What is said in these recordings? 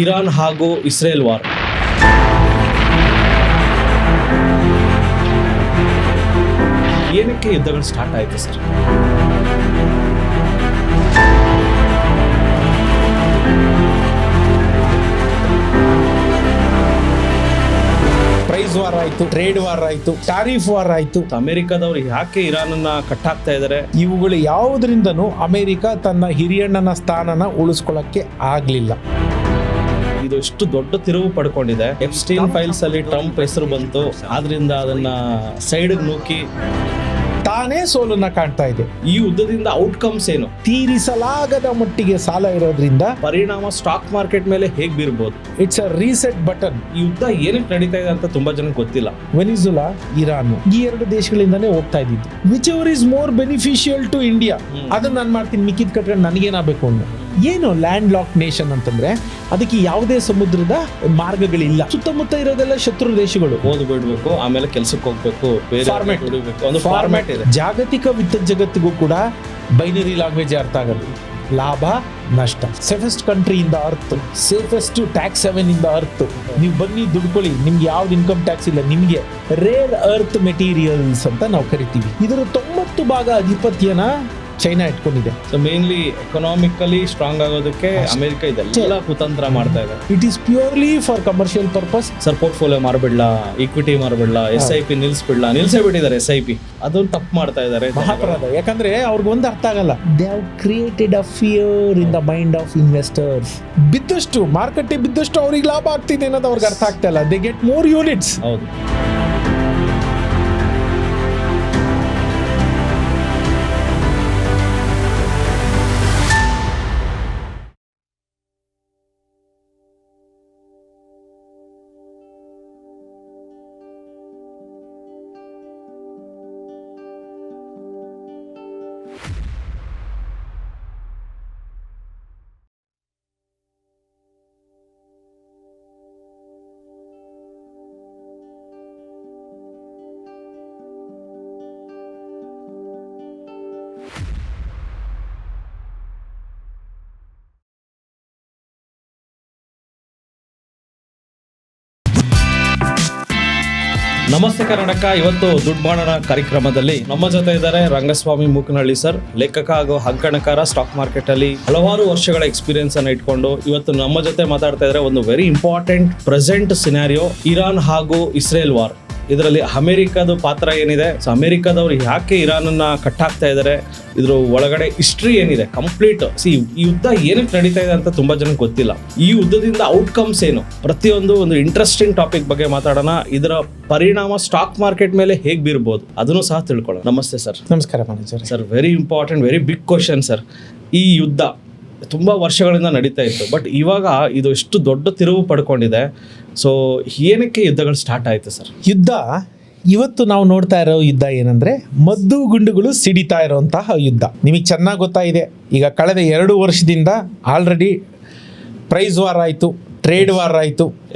Iran ಹಾಗೂ Israel war. ಏನಕ್ಕೆ ಯುದ್ಧಗಳು ಸ್ಟಾರ್ಟ್ ಆಯಿತು ಸರ್? ಪ್ರೈಸ್ ವಾರ್ ಆಯ್ತು, ಟ್ರೇಡ್ ವಾರ್ ಆಯ್ತು, ಟಾರಿಫ್ ವಾರ್ ಆಯ್ತು. ಅಮೆರಿಕದವರು ಯಾಕೆ ಇರಾನನ್ನ ಕಟ್ಟಾಕ್ತಾ ಇದ್ದಾರೆ? ಇವುಗಳು ಯಾವುದರಿಂದನೂ ಅಮೆರಿಕ ತನ್ನ ಹಿರಿಯಣ್ಣನ ಸ್ಥಾನನ ಉಳಿಸ್ಕೊಳ್ಳಕ್ಕೆ ಆಗ್ಲಿಲ್ಲ. ಇದು ಎಷ್ಟು ದೊಡ್ಡ ತಿರುವು ಪಡ್ಕೊಂಡಿದೆ. ಎಪ್ಸ್ಟೀನ್ ಫೈಲ್ಸ್ ಅಲ್ಲಿ ಟ್ರಂಪ್ ಹೆಸರು ಬಂತು, ಆದ್ರಿಂದ ಅದನ್ನ ಸೈಡ್ ನೂಕಿ ತಾನೇ ಸೋಲನ್ನ ಕಾಣ್ತಾ ಇದೆ. ಈ ಯುದ್ಧದಿಂದ ಔಟ್ಕಮ್ಸ್ ಏನು? ತೀರಿಸಲಾಗದ ಮಟ್ಟಿಗೆ ಸಾಲ ಇರೋದ್ರಿಂದ ಪರಿಣಾಮ ಸ್ಟಾಕ್ ಮಾರ್ಕೆಟ್ ಮೇಲೆ ಹೇಗ್ ಬೀರ್ಬೋದು? It's a reset button. ಈ ಯುದ್ಧ ಏನಕ್ಕೆ ನಡೀತಾ ಇದೆ ಅಂತ ತುಂಬಾ ಜನಕ್ಕೆ ಗೊತ್ತಿಲ್ಲ. ವೆನಿಜುಲಾ, ಇರಾನ್ ಈ ಎರಡು ದೇಶಗಳಿಂದಾನೇ ಹೋಗ್ತಾ ಇದ್ದಿದ್ದು. Whichever is more beneficial to India ಅದನ್ನ ನಾನು ಮಾಡ್ತೀನಿ, ಮಿಕ್ಕಿದ್ ಕಟ್ಕೊಂಡು ನನಗೇನಾಗಬೇಕು ಅನ್ನೋ. ಏನು ಲ್ಯಾಂಡ್ ಲಾಕ್ ನೇಷನ್ ಅಂತಂದ್ರೆ ಅದಕ್ಕೆ ಯಾವುದೇ ಸಮುದ್ರದ ಮಾರ್ಗಗಳಿಲ್ಲ. ಸುತ್ತಮುತ್ತ ಇರೋದೆಲ್ಲ ಶತ್ರು ದೇಶಗಳು. ಓದ್ ಬಿಡ್ಬೇಕು, ಆಮೇಲೆ ಕೆಲ್ಸಕ್ಕೆ ಹೋಗ್ಬೇಕು, ಬೇರೆ Format. ದುಡಿಬೇಕು. ಒಂದು ಫಾರ್ಮ್ಯಾಟ್ ಇದೆ. ಜಾಗತಿಕ ವಿತ್ತ ಜಗತ್ತಿಗೂ ಕೂಡ ಬೈನರಿ ಲ್ಯಾಂಗ್ವೇಜ್ ಅರ್ಥ ಆಗಲ್ಲ. ಲಾಭ ನಷ್ಟ. Safest country in the earth, safest tax Heaven in the earth. ನೀವು ಬನ್ನಿ ದುಡ್ಕೊಳ್ಳಿ, ನಿಮ್ಗೆ ಯಾವ್ದು ಇನ್ಕಮ್ ಟ್ಯಾಕ್ಸ್ ಇಲ್ಲ. ನಿಮ್ಗೆ ರೇರ್ ಅರ್ತ್ ಮೆಟೀರಿಯಲ್ಸ್ ಅಂತ ನಾವು ಕರಿತೀವಿ. ಇದರ 90% ಅಧಿಪತ್ಯನ ಚೈನಾ ಇಟ್ಕೊಂಡಿದೆ. ಸೊ ಮೇನ್ಲಿ ಎಕನಾಮಿಕಲಿ ಸ್ಟ್ರಾಂಗ್ ಆಗೋದಕ್ಕೆ ಅಮೆರಿಕ ಇದೆಲ್ಲ ಕುತಂತ್ರ ಮಾಡ್ತಾ ಇದೆ. It is purely for commercial purpose. Sir portfolio ಮಾರ್ಬಿಡ್ಲಾ, ಈಕ್ವಿಟಿ ಮಾರ್ಬಿಡ್ಲಾ, SIP ನಿಲ್ಸೇ ಬಿಟ್ಟಿದ್ದಾರೆ. SIP ಅದೊಂದು ತಪ್ಪು ಮಾಡ್ತಾ ಇದ್ದಾರೆ. ಮಹಾಪರಾಧ. ಯಾಕಂದ್ರೆ ಅವ್ರಿಗೊಂದು ಅರ್ಥ ಆಗಲ್ಲ. They have created a fear in the mind of investors. ಬಿದ್ದಷ್ಟು ಮಾರ್ಕೆಟ್ ಬಿದ್ದಷ್ಟು ಅವ್ರಿಗೆ ಲಾಭ ಆಗ್ತಿದೆ ಅನ್ನೋದು ಅವ್ರಿಗೆ ಅರ್ಥ ಆಗ್ತಾ ಇಲ್ಲ. They get more units. ಹೌದು. ನಮಸ್ತೆ ಕರ್ನಾಟಕ. ಇವತ್ತು ದುಡ್ಡು ಮಾಡೋಣ ಕಾರ್ಯಕ್ರಮದಲ್ಲಿ ನಮ್ಮ ಜೊತೆ ಇದ್ದಾರೆ ರಂಗಸ್ವಾಮಿ ಮೂಕನಹಳ್ಳಿ ಸರ್, ಲೇಖಕ ಹಾಗೂ ಅಂಕಣಕಾರ. ಸ್ಟಾಕ್ ಮಾರ್ಕೆಟ್ ಅಲ್ಲಿ ಹಲವಾರು ವರ್ಷಗಳ ಎಕ್ಸ್ಪೀರಿಯನ್ಸ್ ಅನ್ನ ಇಟ್ಕೊಂಡು ಇವತ್ತು ನಮ್ಮ ಜೊತೆ ಮಾತಾಡ್ತಾ ಇದ್ದಾರೆ. ಒಂದು very important present scenario, Iran ಹಾಗೂ ಇಸ್ರೇಲ್ ವಾರ್. ಇದರಲ್ಲಿ ಅಮೆರಿಕದ ಪಾತ್ರ ಏನಿದೆ, ಸೊ ಅಮೆರಿಕದವರು ಯಾಕೆ ಇರಾನನ್ನ ಕಟ್ಟಾಕ್ತಾ ಇದ್ದಾರೆ, ಇದ್ರ ಒಳಗಡೆ ಹಿಸ್ಟ್ರಿ ಏನಿದೆ ಕಂಪ್ಲೀಟ್. ಈ ಯುದ್ಧ ಏನಕ್ಕೆ ನಡೀತಾ ಇದೆ ಅಂತ ತುಂಬಾ ಜನಕ್ಕೆ ಗೊತ್ತಿಲ್ಲ. ಈ ಯುದ್ಧದಿಂದ ಔಟ್ಕಮ್ಸ್ ಏನು, ಪ್ರತಿಯೊಂದು ಒಂದು ಇಂಟ್ರೆಸ್ಟಿಂಗ್ ಟಾಪಿಕ್ ಬಗ್ಗೆ ಮಾತಾಡೋಣ. ಇದರ ಪರಿಣಾಮ ಸ್ಟಾಕ್ ಮಾರ್ಕೆಟ್ ಮೇಲೆ ಹೇಗ್ ಬೀರ್ಬೋದು ಅದನ್ನು ಸಹ ತಿಳ್ಕೊಳ್ಳೋಣ. ನಮಸ್ತೆ ಸರ್. ನಮಸ್ಕಾರ manager. Sir, very important, very big question sir. ಈ ಯುದ್ಧ ತುಂಬಾ ವರ್ಷಗಳಿಂದ ನಡೀತಾ ಇತ್ತು, ಬಟ್ ಇವಾಗ ಇದು ಎಷ್ಟು ದೊಡ್ಡ ತಿರುವು ಪಡ್ಕೊಂಡಿದೆ. ಸೊ ಏನಕ್ಕೆ ಯುದ್ಧಗಳು ಸ್ಟಾರ್ಟ್ ಆಯ್ತು ಸರ್? ಯುದ್ಧ ಇವತ್ತು ನಾವು ನೋಡ್ತಾ ಇರೋ ಯುದ್ಧ ಏನಂದ್ರೆ ಮದ್ದು ಗುಂಡುಗಳು ಸಿಡಿತಾ ಇರೋಂತಹ ಯುದ್ಧ. ನಿಮಗೆ ಚೆನ್ನಾಗಿ ಗೊತ್ತಾಗಿದೆ. ಈಗ ಕಳೆದ 2 ವರ್ಷದಿಂದ ಆಲ್ರೆಡಿ ಪ್ರೈಸ್ ವಾರ್ ಆಯಿತು, ಟ್ರೇಡ್ ವಾರ್ ಆಯಿತು,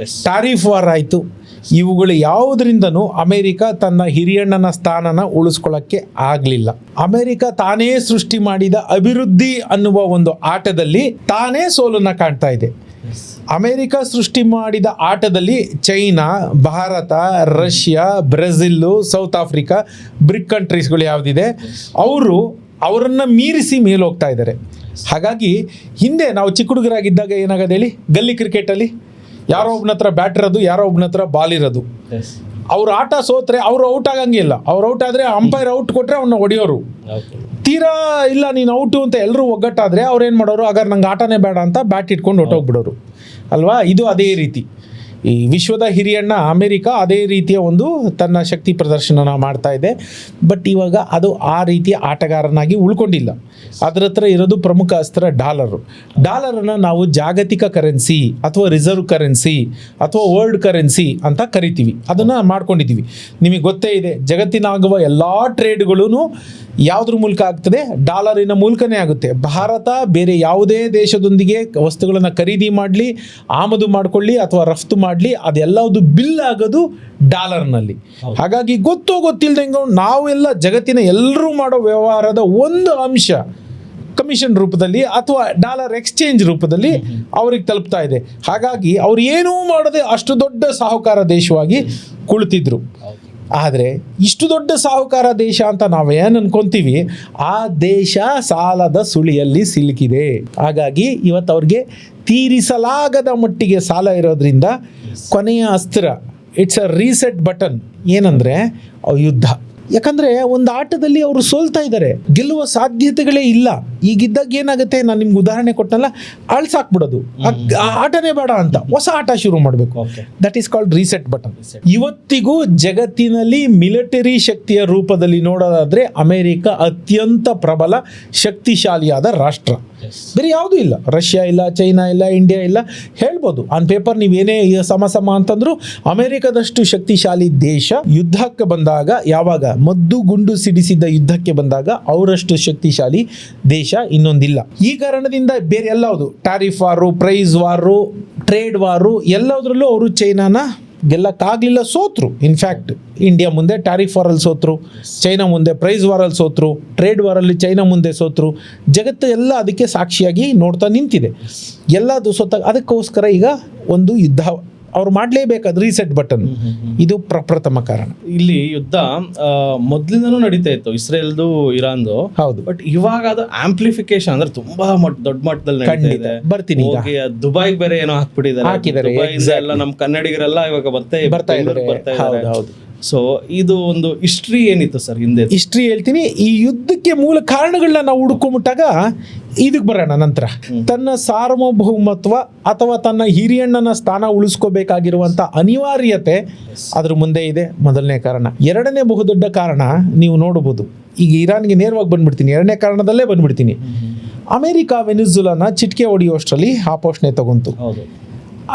ಟಾರಿಫ್ ವಾರ್ ಆಯಿತು. ಇವುಗಳು ಯಾವುದರಿಂದನೂ ಅಮೆರಿಕ ತನ್ನ ಹಿರಿಯಣ್ಣನ ಸ್ಥಾನನ ಉಳಿಸ್ಕೊಳ್ಳಕ್ಕೆ ಆಗಲಿಲ್ಲ. ಅಮೆರಿಕ ತಾನೇ ಸೃಷ್ಟಿ ಮಾಡಿದ ಅಭಿವೃದ್ಧಿ ಅನ್ನುವ ಒಂದು ಆಟದಲ್ಲಿ ತಾನೇ ಸೋಲನ್ನ ಕಾಣ್ತಾ ಇದೆ. ಅಮೆರಿಕ ಸೃಷ್ಟಿ ಮಾಡಿದ ಆಟದಲ್ಲಿ China, Bharat, Russia, Brazil, South Africa, BRIC ಕಂಟ್ರೀಸ್ಗಳು ಯಾವುದಿದೆ ಅವರನ್ನು ಮೀರಿಸಿ ಮೇಲೆ ಹೋಗ್ತಾ ಇದ್ದಾರೆ. ಹಾಗಾಗಿ ಹಿಂದೆ ನಾವು ಚಿಕ್ಕ ಹುಡುಗರಾಗಿದ್ದಾಗ ಏನಾಗೋದು ಹೇಳಿ, ಗಲ್ಲಿ ಕ್ರಿಕೆಟಲ್ಲಿ ಯಾರೋ ಒಬ್ಬನ ಹತ್ರ ಬ್ಯಾಟ್ ಇರೋದು, ಯಾರೋ ಒಬ್ಬನ ಹತ್ರ ಬಾಲ್ ಇರೋದು. ಅವ್ರ ಆಟ ಸೋತ್ರೆ ಅವರು ಔಟ್ ಆಗಂಗಿಲ್ಲ. ಅವ್ರು ಔಟ್ ಆದರೆ ಅಂಪೈರ್ ಔಟ್ ಕೊಟ್ಟರೆ ಅವನ್ನ ಹೊಡೆಯೋರು. ತೀರಾ ಇಲ್ಲ ನೀನು ಔಟು ಅಂತ ಎಲ್ಲರೂ ಒಗ್ಗಟ್ಟಾದರೆ ಅವ್ರು ಏನು ಮಾಡೋರು, ಹಾಗಾದ್ರೆ ನಂಗೆ ಆಟನೇ ಬೇಡ ಅಂತ ಬ್ಯಾಟ್ ಇಟ್ಕೊಂಡು ಹೊಟ್ಟೋಗ್ಬಿಡೋರು ಅಲ್ವಾ. ಇದು ಅದೇ ರೀತಿ ಈ ವಿಶ್ವದ ಹಿರಿಯಣ್ಣ ಅಮೆರಿಕ ಅದೇ ರೀತಿಯ ಒಂದು ತನ್ನ ಶಕ್ತಿ ಪ್ರದರ್ಶನ ಮಾಡ್ತಾ ಇದೆ. ಬಟ್ ಇವಾಗ ಅದು ಆ ರೀತಿಯ ಆಟಗಾರನಾಗಿ ಉಳ್ಕೊಂಡಿಲ್ಲ. ಅದರ ಹತ್ರ ಇರೋದು ಪ್ರಮುಖ ಅಸ್ತ್ರ ಡಾಲರನ್ನು ನಾವು ಜಾಗತಿಕ ಕರೆನ್ಸಿ ಅಥವಾ ರಿಸರ್ವ್ ಕರೆನ್ಸಿ ಅಥವಾ ವರ್ಲ್ಡ್ ಕರೆನ್ಸಿ ಅಂತ ಕರಿತೀವಿ. ಅದನ್ನು ಮಾಡ್ಕೊಂಡಿದ್ದೀವಿ. ನಿಮಗೆ ಗೊತ್ತೇ ಇದೆ, ಜಗತ್ತಿನಾಗುವ ಎಲ್ಲ ಟ್ರೇಡ್ಗಳೂ ಯಾವುದ್ರ ಮೂಲಕ ಆಗ್ತದೆ, ಡಾಲರಿನ ಮೂಲಕನೇ ಆಗುತ್ತೆ. ಭಾರತ ಬೇರೆ ಯಾವುದೇ ದೇಶದೊಂದಿಗೆ ವಸ್ತುಗಳನ್ನು ಖರೀದಿ ಮಾಡಲಿ, ಆಮದು ಮಾಡಿಕೊಳ್ಳಿ ಅಥವಾ ರಫ್ತು ಮಾಡಲಿ, ಅದೆಲ್ಲದು ಬಿಲ್ ಆಗೋದು ಡಾಲರ್ನಲ್ಲಿ. ಹಾಗಾಗಿ ಗೊತ್ತಿಲ್ಲದಂಗೆ ನಾವೆಲ್ಲ ಜಗತ್ತಿನ ಎಲ್ಲರೂ ಮಾಡೋ ವ್ಯವಹಾರದ ಒಂದು ಅಂಶ ಕಮಿಷನ್ ರೂಪದಲ್ಲಿ ಅಥವಾ ಡಾಲರ್ ಎಕ್ಸ್ಚೇಂಜ್ ರೂಪದಲ್ಲಿ ಅವ್ರಿಗೆ ತಲುಪ್ತಾ ಇದೆ. ಹಾಗಾಗಿ ಅವ್ರು ಏನೂ ಮಾಡದೆ ಅಷ್ಟು ದೊಡ್ಡ ಸಾಹುಕಾರ ದೇಶವಾಗಿ ಕುಳಿತಿದ್ರು. ಆದರೆ ಇಷ್ಟು ದೊಡ್ಡ ಸಾಹುಕಾರ ದೇಶ ಅಂತ ನಾವೇನು ಅನ್ಕೊಂತೀವಿ, ಆ ದೇಶ ಸಾಲದ ಸುಳಿಯಲ್ಲಿ ಸಿಲುಕಿದೆ. ಹಾಗಾಗಿ ಇವತ್ತು ಅವ್ರಿಗೆ ತೀರಿಸಲಾಗದ ಮಟ್ಟಿಗೆ ಸಾಲ ಇರೋದ್ರಿಂದ ಕೊನೆಯ ಅಸ್ತ್ರ, ಇಟ್ಸ್ ಅ ರೀಸೆಟ್ ಬಟನ್, ಏನಂದರೆ ಯುದ್ಧ. ಯಾಕಂದರೆ ಒಂದು ಆಟದಲ್ಲಿ ಅವರು ಸೋಲ್ತಾ ಇದ್ದಾರೆ, ಗೆಲ್ಲುವ ಸಾಧ್ಯತೆಗಳೇ ಇಲ್ಲ. ಈಗಿದ್ದಾಗ ಏನಾಗುತ್ತೆ, ನಾನು ನಿಮ್ಗೆ ಉದಾಹರಣೆ ಕೊಟ್ಟನಲ್ಲ, ಅಳ್ಸಾಕ್ಬಿಡೋದು, ಆ ಆಟನೇ ಬೇಡ ಅಂತ ಹೊಸ ಆಟ ಶುರು ಮಾಡಬೇಕು. That is called reset button. ಇವತ್ತಿಗೂ ಜಗತ್ತಿನಲ್ಲಿ ಮಿಲಿಟರಿ ಶಕ್ತಿಯ ರೂಪದಲ್ಲಿ ನೋಡೋದಾದ್ರೆ ಅಮೆರಿಕ ಅತ್ಯಂತ ಪ್ರಬಲ ಶಕ್ತಿಶಾಲಿಯಾದ ರಾಷ್ಟ್ರ. ಬೇರೆ ಯಾವುದೂ ಇಲ್ಲ, ರಷ್ಯಾ ಇಲ್ಲ, ಚೈನಾ ಇಲ್ಲ, ಇಂಡಿಯಾ ಇಲ್ಲ. ಹೇಳ್ಬೋದು ಆನ್ ಪೇಪರ್ ನೀವೇನೇ ಸಮ ಅಂತಂದ್ರು ಅಮೆರಿಕದಷ್ಟು ಶಕ್ತಿಶಾಲಿ ದೇಶ ಯುದ್ಧಕ್ಕೆ ಬಂದಾಗ, ಯಾವಾಗ ಮದ್ದು ಗುಂಡು ಸಿಡಿಸಿದ್ದ ಯುದ್ಧಕ್ಕೆ ಬಂದಾಗ ಅವರಷ್ಟು ಶಕ್ತಿಶಾಲಿ ದೇಶ ಇನ್ನೊಂದಿಲ್ಲ. ಈ ಕಾರಣದಿಂದ ಬೇರೆ ಎಲ್ಲವುದು ಟ್ಯಾರಿಫ್ ವಾರು, ಪ್ರೈಸ್ ವಾರು, ಟ್ರೇಡ್ ವಾರು ಎಲ್ಲದರಲ್ಲೂ ಅವರು ಚೈನಾನ ಗೆಲ್ಲಕ್ಕಾಗಲಿಲ್ಲ, ಸೋತ್ರು. ಇನ್ಫ್ಯಾಕ್ಟ್ ಇಂಡಿಯಾ ಮುಂದೆ ಟ್ಯಾರಿಫ್ ವಾರಲ್ಲಿ ಸೋತ್ರು, ಚೈನಾ ಮುಂದೆ ಪ್ರೈಸ್ ವಾರಲ್ಲಿ ಸೋತ್ರು, ಟ್ರೇಡ್ ವಾರಲ್ಲಿ ಚೈನಾ ಮುಂದೆ ಸೋತ್ರು. ಜಗತ್ತು ಎಲ್ಲ ಅದಕ್ಕೆ ಸಾಕ್ಷಿಯಾಗಿ ನೋಡ್ತಾ ನಿಂತಿದೆ. ಎಲ್ಲದು ಸೋತಾಗ ಅದಕ್ಕೋಸ್ಕರ ಈಗ ಒಂದು ಯುದ್ಧ ಅವ್ರು ಮಾಡಲೇಬೇಕಾದ ರೀಸೆಟ್ ಬಟನ್, ಇದು ಪ್ರಪ್ರಥಮ ಕಾರಣ. ಇಲ್ಲಿ ಯುದ್ಧ ಮೊದಲಿಂದನೂ ನಡೀತಾ ಇತ್ತು, ಇಸ್ರೇಲ್ದು ಇರಾನ್ದು. ಹೌದು, ಬಟ್ ಇವಾಗ ಅದು ಆಂಪ್ಲಿಫಿಕೇಶನ್ ಅಂದ್ರೆ ತುಂಬಾ ದೊಡ್ಡ ಮಟ್ಟದಲ್ಲಿ ನಡೀತಾ ಇದೆ. ಬರ್ತೀನಿ ಈಗ. ಹೋಗಿ ದುಬೈಗೆ ಬೇರೆ ಏನೋ ಹಾಕಿಬಿಟ್ಟಿದ್ದಾರೆ. ಎಲ್ಲ ನಮ್ಮ ಕನ್ನಡಿಗರೆಲ್ಲ ಇವಾಗ ಬರ್ತಾ ಇದ್ದಾರೆ. ಹೌದು. ಸೊ ಇದು ಒಂದು ಹಿಸ್ಟ್ರಿ ಏನಿತ್ತು ಸರ್ ಹಿಂದೆ? ಹಿಸ್ಟ್ರಿ ಹೇಳ್ತೀನಿ. ಈ ಯುದ್ಧಕ್ಕೆ ಮೂಲ ಕಾರಣಗಳನ್ನ ನಾವು ಹುಡ್ಕೊಂಬಿಟ್ಟಾಗ ಇದಕ್ಕೆ ಬರೋಣ ನಂತರ. ತನ್ನ ಸಾರ್ವಭೌಮತ್ವ ಅಥವಾ ತನ್ನ ಹಿರಿಯಣ್ಣನ ಸ್ಥಾನ ಉಳಿಸ್ಕೋಬೇಕಾಗಿರುವಂಥ ಅನಿವಾರ್ಯತೆ ಅದ್ರ ಮುಂದೆ ಇದೆ, ಮೊದಲನೇ ಕಾರಣ. ಎರಡನೇ ಬಹುದೊಡ್ಡ ಕಾರಣ ನೀವು ನೋಡಬಹುದು, ಈಗ ಇರಾನ್ಗೆ ನೇರವಾಗಿ ಬಂದ್ಬಿಡ್ತೀನಿ, ಎರಡನೇ ಕಾರಣದಲ್ಲೇ ಬಂದ್ಬಿಡ್ತೀನಿ. ಅಮೆರಿಕ ವೆನಿಜುಲಾನ ಚಿಟಿಕೆ ಹೊಡೆಯುವಷ್ಟರಲ್ಲಿ ಆಪೋಷಣೆ ತಗೊಂತು.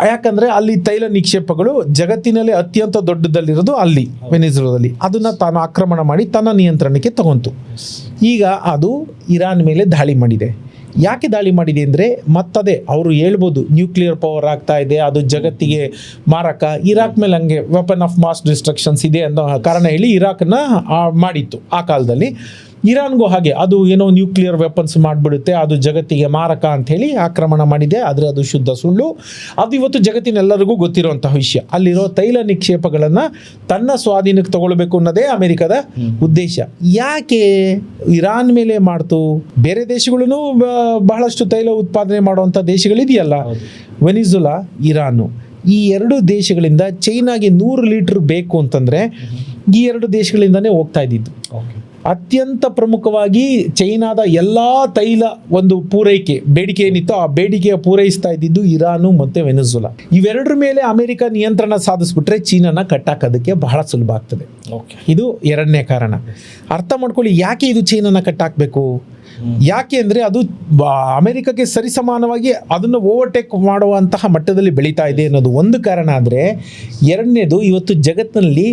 ಯಾಕಂದ್ರೆ ಅಲ್ಲಿ ತೈಲ ನಿಕ್ಷೇಪಗಳು ಜಗತ್ತಿನಲ್ಲಿ ಅತ್ಯಂತ ದೊಡ್ಡದಲ್ಲಿರೋದು ಅಲ್ಲಿ ವೆನಿಜುಲಾದಲ್ಲಿ. ಅದನ್ನ ತಾನು ಆಕ್ರಮಣ ಮಾಡಿ ತನ್ನ ನಿಯಂತ್ರಣಕ್ಕೆ ತಗೊಂತು. ಈಗ ಅದು ಇರಾನ್ ಮೇಲೆ ದಾಳಿ ಮಾಡಿದೆ. ಯಾಕೆ ದಾಳಿ ಮಾಡಿದೆ ಅಂದರೆ ಮತ್ತದೇ ಅವರು ಹೇಳ್ಬೋದು ನ್ಯೂಕ್ಲಿಯರ್ ಪವರ್ ಆಗ್ತಾ ಇದೆ, ಅದು ಜಗತ್ತಿಗೆ ಮಾರಕ. ಇರಾಕ್ ಮೇಲೆ ಹಂಗೆ ವೆಪನ್ ಆಫ್ ಮಾಸ್ ಡಿಸ್ಟ್ರಕ್ಷನ್ಸ್ ಇದೆ ಅನ್ನೋ ಕಾರಣ ಹೇಳಿ ಇರಾಕ್ನ ಮಾಡಿತ್ತು ಆ ಕಾಲದಲ್ಲಿ. ಇರಾನ್ಗೂ ಹಾಗೆ ಅದು ಏನೋ ನ್ಯೂಕ್ಲಿಯರ್ ವೆಪನ್ಸ್ ಮಾಡಿಬಿಡುತ್ತೆ, ಅದು ಜಗತ್ತಿಗೆ ಮಾರಕ ಅಂಥೇಳಿ ಆಕ್ರಮಣ ಮಾಡಿದೆ. ಆದರೆ ಅದು ಶುದ್ಧ ಸುಳ್ಳು. ಅದು ಇವತ್ತು ಜಗತ್ತಿನೆಲ್ಲರಿಗೂ ಗೊತ್ತಿರುವಂತಹ ವಿಷಯ. ಅಲ್ಲಿರೋ ತೈಲ ನಿಕ್ಷೇಪಗಳನ್ನು ತನ್ನ ಸ್ವಾಧೀನಕ್ಕೆ ತಗೊಳ್ಬೇಕು ಅನ್ನೋದೇ ಅಮೆರಿಕದ ಉದ್ದೇಶ. ಯಾಕೆ ಇರಾನ್ ಮೇಲೆ ಮಾಡ್ತು? ಬೇರೆ ದೇಶಗಳೂ ಬಹಳಷ್ಟು ತೈಲ ಉತ್ಪಾದನೆ ಮಾಡುವಂಥ ದೇಶಗಳಿದೆಯಲ್ಲ, ವೆನಿಜುಲಾ, ಇರಾನು. ಈ ಎರಡು ದೇಶಗಳಿಂದ ಚೈನಾಗೆ 100 ಲೀಟರ್ ಬೇಕು ಅಂತಂದರೆ ಈ ಎರಡು ದೇಶಗಳಿಂದನೇ ಹೋಗ್ತಾ ಇದ್ದಿದ್ದು. ಅತ್ಯಂತ ಪ್ರಮುಖವಾಗಿ ಚೈನಾದ ಎಲ್ಲ ತೈಲ ಒಂದು ಪೂರೈಕೆ ಬೇಡಿಕೆ ಏನಿತ್ತು, ಆ ಬೇಡಿಕೆಯ ಪೂರೈಸ್ತಾ ಇದ್ದಿದ್ದು ಇರಾನು ಮತ್ತು ವೆನಿಜುಲಾ. ಇವೆರಡರ ಮೇಲೆ ಅಮೆರಿಕ ನಿಯಂತ್ರಣ ಸಾಧಿಸ್ಬಿಟ್ರೆ ಚೀನಾನ ಕಟ್ಟಾಕೋದಕ್ಕೆ ಬಹಳ ಸುಲಭ ಆಗ್ತದೆ. ಇದು ಎರಡನೇ ಕಾರಣ. ಅರ್ಥ ಮಾಡ್ಕೊಳ್ಳಿ, ಯಾಕೆ ಇದು ಚೈನಾನ ಕಟ್ಟಾಕಬೇಕು? ಯಾಕೆ ಅಂದರೆ ಅದು ಅಮೆರಿಕಕ್ಕೆ ಸರಿಸಮಾನವಾಗಿ ಅದನ್ನು ಓವರ್ಟೇಕ್ ಮಾಡುವಂತಹ ಮಟ್ಟದಲ್ಲಿ ಬೆಳೀತಾ ಇದೆ ಅನ್ನೋದು ಒಂದು ಕಾರಣ. ಆದರೆ ಎರಡನೇದು, ಇವತ್ತು ಜಗತ್ತಿನಲ್ಲಿ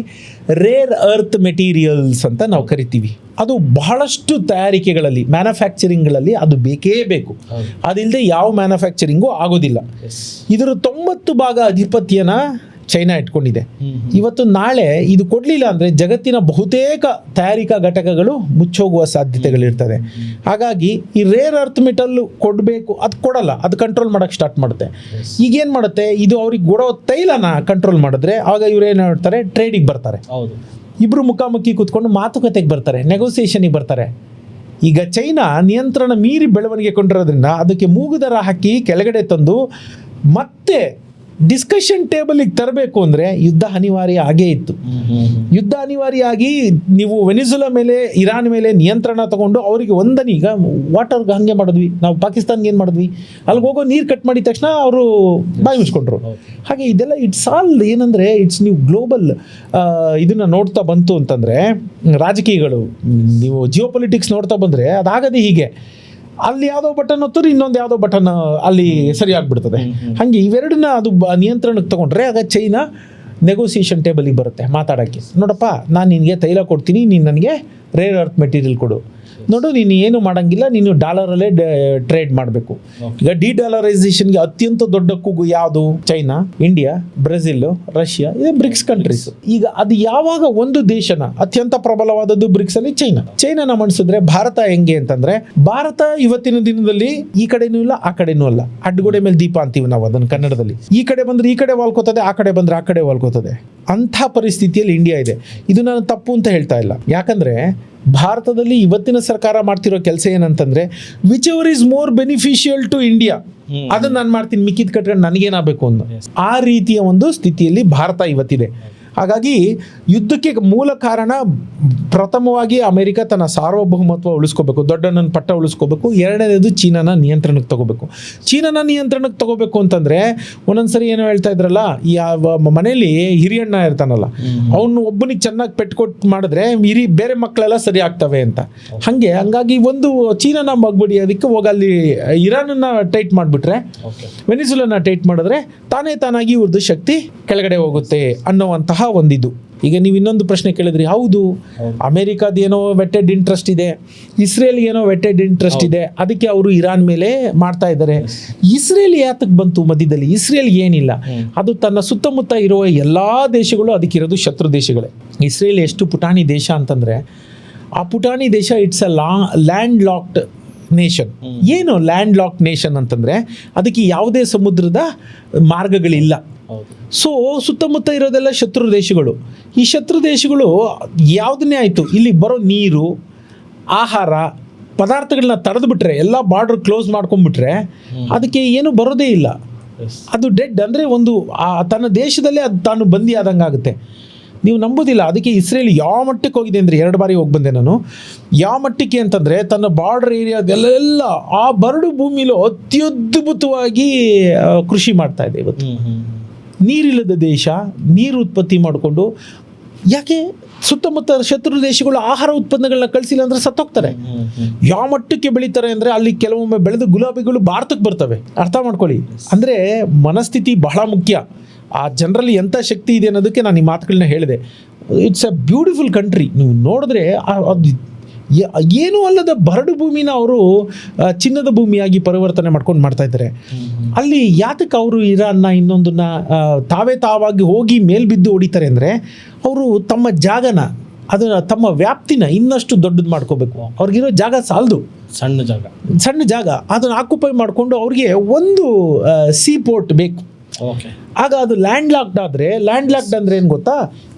ರೇರ್ ಅರ್ತ್ ಮೆಟೀರಿಯಲ್ಸ್ ಅಂತ ನಾವು ಕರಿತೀವಿ, ಅದು ಬಹಳಷ್ಟು ತಯಾರಿಕೆಗಳಲ್ಲಿ, ಮ್ಯಾನುಫ್ಯಾಕ್ಚರಿಂಗ್ಗಳಲ್ಲಿ ಅದು ಬೇಕೇ ಬೇಕು. ಅದಿಲ್ಲದೆ ಯಾವ ಮ್ಯಾನುಫ್ಯಾಕ್ಚರಿಂಗು ಆಗೋದಿಲ್ಲ. ಇದರ 90% ಅಧಿಪತ್ಯನ ಚೈನಾ ಇಟ್ಕೊಂಡಿದೆ. ಇವತ್ತು ನಾಳೆ ಇದು ಕೊಡಲಿಲ್ಲ ಅಂದರೆ ಜಗತ್ತಿನ ಬಹುತೇಕ ತಯಾರಿಕಾ ಘಟಕಗಳು ಮುಚ್ಚೋಗುವ ಸಾಧ್ಯತೆಗಳಿರ್ತದೆ. ಹಾಗಾಗಿ ಈ ರೇರ್ ಅರ್ತ್ ಮೆಟಲ್ ಕೊಡಬೇಕು, ಅದು ಕೊಡಲ್ಲ, ಅದು ಕಂಟ್ರೋಲ್ ಮಾಡೋಕ್ಕೆ ಸ್ಟಾರ್ಟ್ ಮಾಡುತ್ತೆ. ಈಗೇನು ಮಾಡುತ್ತೆ, ಇದು ಅವ್ರಿಗೆ ಕೊಡೋ ತೈಲನ ಕಂಟ್ರೋಲ್ ಮಾಡಿದ್ರೆ ಆವಾಗ ಇವ್ರೇನು ಮಾಡ್ತಾರೆ, ಟ್ರೇಡಿಗೆ ಬರ್ತಾರೆ. ಇಬ್ಬರು ಮುಖಾಮುಖಿ ಕೂತ್ಕೊಂಡು ಮಾತುಕತೆಗೆ ಬರ್ತಾರೆ, ನೆಗೋಸಿಯೇಷನಿಗೆ ಬರ್ತಾರೆ. ಈಗ ಚೈನಾ ನಿಯಂತ್ರಣ ಮೀರಿ ಬೆಳವಣಿಗೆ ಕೊಂಡಿರೋದ್ರಿಂದ ಅದಕ್ಕೆ ಮೂಗುದರ ಹಾಕಿ ಕೆಳಗಡೆ ತಂದು ಮತ್ತೆ ಡಿಸ್ಕಷನ್ ಟೇಬಲಿಗೆ ತರಬೇಕು ಅಂದರೆ ಯುದ್ಧ ಅನಿವಾರ್ಯ ಆಗೇ ಇತ್ತು. ಯುದ್ಧ ಅನಿವಾರ್ಯ ಆಗಿ ನೀವು ವೆನಿಜುಲಾ ಮೇಲೆ, ಇರಾನ್ ಮೇಲೆ ನಿಯಂತ್ರಣ ತಗೊಂಡು ಅವರಿಗೆ ಒಂದನಿ, ಈಗ ವಾಟರ್ಗೆ ಹಾಗೆ ಮಾಡಿದ್ವಿ ನಾವು, ಪಾಕಿಸ್ತಾನ್ಗೆ ಏನು ಮಾಡಿದ್ವಿ, ಅಲ್ಲಿಗೆ ಹೋಗೋ ನೀರು ಕಟ್ ಮಾಡಿದ ತಕ್ಷಣ ಅವರು ಬಾಯಿ ಮುಚ್ಕೊಂಡ್ರು. ಹಾಗೆ ಇದೆಲ್ಲ ಇಟ್ಸ್ ಆಲ್ ಏನಂದರೆ ಇಟ್ಸ್ ನೀವು ಗ್ಲೋಬಲ್ ಇದನ್ನು ನೋಡ್ತಾ ಬಂತು ಅಂತಂದರೆ, ರಾಜಕೀಯಗಳು ನೀವು ಜಿಯೋಪೊಲಿಟಿಕ್ಸ್ ನೋಡ್ತಾ ಬಂದರೆ ಅದಾಗದೆ ಹೀಗೆ, ಅಲ್ಲಿ ಯಾವುದೋ ಬಟನ್ ಹೊತ್ತರು ಇನ್ನೊಂದು ಯಾವುದೋ ಬಟನ್ ಅಲ್ಲಿ ಸರಿಯಾಗ್ಬಿಡ್ತದೆ. ಹಾಗೆ ಇವೆರಡನ್ನ ಅದು ನಿಯಂತ್ರಣಕ್ಕೆ ತೊಗೊಂಡ್ರೆ ಆಗ ಚೈನಾ ನೆಗೋಸಿಯೇಷನ್ ಟೇಬಲಿಗೆ ಬರುತ್ತೆ ಮಾತಾಡೋಕ್ಕೆ. ನೋಡಪ್ಪ, ನಾನು ನಿನಗೆ ತೈಲ ಕೊಡ್ತೀನಿ, ನೀನು ನನಗೆ ರೇರ್ ಅರ್ತ್ ಮೆಟೀರಿಯಲ್ ಕೊಡು. ನೋಡು ನೀನು ಏನು ಮಾಡಂಗಿಲ್ಲ, ನೀನು ಡಾಲರಲ್ಲೇ ಟ್ರೇಡ್ ಮಾಡಬೇಕು. ಈಗ ಡಿಡಾಲರೈಸೇಷನ್ಗೆ ಅತ್ಯಂತ ದೊಡ್ಡ ಕೂಗು ಯಾವುದು? ಚೈನಾ, ಇಂಡಿಯಾ, ಬ್ರೆಜಿಲ್, ರಷ್ಯಾ, ಇದು ಬ್ರಿಕ್ಸ್ ಕಂಟ್ರೀಸ್. ಈಗ ಅದು ಯಾವಾಗ ಒಂದು ದೇಶನ ಅತ್ಯಂತ ಪ್ರಬಲವಾದದ್ದು ಬ್ರಿಕ್ಸ್ ಅಲ್ಲಿ ಚೈನಾನ ಮಣಿಸಿದ್ರೆ ಭಾರತ ಹೆಂಗೆ ಅಂತಂದ್ರೆ, ಭಾರತ ಇವತ್ತಿನ ದಿನದಲ್ಲಿ ಈ ಕಡೆನೂ ಇಲ್ಲ ಆ ಕಡೆನೂ ಅಲ್ಲ, ಅಡ್ಗೋಡೆ ಮೇಲೆ ದೀಪ ಅಂತೀವಿ ನಾವು ಅದನ್ನು ಕನ್ನಡದಲ್ಲಿ. ಈ ಕಡೆ ಬಂದ್ರೆ ಈ ಕಡೆ ವಾಲ್ಕೋತದೆ, ಆ ಕಡೆ ಬಂದ್ರೆ ಆ ಕಡೆ ವಾಲ್ಕೋತದೆ. ಅಂಥ ಪರಿಸ್ಥಿತಿಯಲ್ಲಿ ಇಂಡಿಯಾ ಇದೆ. ಇದು ನಾನು ತಪ್ಪು ಅಂತ ಹೇಳ್ತಾ ಇಲ್ಲ, ಯಾಕಂದ್ರೆ ಭಾರತದಲ್ಲಿ ಇವತ್ತಿನ ಸರ್ಕಾರ ಮಾಡ್ತಿರೋ ಕೆಲಸ ಏನಂತಂದ್ರೆ, whichever is more beneficial to India ಅದನ್ನ ನಾನು ಮಾಡ್ತೀನಿ, ಮಿಕ್ಕಿದ್ ಕಟ್ಕೊಂಡು ನನಗೇನಾಗಬೇಕು ಅನ್ನೋ ಆ ರೀತಿಯ ಒಂದು ಸ್ಥಿತಿಯಲ್ಲಿ ಭಾರತ ಇವತ್ತಿದೆ. ಹಾಗಾಗಿ ಯುದ್ಧಕ್ಕೆ ಮೂಲ ಕಾರಣ ಪ್ರಥಮವಾಗಿ ಅಮೆರಿಕ ತನ್ನ ಸಾರ್ವಭೌಮತ್ವ ಉಳಿಸ್ಕೋಬೇಕು, ದೊಡ್ಡಣ್ಣನ ಪಟ್ಟ ಉಳಿಸ್ಕೋಬೇಕು. ಎರಡನೇದು ಚೀನಾನ ನಿಯಂತ್ರಣಕ್ಕೆ ತಗೋಬೇಕು. ಚೀನಾನ ನಿಯಂತ್ರಣಕ್ಕೆ ತಗೋಬೇಕು ಅಂತಂದ್ರೆ, ಒಂದೊಂದ್ಸರಿ ಏನೋ ಹೇಳ್ತಾ ಇದ್ರಲ್ಲ, ಯಾವ ಮನೇಲಿ ಹಿರಿಯಣ್ಣ ಇರ್ತಾನಲ್ಲ, ಅವನು ಒಬ್ಬನಿಗೆ ಚೆನ್ನಾಗಿ ಪೆಟ್ಕೊಟ್ಟು ಮಾಡಿದ್ರೆ ಬೇರೆ ಮಕ್ಕಳೆಲ್ಲ ಸರಿ ಆಗ್ತವೆ ಅಂತ. ಹಂಗಾಗಿ ಒಂದು ಚೀನಾನ ಮಗ್ಬಿಡಿ, ಅದಕ್ಕೆ ಹೋಗಿ ಅಲ್ಲಿ ಇರಾನನ್ನ ಟೈಟ್ ಮಾಡಿಬಿಟ್ರೆ, ವೆನಿಜುಲಾನ ಟೈಟ್ ಮಾಡಿದ್ರೆ ತಾನಾಗಿ ಇವ್ರದ್ದು ಶಕ್ತಿ ಕೆಳಗಡೆ ಹೋಗುತ್ತೆ ಅನ್ನುವಂತಹ ಒಂದಿದು. ಈಗ ನೀವು ಇನ್ನೊಂದು ಪ್ರಶ್ನೆ ಕೇಳಿದ್ರಿ, ಹೌದು ಅಮೆರಿಕಾದ ಏನೋ ವೆಟೆಡ್ ಇಂಟ್ರೆಸ್ಟ್ ಇದೆ, ಇಸ್ರೇಲ್ ಏನೋ ವೆಟೆಡ್ ಇಂಟ್ರೆಸ್ಟ್ ಇದೆ, ಅದಕ್ಕೆ ಅವರು ಇರಾನ್ ಮೇಲೆ ಮಾಡ್ತಾ ಇದ್ದಾರೆ. ಇಸ್ರೇಲ್ ಯಾತಕ್ಕೆ ಬಂತು ಮಧ್ಯದಲ್ಲಿ? ಇಸ್ರೇಲ್ ಏನಿಲ್ಲ, ಅದು ತನ್ನ ಸುತ್ತಮುತ್ತ ಇರುವ ಎಲ್ಲಾ ದೇಶಗಳು ಅದಕ್ಕಿರೋದು ಶತ್ರು ದೇಶಗಳೇ. ಇಸ್ರೇಲ್ ಎಷ್ಟು ಪುಟಾಣಿ ದೇಶ ಅಂತಂದ್ರೆ, ಆ ಪುಟಾಣಿ ದೇಶ it's a land locked nation. ಏನು ಲ್ಯಾಂಡ್ ಲಾಕ್ ನೇಷನ್ ಅಂತಂದ್ರೆ, ಅದಕ್ಕೆ ಯಾವುದೇ ಸಮುದ್ರದ ಮಾರ್ಗಗಳಿಲ್ಲ. ಸೊ ಸುತ್ತಮುತ್ತ ಇರೋದೆಲ್ಲ ಶತ್ರು ದೇಶಗಳು. ಈ ಶತ್ರು ದೇಶಗಳು ಯಾವುದನ್ನೇ ಆಯಿತು, ಇಲ್ಲಿ ಬರೋ ನೀರು, ಆಹಾರ ಪದಾರ್ಥಗಳನ್ನ ತಡೆದು ಬಿಟ್ರೆ, ಎಲ್ಲ ಬಾರ್ಡರ್ ಕ್ಲೋಸ್ ಮಾಡ್ಕೊಂಡ್ಬಿಟ್ರೆ ಅದಕ್ಕೆ ಏನು ಬರೋದೇ ಇಲ್ಲ. ಅದು ಡೆಡ್ ಅಂದರೆ ಒಂದು ತನ್ನ ದೇಶದಲ್ಲೇ ಅದು ತಾನು ಬಂದಿ ಆದಂಗೆ ಆಗುತ್ತೆ. ನೀವು ನಂಬೋದಿಲ್ಲ. ಅದಕ್ಕೆ ಇಸ್ರೇಲ್ ಯಾವ ಮಟ್ಟಕ್ಕೆ ಹೋಗಿದೆ ಅಂದರೆ, 2 ಬಾರಿ ಹೋಗಿ ಬಂದೆ ನಾನು. ಯಾವ ಮಟ್ಟಕ್ಕೆ ಅಂತಂದರೆ, ತನ್ನ ಬಾರ್ಡರ್ ಏರಿಯಾದೆಲ್ಲ ಆ ಬರಡು ಭೂಮಿಲೂ ಅತ್ಯದ್ಭುತವಾಗಿ ಕೃಷಿ ಮಾಡ್ತಾ ಇದೆ ಇವತ್ತು. ನೀರಿಲ್ಲದ ದೇಶ, ನೀರು ಉತ್ಪತ್ತಿ ಮಾಡಿಕೊಂಡು, ಯಾಕೆ ಸುತ್ತಮುತ್ತ ಶತ್ರು ದೇಶಗಳು ಆಹಾರ ಉತ್ಪನ್ನಗಳನ್ನ ಕಳಿಸಿಲ್ಲ ಅಂದರೆ ಸತ್ತೋಗ್ತಾರೆ. ಯಾವ ಮಟ್ಟಕ್ಕೆ ಬೆಳೀತಾರೆ ಅಂದರೆ, ಅಲ್ಲಿ ಕೆಲವೊಮ್ಮೆ ಬೆಳೆದ ಗುಲಾಬಿಗಳು ಭಾರತಕ್ಕೆ ಬರ್ತವೆ. ಅರ್ಥ ಮಾಡ್ಕೊಳ್ಳಿ. ಅಂದರೆ ಮನಸ್ಥಿತಿ ಬಹಳ ಮುಖ್ಯ. ಆ ಜನರಲ್ಲಿ ಎಂಥ ಶಕ್ತಿ ಇದೆ ಅನ್ನೋದಕ್ಕೆ ನಾನು ಈ ಮಾತುಗಳನ್ನ ಹೇಳಿದೆ. It's a beautiful country. ನೀವು ನೋಡಿದ್ರೆ ಅದು ಏನೂ ಅಲ್ಲದ ಬರಡು ಭೂಮಿನ ಅವರು ಚಿನ್ನದ ಭೂಮಿಯಾಗಿ ಪರಿವರ್ತನೆ ಮಾಡ್ತಾ ಇದ್ದಾರೆ. ಅಲ್ಲಿ ಯಾತಕ್ಕೆ ಅವರು ಇರಾನ್ನ ಇನ್ನೊಂದನ್ನ ತಾವಾಗಿ ಹೋಗಿ ಮೇಲ್ಬಿದ್ದು ಹೊಡಿತಾರೆ ಅಂದರೆ, ಅವರು ತಮ್ಮ ಜಾಗನ, ಅದನ್ನು ತಮ್ಮ ವ್ಯಾಪ್ತಿನ ಇನ್ನಷ್ಟು ದೊಡ್ಡದು ಮಾಡ್ಕೋಬೇಕು. ಅವ್ರಿಗಿರೋ ಜಾಗ ಸಾಲದು, ಸಣ್ಣ ಜಾಗ ಅದನ್ನು ಆಕ್ಯುಪೈ ಮಾಡಿಕೊಂಡು ಅವ್ರಿಗೆ ಒಂದು ಸೀ ಪೋರ್ಟ್ ಬೇಕು. ಆಗ ಅದು ಲ್ಯಾಂಡ್ ಲಾಕ್ಡ್ ಆದರೆ, ಲ್ಯಾಂಡ್ ಲಾಕ್ಡ್ ಅಂದ್ರೆ ಏನು ಗೊತ್ತಾ,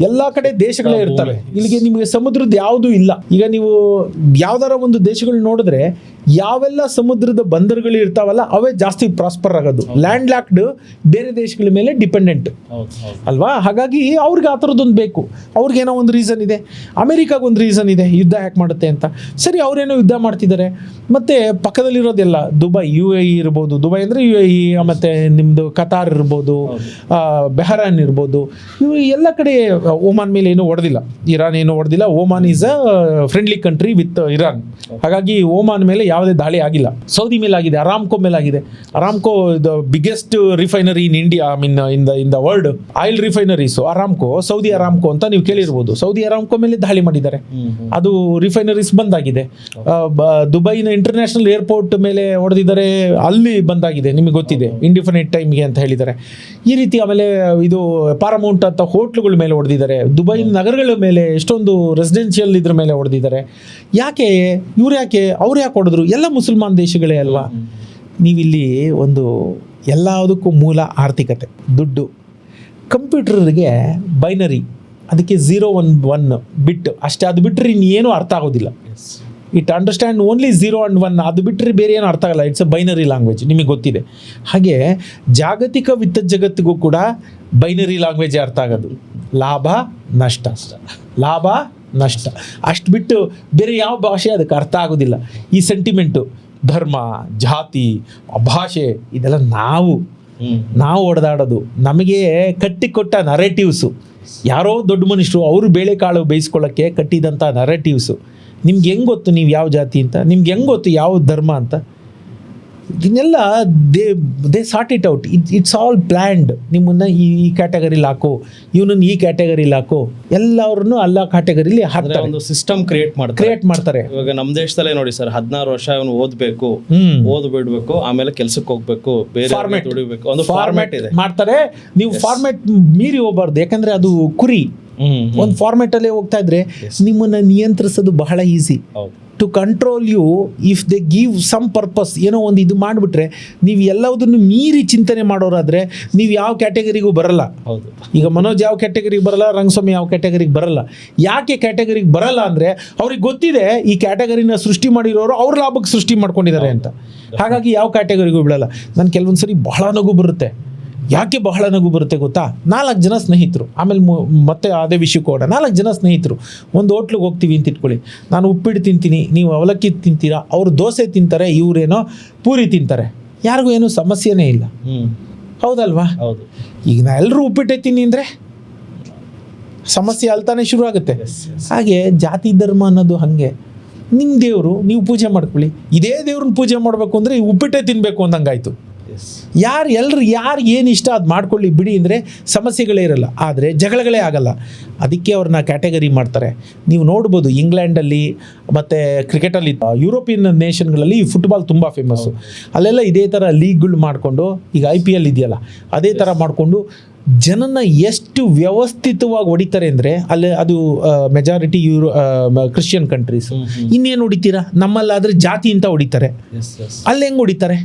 ಎಲ್ಲ ಕಡೆ ದೇಶಗಳೇ ಇರ್ತವೆ. ಇಲ್ಲಿಗೆ ನಿಮಗೆ ಸಮುದ್ರದ್ದು ಯಾವುದೂ ಇಲ್ಲ. ಈಗ ನೀವು ಯಾವ್ದಾರ ಒಂದು ದೇಶಗಳು ನೋಡಿದ್ರೆ, ಯಾವೆಲ್ಲ ಸಮುದ್ರದ ಬಂದರುಗಳು ಇರ್ತಾವಲ್ಲ ಅವೇ ಜಾಸ್ತಿ ಪ್ರಾಸ್ಪರ್ ಆಗೋದು. ಲ್ಯಾಂಡ್ ಲಾಕ್ಡ್ ಬೇರೆ ದೇಶಗಳ ಮೇಲೆ ಡಿಪೆಂಡೆಂಟ್ ಅಲ್ವಾ. ಹಾಗಾಗಿ ಅವ್ರಿಗೆ ಆ ಥರದ್ದೊಂದು ಬೇಕು. ಅವ್ರಿಗೇನೋ ಒಂದು ರೀಸನ್ ಇದೆ, ಅಮೆರಿಕಾಗೆ ಒಂದು ರೀಸನ್ ಇದೆ ಯುದ್ಧ ಯಾಕೆ ಮಾಡುತ್ತೆ ಅಂತ. ಸರಿ, ಅವರೇನೋ ಯುದ್ಧ ಮಾಡ್ತಿದ್ದಾರೆ. ಮತ್ತು ಪಕ್ಕದಲ್ಲಿರೋದೆಲ್ಲ ದುಬೈ, UAE ಇರ್ಬೋದು. ದುಬೈ ಅಂದರೆ UAE, ಮತ್ತು ನಿಮ್ಮದು ಕತಾರ್ ಇರ್ಬೋದು, ಬೆಹರಾನ್ ಇರ್ಬೋದು. ಇವು ಎಲ್ಲ ಕಡೆ ಓಮಾನ್ ಮೇಲೆ ಏನೂ ಹೊಡೆದಿಲ್ಲ, ಇರಾನ್ ಏನೂ ಹೊಡೆದಿಲ್ಲ. Oman is a friendly country with Iran. ಹಾಗಾಗಿ ಓಮಾನ್ ಮೇಲೆ ಯಾವುದೇ ದಾಳಿ ಆಗಿಲ್ಲ. ಸೌದಿ ಮೇಲೆ ಆಗಿದೆ, ಅರಾಮ್ಕೋ ಮೇಲೆ ಆಗಿದೆ. Aramco the biggest refinery in India, I mean in the world oil refineries. Aramco, Saudi Aramco ಅಂತ ನೀವು ಕೇಳಿರ್ಬೋದು. ಸೌದಿ ಅರಾಮ್ಕೋ ಮೇಲೆ ದಾಳಿ ಮಾಡಿದ್ದಾರೆ, ಅದು ರಿಫೈನರೀಸ್ ಬಂದಾಗಿದೆ. ದುಬೈನ ಇಂಟರ್ನ್ಯಾಷನಲ್ ಏರ್ಪೋರ್ಟ್ ಮೇಲೆ ಹೊಡೆದಿದ್ದಾರೆ, ಅಲ್ಲಿ ಬಂದಾಗಿದೆ, ನಿಮಗೆ ಗೊತ್ತಿದೆ, ಇಂಡಿಫಿನಿಟ್ ಟೈಮ್ಗೆ ಅಂತ ಹೇಳಿದ್ದಾರೆ. ಈ ರೀತಿ ಆಮೇಲೆ ಇದು ಪಾರಮೌಂಟ್ ಅಂತ ಹೋಟ್ಲುಗಳ ಮೇಲೆ ಹೊಡೆದಿದ್ದಾರೆ. ದುಬೈ ನಗರಗಳ ಮೇಲೆ ಎಷ್ಟೊಂದು ರೆಸಿಡೆನ್ಷಿಯಲ್ ಇದ್ರ ಮೇಲೆ ಹೊಡೆದಿದ್ದಾರೆ. ಯಾಕೆ ಇವ್ರು ಯಾಕೆ ಅವ್ರು ಯಾಕೆ ಹೊಡೆದ್ರು? ಎಲ್ಲ ಮುಸಲ್ಮಾನ್ ದೇಶಗಳೇ ಅಲ್ವಾ. ನೀವಿಲ್ಲಿ ಒಂದು ಎಲ್ಲದಕ್ಕೂ ಮೂಲ ಆರ್ಥಿಕತೆ, ದುಡ್ಡು. ಕಂಪ್ಯೂಟರ್ಗೆ ಬೈನರಿ, ಅದಕ್ಕೆ 0 1 1 ಬಿಟ್ ಅಷ್ಟೇ. ಅದು ಬಿಟ್ಟರೆ ಇನ್ನೇನು ಅರ್ಥ ಆಗೋದಿಲ್ಲ. It understand only 0 and 1. ಅದು ಬಿಟ್ಟರೆ ಬೇರೆ ಏನು ಅರ್ಥ ಆಗಲ್ಲ. ಇಟ್ಸ್ ಅ ಬೈನರಿ ಲ್ಯಾಂಗ್ವೇಜ್, ನಿಮಗೆ ಗೊತ್ತಿದೆ. ಹಾಗೆ ಜಾಗತಿಕ ವಿತ್ತ ಜಗತ್ತಿಗೂ ಕೂಡ ಬೈನರಿ ಲ್ಯಾಂಗ್ವೇಜೇ ಅರ್ಥ ಆಗೋದು. ಲಾಭ ನಷ್ಟ, ಲಾಭ ನಷ್ಟ, ಅಷ್ಟು ಬಿಟ್ಟು ಬೇರೆ ಯಾವ ಭಾಷೆ ಅದಕ್ಕೆ ಅರ್ಥ ಆಗೋದಿಲ್ಲ. ಈ ಸೆಂಟಿಮೆಂಟು, ಧರ್ಮ, ಜಾತಿ, ಭಾಷೆ, ಇದೆಲ್ಲ ನಾವು ಹೊಡೆದಾಡೋದು. ನಮಗೆ ಕಟ್ಟಿಕೊಟ್ಟ ನರೇಟಿವ್ಸು, ಯಾರೋ ದೊಡ್ಡ ಮನುಷ್ಯರು ಅವರು ಬೇಳೆಕಾಳು ಬೇಯಿಸ್ಕೊಳ್ಳೋಕ್ಕೆ ಕಟ್ಟಿದಂಥ ನರೇಟಿವ್ಸು. ನಿಮ್ಗೆ ಹೆಂಗೆ ಗೊತ್ತು ನೀವು ಯಾವ ಜಾತಿ ಅಂತ? ನಿಮ್ಗೆ ಹೆಂಗೆ ಗೊತ್ತು ಯಾವ ಧರ್ಮ ಅಂತ? ಇದನ್ನೆಲ್ಲ they sort it out. It's all planned. ನಿಮ್ಮನ್ನು ಈ ಕ್ಯಾಟಗರಿಲಿ ಹಾಕು, ಇವನನ್ನು ಈ ಕ್ಯಾಟಗರಿಲಿ ಹಾಕು, ಎಲ್ಲರನ್ನು ಅಲ್ಲ ಕ್ಯಾಟಗರಿಲಿ ಹಾಕ್ತಾರೆ. ಒಂದು ಸಿಸ್ಟಮ್ ಕ್ರಿಯೇಟ್ ಮಾಡ್ತಾರೆ. ಇವಾಗ ನಮ್ಮ ದೇಶದಲ್ಲೇ ನೋಡಿ ಸರ್, 16 ವರ್ಷ ಇವನು ಓದ್ಬೇಕು, ಬಿಡ್ಬೇಕು, ಆಮೇಲೆ ಕೆಲ್ಸಕ್ಕೆ ಹೋಗ್ಬೇಕು, ಬೇರೆ ದುಡಿಬೇಕು, ಒಂದು ಫಾರ್ಮ್ಯಾಟ್ ಇದೆ ಮಾಡ್ತಾರೆ. ನೀವು ಫಾರ್ಮ್ಯಾಟ್ ಮೀರಿ ಹೋಗ್ಬಾರ್ದು, ಯಾಕಂದ್ರೆ ಅದು ಕುರಿ. ಒಂದು ಫಾರ್ಮ್ಯಾಟ್ ಅಲ್ಲೇ ಹೋಗ್ತಾ ಇದ್ರೆ ನಿಮ್ಮನ್ನ ನಿಯಂತ್ರಿಸೋದು ಬಹಳ easy. To control you if they give some purpose, ಏನೋ ಒಂದು ಇದು ಮಾಡಿಬಿಟ್ರೆ ನೀವು ಎಲ್ಲದನ್ನು ಮೀರಿ ಚಿಂತನೆ ಮಾಡೋರಾದ್ರೆ ನೀವು ಯಾವ ಕ್ಯಾಟಗರಿಗೂ ಬರಲ್ಲ. ಈಗ ಮನೋಜ್ ಯಾವ ಕ್ಯಾಟಗರಿಗೆ ಬರಲ್ಲ, ರಂಗಸ್ವಾಮಿ ಯಾವ ಕ್ಯಾಟಗರಿಗೆ ಬರಲ್ಲ. ಯಾಕೆ ಕ್ಯಾಟಗರಿಗೆ ಬರಲ್ಲ ಅಂದರೆ ಅವ್ರಿಗೆ ಗೊತ್ತಿದೆ ಈ ಕ್ಯಾಟಗರಿನ ಸೃಷ್ಟಿ ಮಾಡಿರೋರು ಅವ್ರ ಲಾಭಕ್ಕೆ ಸೃಷ್ಟಿ ಮಾಡ್ಕೊಂಡಿದ್ದಾರೆ ಅಂತ. ಹಾಗಾಗಿ ಯಾವ ಕ್ಯಾಟಗರಿಗೂ ಬೀಳಲ್ಲ. ನಾನು ಕೆಲವೊಂದು ಸರಿ ಬಹಳ ನಗು ಬರುತ್ತೆ. ಯಾಕೆ ಬಹಳ ನಗು ಬರುತ್ತೆ ಗೊತ್ತಾ? 4 ಜನ ಸ್ನೇಹಿತರು, ಆಮೇಲೆ ಮತ್ತೆ ಅದೇ ವಿಷಯಕ್ಕೆ ಹೋಗೋಣ. 4 ಜನ ಸ್ನೇಹಿತರು ಒಂದು ಹೋಟ್ಲಿಗೆ ಹೋಗ್ತೀವಿ ಅಂತ ಇಟ್ಕೊಳ್ಳಿ. ನಾನು ಉಪ್ಪಿಟ್ಟು ತಿಂತೀನಿ, ನೀವು ಅವಲಕ್ಕಿ ತಿಂತೀರಾ, ಅವರು ದೋಸೆ ತಿಂತಾರೆ, ಇವರೇನೋ ಪೂರಿ ತಿಂತಾರೆ. ಯಾರಿಗೂ ಏನೂ ಸಮಸ್ಯೆನೇ ಇಲ್ಲ, ಹೌದಲ್ವಾ? ಹೌದು. ಈಗ ನಾ ಎಲ್ಲರೂ ಉಪ್ಪಿಟ್ಟೆ ತಿನ್ನಿ ಅಂದರೆ ಸಮಸ್ಯೆ ಅಲ್ತಾನೆ ಶುರು ಆಗುತ್ತೆ. ಹಾಗೆ ಜಾತಿ ಧರ್ಮ ಅನ್ನೋದು ಹಾಗೆ. ನಿಮ್ಮ ದೇವರು ನೀವು ಪೂಜೆ ಮಾಡ್ಕೊಳ್ಳಿ, ಇದೇ ದೇವ್ರನ್ನ ಪೂಜೆ ಮಾಡಬೇಕು ಅಂದರೆ ಉಪ್ಪಿಟ್ಟೆ ತಿನ್ನಬೇಕು ಅಂದಂಗಾಯ್ತು. ಯಾರು ಏನು ಇಷ್ಟ ಅದು ಮಾಡ್ಕೊಳ್ಳಿ ಬಿಡಿ ಅಂದರೆ ಸಮಸ್ಯೆಗಳೇ ಇರಲ್ಲ, ಆದರೆ ಜಗಳಗಳೇ ಆಗಲ್ಲ. ಅದಕ್ಕೆ ಅವ್ರನ್ನ ಕ್ಯಾಟಗರಿ ಮಾಡ್ತಾರೆ. ನೀವು ನೋಡ್ಬೋದು ಇಂಗ್ಲೆಂಡಲ್ಲಿ ಮತ್ತು ಕ್ರಿಕೆಟಲ್ಲಿ, ಯುರೋಪಿಯನ್ ನೇಷನ್ಗಳಲ್ಲಿ ಫುಟ್ಬಾಲ್ ತುಂಬ ಫೇಮಸ್ಸು. ಅಲ್ಲೆಲ್ಲ ಇದೇ ಥರ ಲೀಗ್ಗಳು ಮಾಡಿಕೊಂಡು, ಈಗ IPL ಇದೆಯಲ್ಲ ಅದೇ ಥರ ಮಾಡಿಕೊಂಡು ಜನನ ಎಷ್ಟು ವ್ಯವಸ್ಥಿತವಾಗಿ ಹೊಡಿತಾರೆ ಅಂದರೆ, ಅಲ್ಲಿ ಅದು ಮೆಜಾರಿಟಿ ಕ್ರಿಶ್ಚಿಯನ್ ಕಂಟ್ರೀಸ್. ಇನ್ನೇನು ಹೊಡಿತೀರಾ? ನಮ್ಮಲ್ಲಾದರೆ ಜಾತಿ ಅಂತ ಹೊಡಿತಾರೆ, ಅಲ್ಲಿ ಹೆಂಗೆ ಹೊಡಿತಾರೆ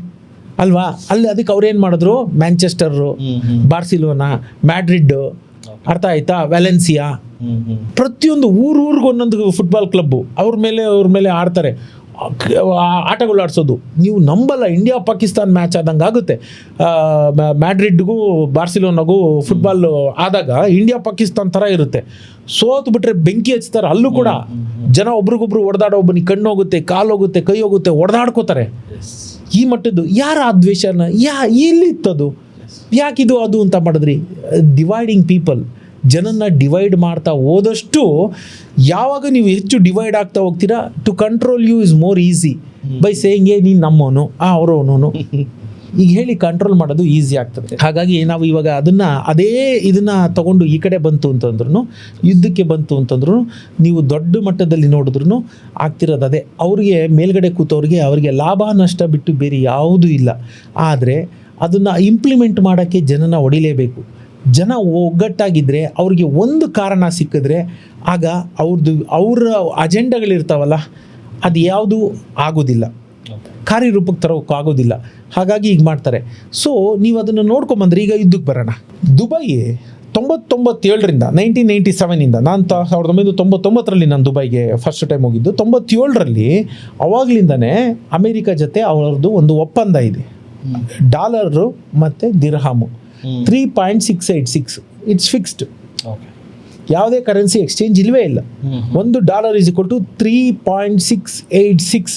ಅಲ್ವಾ? ಅಲ್ಲಿ ಅದಕ್ಕೆ ಅವ್ರೇನು ಮಾಡಿದ್ರು, ಮ್ಯಾಂಚೆಸ್ಟರು, ಬಾರ್ಸಿಲೋನಾ, ಮ್ಯಾಡ್ರಿಡ್, ಅರ್ಥ ಆಯ್ತಾ, ವ್ಯಾಲೆನ್ಸಿಯಾ, ಪ್ರತಿಯೊಂದು ಊರಿಗೂ ಒಂದೊಂದು ಫುಟ್ಬಾಲ್ ಕ್ಲಬ್ಬು ಅವ್ರ ಮೇಲೆ ಆಡ್ತಾರೆ, ಆಟಗಳು ಆಡಿಸೋದು. ನೀವು ನಂಬಲ್ಲ, ಇಂಡಿಯಾ ಪಾಕಿಸ್ತಾನ್ ಮ್ಯಾಚ್ ಆದಂಗೆ ಆಗುತ್ತೆ. ಮ್ಯಾಡ್ರಿಡ್ಗೂ ಬಾರ್ಸಿಲೋನಾಗೂ ಫುಟ್ಬಾಲ್ ಆದಾಗ ಇಂಡಿಯಾ ಪಾಕಿಸ್ತಾನ್ ಥರ ಇರುತ್ತೆ. ಸೋತು ಬಿಟ್ರೆ ಬೆಂಕಿ ಹಚ್ತಾರೆ. ಅಲ್ಲೂ ಕೂಡ ಜನ ಒಬ್ರಿಗೊಬ್ರು ಹೊಡೆದಾಡೋ, ಒಬ್ಬನಿಗೆ ಕಣ್ಣು ಹೋಗುತ್ತೆ, ಕಾಲು ಹೋಗುತ್ತೆ, ಕೈ ಹೋಗುತ್ತೆ, ಹೊಡೆದಾಡ್ಕೋತಾರೆ. ಈ ಮಟ್ಟದ್ದು ಯಾರ ಆ ದ್ವೇಷನ ಎಲ್ಲಿತ್ತದು? ಯಾಕಿದು ಅದು ಅಂತ ಮಾಡಿದ್ರಿ? Dividing people. ಜನನ್ನ ಡಿವೈಡ್ ಮಾಡ್ತಾ ಹೋದಷ್ಟು, ಯಾವಾಗ ನೀವು ಹೆಚ್ಚು ಡಿವೈಡ್ ಆಗ್ತಾ ಹೋಗ್ತೀರಾ, to control you is more easy by saying ನೀನು ನಮ್ಮವನು, ಅವರವನು ಈಗ ಹೇಳಿ ಕಂಟ್ರೋಲ್ ಮಾಡೋದು ಈಸಿ ಆಗ್ತದೆ. ಹಾಗಾಗಿ ನಾವು ಇವಾಗ ಇದನ್ನು ತಗೊಂಡು ಈ ಕಡೆ ಬಂತು ಅಂತಂದ್ರೂ, ಯುದ್ಧಕ್ಕೆ ಬಂತು ಅಂತಂದ್ರೂ, ನೀವು ದೊಡ್ಡ ಮಟ್ಟದಲ್ಲಿ ನೋಡಿದ್ರೂ ಆಗ್ತಿರೋದು ಅದೇ. ಅವ್ರಿಗೆ ಮೇಲ್ಗಡೆ ಕೂತವ್ರಿಗೆ ಅವ್ರಿಗೆ ಲಾಭ ನಷ್ಟ ಬಿಟ್ಟು ಬೇರೆ ಯಾವುದೂ ಇಲ್ಲ. ಆದರೆ ಅದನ್ನು ಇಂಪ್ಲಿಮೆಂಟ್ ಮಾಡೋಕ್ಕೆ ಜನನ ಹೊಡಿಲೇಬೇಕು. ಜನ ಒಗ್ಗಟ್ಟಾಗಿದ್ದರೆ, ಅವ್ರಿಗೆ ಒಂದು ಕಾರಣ ಸಿಕ್ಕಿದ್ರೆ ಆಗ ಅವ್ರ ಅಜೆಂಡಾಗಳಿರ್ತಾವಲ್ಲ ಅದು ಯಾವುದೂ ಆಗೋದಿಲ್ಲ, ಕಾರ್ಯರೂಪಕ್ಕೆ ತರೋಕ್ಕಾಗೋದಿಲ್ಲ. ಹಾಗಾಗಿ ಈಗ ಮಾಡ್ತಾರೆ. ಸೊ ನೀವು ಅದನ್ನು ನೋಡ್ಕೊಂಬಂದ್ರೆ, ಈಗ ಯುದ್ಧಕ್ಕೆ ಬರೋಣ. ದುಬೈ 97ರಿಂದ 1997ಇಂದ, ನಾನು 1999ರಲ್ಲಿ ನಾನು ದುಬೈಗೆ ಫಸ್ಟ್ ಟೈಮ್ ಹೋಗಿದ್ದು. 97ರಲ್ಲಿ ಅವಾಗಲಿಂದನೇ ಅಮೇರಿಕಾ ಜೊತೆ ಅವರದ್ದು ಒಂದು ಒಪ್ಪಂದ ಇದೆ. ಡಾಲರು ಮತ್ತು ದಿರ್ಹಾಮು 3.686, ಇಟ್ಸ್ ಫಿಕ್ಸ್ಡ್. ಯಾವುದೇ ಕರೆನ್ಸಿ ಎಕ್ಸ್ಚೇಂಜ್ ಇಲ್ಲವೇ ಇಲ್ಲ. $1 = 3.686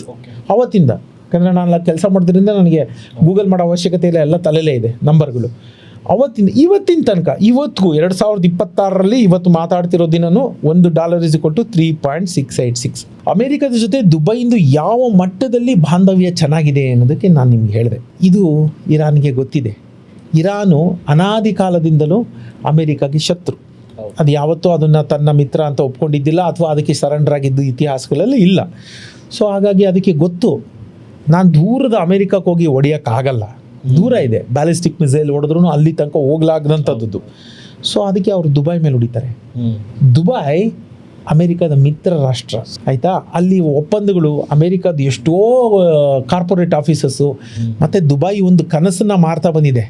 ಅವತ್ತಿಂದ. ಯಾಕಂದರೆ ನಾನು ಕೆಲಸ ಮಾಡೋದ್ರಿಂದ ನನಗೆ ಗೂಗಲ್ ಮಾಡೋ ಅವಶ್ಯಕತೆ ಇಲ್ಲ, ಎಲ್ಲ ತಲೆಯಲ್ಲೇ ಇದೆ ನಂಬರ್ಗಳು. ಅವತ್ತಿಂದ ಇವತ್ತಿನ ತನಕ, ಇವತ್ತಿಗೂ 2026ರಲ್ಲಿ ಇವತ್ತು ಮಾತಾಡ್ತಿರೋ ದಿನವೂ $1 = 3.686. ಅಮೇರಿಕದ ಜೊತೆ ದುಬೈಂದು ಯಾವ ಮಟ್ಟದಲ್ಲಿ ಬಾಂಧವ್ಯ ಚೆನ್ನಾಗಿದೆ ಅನ್ನೋದಕ್ಕೆ ನಾನು ನಿಮ್ಗೆ ಹೇಳಿದೆ. ಇದು ಇರಾನ್ಗೆ ಗೊತ್ತಿದೆ. ಇರಾನು ಅನಾದಿ ಕಾಲದಿಂದಲೂ ಅಮೇರಿಕಾಗೆ ಶತ್ರು. ಅದು ಯಾವತ್ತೂ ಅದನ್ನು ತನ್ನ ಮಿತ್ರ ಅಂತ ಒಪ್ಕೊಂಡಿದ್ದಿಲ್ಲ, ಅಥವಾ ಅದಕ್ಕೆ ಸರೆಂಡರ್ ಆಗಿದ್ದು ಇತಿಹಾಸಗಳಲ್ಲಿ ಇಲ್ಲ. ಸೊ ಹಾಗಾಗಿ ಅದಕ್ಕೆ ಗೊತ್ತು, ನಾನು ದೂರದ ಅಮೇರಿಕಕ್ಕೆ ಹೋಗಿ ಹೊಡೆಯೋಕ್ಕಾಗಲ್ಲ, ದೂರ ಇದೆ. ಬ್ಯಾಲಿಸ್ಟಿಕ್ ಮಿಸೈಲ್ ಹೊಡೆದ್ರೂ ಅಲ್ಲಿ ತನಕ ಹೋಗ್ಲಾಗದಂಥದ್ದು. ಸೊ ಅದಕ್ಕೆ ಅವರು ದುಬೈ ಮೇಲೆ ಹೊಡಿತಾರೆ. ದುಬೈ ಅಮೇರಿಕಾದ ಮಿತ್ರ ರಾಷ್ಟ್ರ, ಆಯಿತಾ? ಅಲ್ಲಿ ಒಪ್ಪಂದಗಳು, ಅಮೇರಿಕಾದ ಎಷ್ಟೋ ಕಾರ್ಪೊರೇಟ್ ಆಫೀಸಸ್ಸು, ಮತ್ತು ದುಬೈ ಒಂದು ಕನಸನ್ನು ಮಾರ್ತಾ ಬಂದಿದೆ.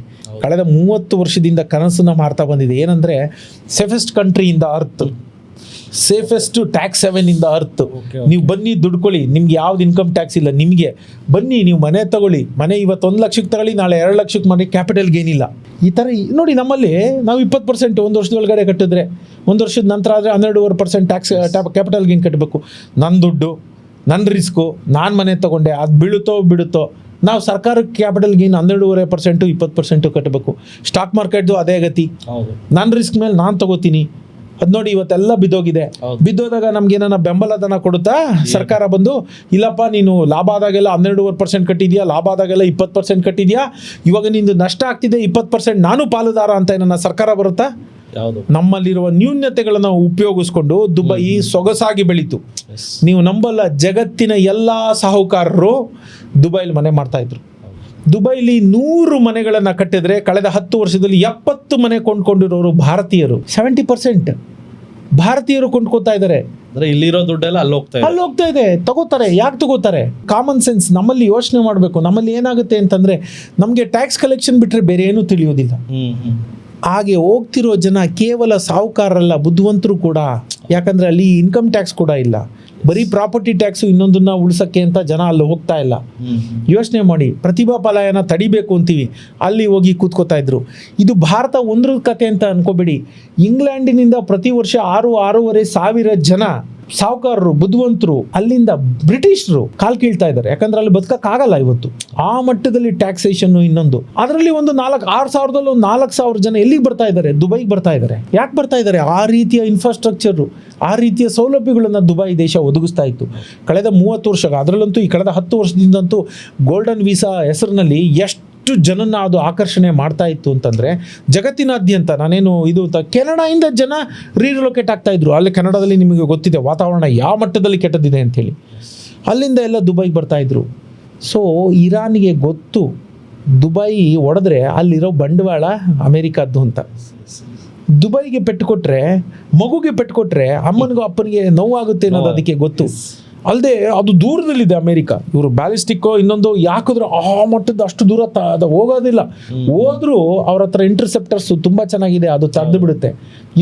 ಕಳೆದ 30 ವರ್ಷದಿಂದ ಕನಸನ್ನು ಮಾರ್ತಾ ಬಂದಿದೆ. ಏನಂದರೆ safest country in the earth, safest tax Heaven in the earth. ನೀವು ಬನ್ನಿ ದುಡ್ಕೊಳ್ಳಿ, ನಿಮ್ಗೆ ಯಾವ್ದು ಇನ್ಕಮ್ ಟ್ಯಾಕ್ಸ್ ಇಲ್ಲ, ನಿಮಗೆ ಬನ್ನಿ ನೀವು ಮನೆ ತಗೊಳ್ಳಿ, ಮನೆ ಇವತ್ತು 1 ಲಕ್ಷಕ್ಕೆ ತಗೊಳ್ಳಿ, ನಾಳೆ 2 ಲಕ್ಷಕ್ಕೆ ಮಾಡಿ, ಕ್ಯಾಪಿಟಲ್ ಗೇನ್ ಇಲ್ಲ. ಈ ಥರ ನೋಡಿ, ನಮ್ಮಲ್ಲಿ ನಾವು 20% 1 ವರ್ಷದೊಳಗಡೆ ಕಟ್ಟಿದ್ರೆ, 1 ವರ್ಷದ ನಂತರ ಆದರೆ 12.5% ಟ್ಯಾಕ್ಸ್ ಕ್ಯಾಪಿಟಲ್ ಗೇನ್ ಕಟ್ಟಬೇಕು. ನನ್ನ ದುಡ್ಡು, ನನ್ನ ರಿಸ್ಕು, ನಾನು ಮನೆ ತೊಗೊಂಡೆ, ಅದು ಬಿಡುತ್ತೋ ನಾವು ಸರ್ಕಾರಕ್ಕೆ ಕ್ಯಾಪಿಟಲ್ ಗೇನ್ 12.5% 20% ಕಟ್ಟಬೇಕು. ಸ್ಟಾಕ್ ಮಾರ್ಕೆಟ್ದು ಅದೇ ಗತಿ. ನನ್ನ ರಿಸ್ಕ್ ಮೇಲೆ ನಾನು ತೊಗೋತೀನಿ. ಅದು ನೋಡಿ ಇವತ್ತೆಲ್ಲ ಬಿದ್ದೋಗಿದೆ. ಹೌದು. ಬಿದ್ದೋದಾಗ ನಮ್ಗೆ ಏನಾರ ಬೆಂಬಲಧನ ಕೊಡುತ್ತಾ ಸರ್ಕಾರ ಬಂದು? ಇಲ್ಲಪ್ಪ, ನೀನು ಲಾಭ ಆದಾಗೆಲ್ಲ 12% ಕಟ್ಟಿದ್ಯಾ, ಲಾಭ ಆದಾಗೆಲ್ಲ 20% ಕಟ್ಟಿದ್ಯಾ, ಇವಾಗ ನಿಂದು ನಷ್ಟ ಆಗ್ತಿದೆ 20% ನಾನು ಪಾಲುದಾರ ಅಂತ ಏನನ್ನ ಸರ್ಕಾರ ಬರುತ್ತಾ? ಯಾವುದು? ನಮ್ಮಲ್ಲಿರುವ ನ್ಯೂನ್ಯತೆಗಳನ್ನು ಉಪಯೋಗಿಸ್ಕೊಂಡು ದುಬೈ ಸೊಗಸಾಗಿ ಬೆಳೀತು. Yes. ನೀವು ನಂಬಲ್ಲ, ಜಗತ್ತಿನ ಎಲ್ಲ ಸಾಹುಕಾರರು ದುಬೈಲಿ ಮನೆ ಮಾಡ್ತಾ ಇದ್ರು. ದುಬೈಲಿ 100 ಮನೆಗಳನ್ನು ಕಟ್ಟಿದ್ರೆ ಕಳೆದ 10 ವರ್ಷದಲ್ಲಿ 70 ಮನೆ ಕೊಂಡ್ಕೊಂಡಿರೋರು ಭಾರತೀಯರು. 70% ಭಾರತೀಯರು ಕೊಂಡ್ಕೋತಾ ಇದ್ದಾರೆ. ಅಂದ್ರೆ ಇಲ್ಲಿರೋ ದುಡ್ಡೆಲ್ಲ ಅಲ್ಲಿ ಹೋಗ್ತಾ ಇದೆ. ತಗೋತಾರೆ. ಯಾಕೆ ತಗೋತಾರೆ? Common sense. ನಮ್ಮಲ್ಲಿ ಯೋಚನೆ ಮಾಡಬೇಕು. ನಮ್ಮಲ್ಲಿ ಏನಾಗುತ್ತೆ ಅಂತಂದ್ರೆ, ನಮಗೆ ಟ್ಯಾಕ್ಸ್ ಕಲೆಕ್ಷನ್ ಬಿಟ್ರೆ ಬೇರೆ ಏನೂ ತಿಳಿಯೋದಿಲ್ಲ. ಹಾಗೆ ಹೋಗ್ತಿರೋ ಜನ ಕೇವಲ ಸಾಹುಕಾರರಲ್ಲ, ಬುದ್ಧಿವಂತರು ಕೂಡ. ಯಾಕಂದ್ರೆ ಅಲ್ಲಿ ಇನ್ಕಮ್ ಟ್ಯಾಕ್ಸ್ ಕೂಡ ಇಲ್ಲ, ಬರೀ ಪ್ರಾಪರ್ಟಿ ಟ್ಯಾಕ್ಸು ಇನ್ನೊಂದನ್ನ ಉಳಿಸೋಕ್ಕೆ ಅಂತ ಜನ ಅಲ್ಲಿ ಹೋಗ್ತಾ ಇಲ್ಲ. ಯೋಚನೆ ಮಾಡಿ, ಪ್ರತಿಭಾ ಪಲಾಯನ ತಡಿಬೇಕು ಅಂತೀವಿ, ಅಲ್ಲಿ ಹೋಗಿ ಕೂತ್ಕೋತಾ ಇದ್ರು. ಇದು ಭಾರತ ಒಂದ್ರ ಕತೆ ಅಂತ ಅನ್ಕೋಬೇಡಿ. ಇಂಗ್ಲೆಂಡಿನಿಂದ ಪ್ರತಿ ವರ್ಷ 6-6.5 ಸಾವಿರ ಜನ ಸಾಹುಕಾರರು, ಬುದ್ಧಿವಂತರು ಅಲ್ಲಿಂದ ಬ್ರಿಟಿಷರು ಕಾಲ್ ಕೀಳ್ತಾ ಇದ್ದಾರೆ. ಯಾಕಂದ್ರೆ ಅಲ್ಲಿ ಬದುಕಕ್ಕಾಗಲ್ಲ ಇವತ್ತು. ಆ ಮಟ್ಟದಲ್ಲಿ ಟ್ಯಾಕ್ಸೇಷನ್. ಇನ್ನೊಂದು ಅದರಲ್ಲಿ ಒಂದು 6 ಸಾವಿರದಲ್ಲಿ ಒಂದು 4,000 ಜನ ಎಲ್ಲಿಗೆ ಬರ್ತಾ ಇದ್ದಾರೆ? ದುಬೈಗೆ ಬರ್ತಾ ಇದ್ದಾರೆ. ಯಾಕೆ ಬರ್ತಾ ಇದ್ದಾರೆ? ಆ ರೀತಿಯ ಇನ್ಫ್ರಾಸ್ಟ್ರಕ್ಚರು, ಆ ರೀತಿಯ ಸೌಲಭ್ಯಗಳನ್ನು ದುಬೈ ದೇಶ ಒದಗಿಸ್ತಾ ಇತ್ತು ಕಳೆದ 30 ವರ್ಷ. ಅದರಲ್ಲಂತೂ ಈ ಕಳೆದ 10 ವರ್ಷದಿಂದಂತೂ ಗೋಲ್ಡನ್ ವೀಸಾ ಹೆಸರಿನಲ್ಲಿ ಎಷ್ಟು ಜನನ ಅದು ಆಕರ್ಷಣೆ ಮಾಡ್ತಾ ಇತ್ತು ಅಂತಂದರೆ, ಜಗತ್ತಿನಾದ್ಯಂತ. ನಾನೇನು ಇದು ಕೆನಡಾಯಿಂದ ಜನ ರೀರಿಲೊಕೇಟ್ ಆಗ್ತಾ ಇದ್ರು. ಅಲ್ಲಿ ಕೆನಡಾದಲ್ಲಿ ನಿಮಗೆ ಗೊತ್ತಿದೆ ವಾತಾವರಣ ಯಾವ ಮಟ್ಟದಲ್ಲಿ ಕೆಟ್ಟದಿದೆ ಅಂಥೇಳಿ. ಅಲ್ಲಿಂದ ಎಲ್ಲ ದುಬೈಗೆ ಬರ್ತಾ ಇದ್ರು. ಸೊ ಇರಾನ್ಗೆ ಗೊತ್ತು, ದುಬೈ ಹೊಡೆದ್ರೆ ಅಲ್ಲಿರೋ ಬಂಡವಾಳ ಅಮೇರಿಕಾದ್ದು ಅಂತ. ದುಬೈಗೆ ಪೆಟ್ಟು ಕೊಟ್ಟರೆ, ಮಗುಗೆ ಪೆಟ್ಟು ಕೊಟ್ಟರೆ ಅಮ್ಮನಿಗೂ ಅಪ್ಪನಿಗೆ ನೋವಾಗುತ್ತೆ ಅನ್ನೋದು ಅದಕ್ಕೆ ಗೊತ್ತು. ಅಲ್ಲದೆ ಅದು ದೂರದಲ್ಲಿದೆ ಅಮೇರಿಕಾ. ಇವರು ಬ್ಯಾಲಿಸ್ಟಿಕ್ಕೋ ಇನ್ನೊಂದು ಯಾಕಿದ್ರು ಆ ಮಟ್ಟದ ಅಷ್ಟು ದೂರ ಅದು ಹೋಗೋದಿಲ್ಲ. ಹೋದ್ರೂ ಅವ್ರ ಹತ್ರ ಇಂಟರ್ಸೆಪ್ಟರ್ಸ್ ತುಂಬ ಚೆನ್ನಾಗಿದೆ, ಅದು ತಡೆದು ಬಿಡುತ್ತೆ.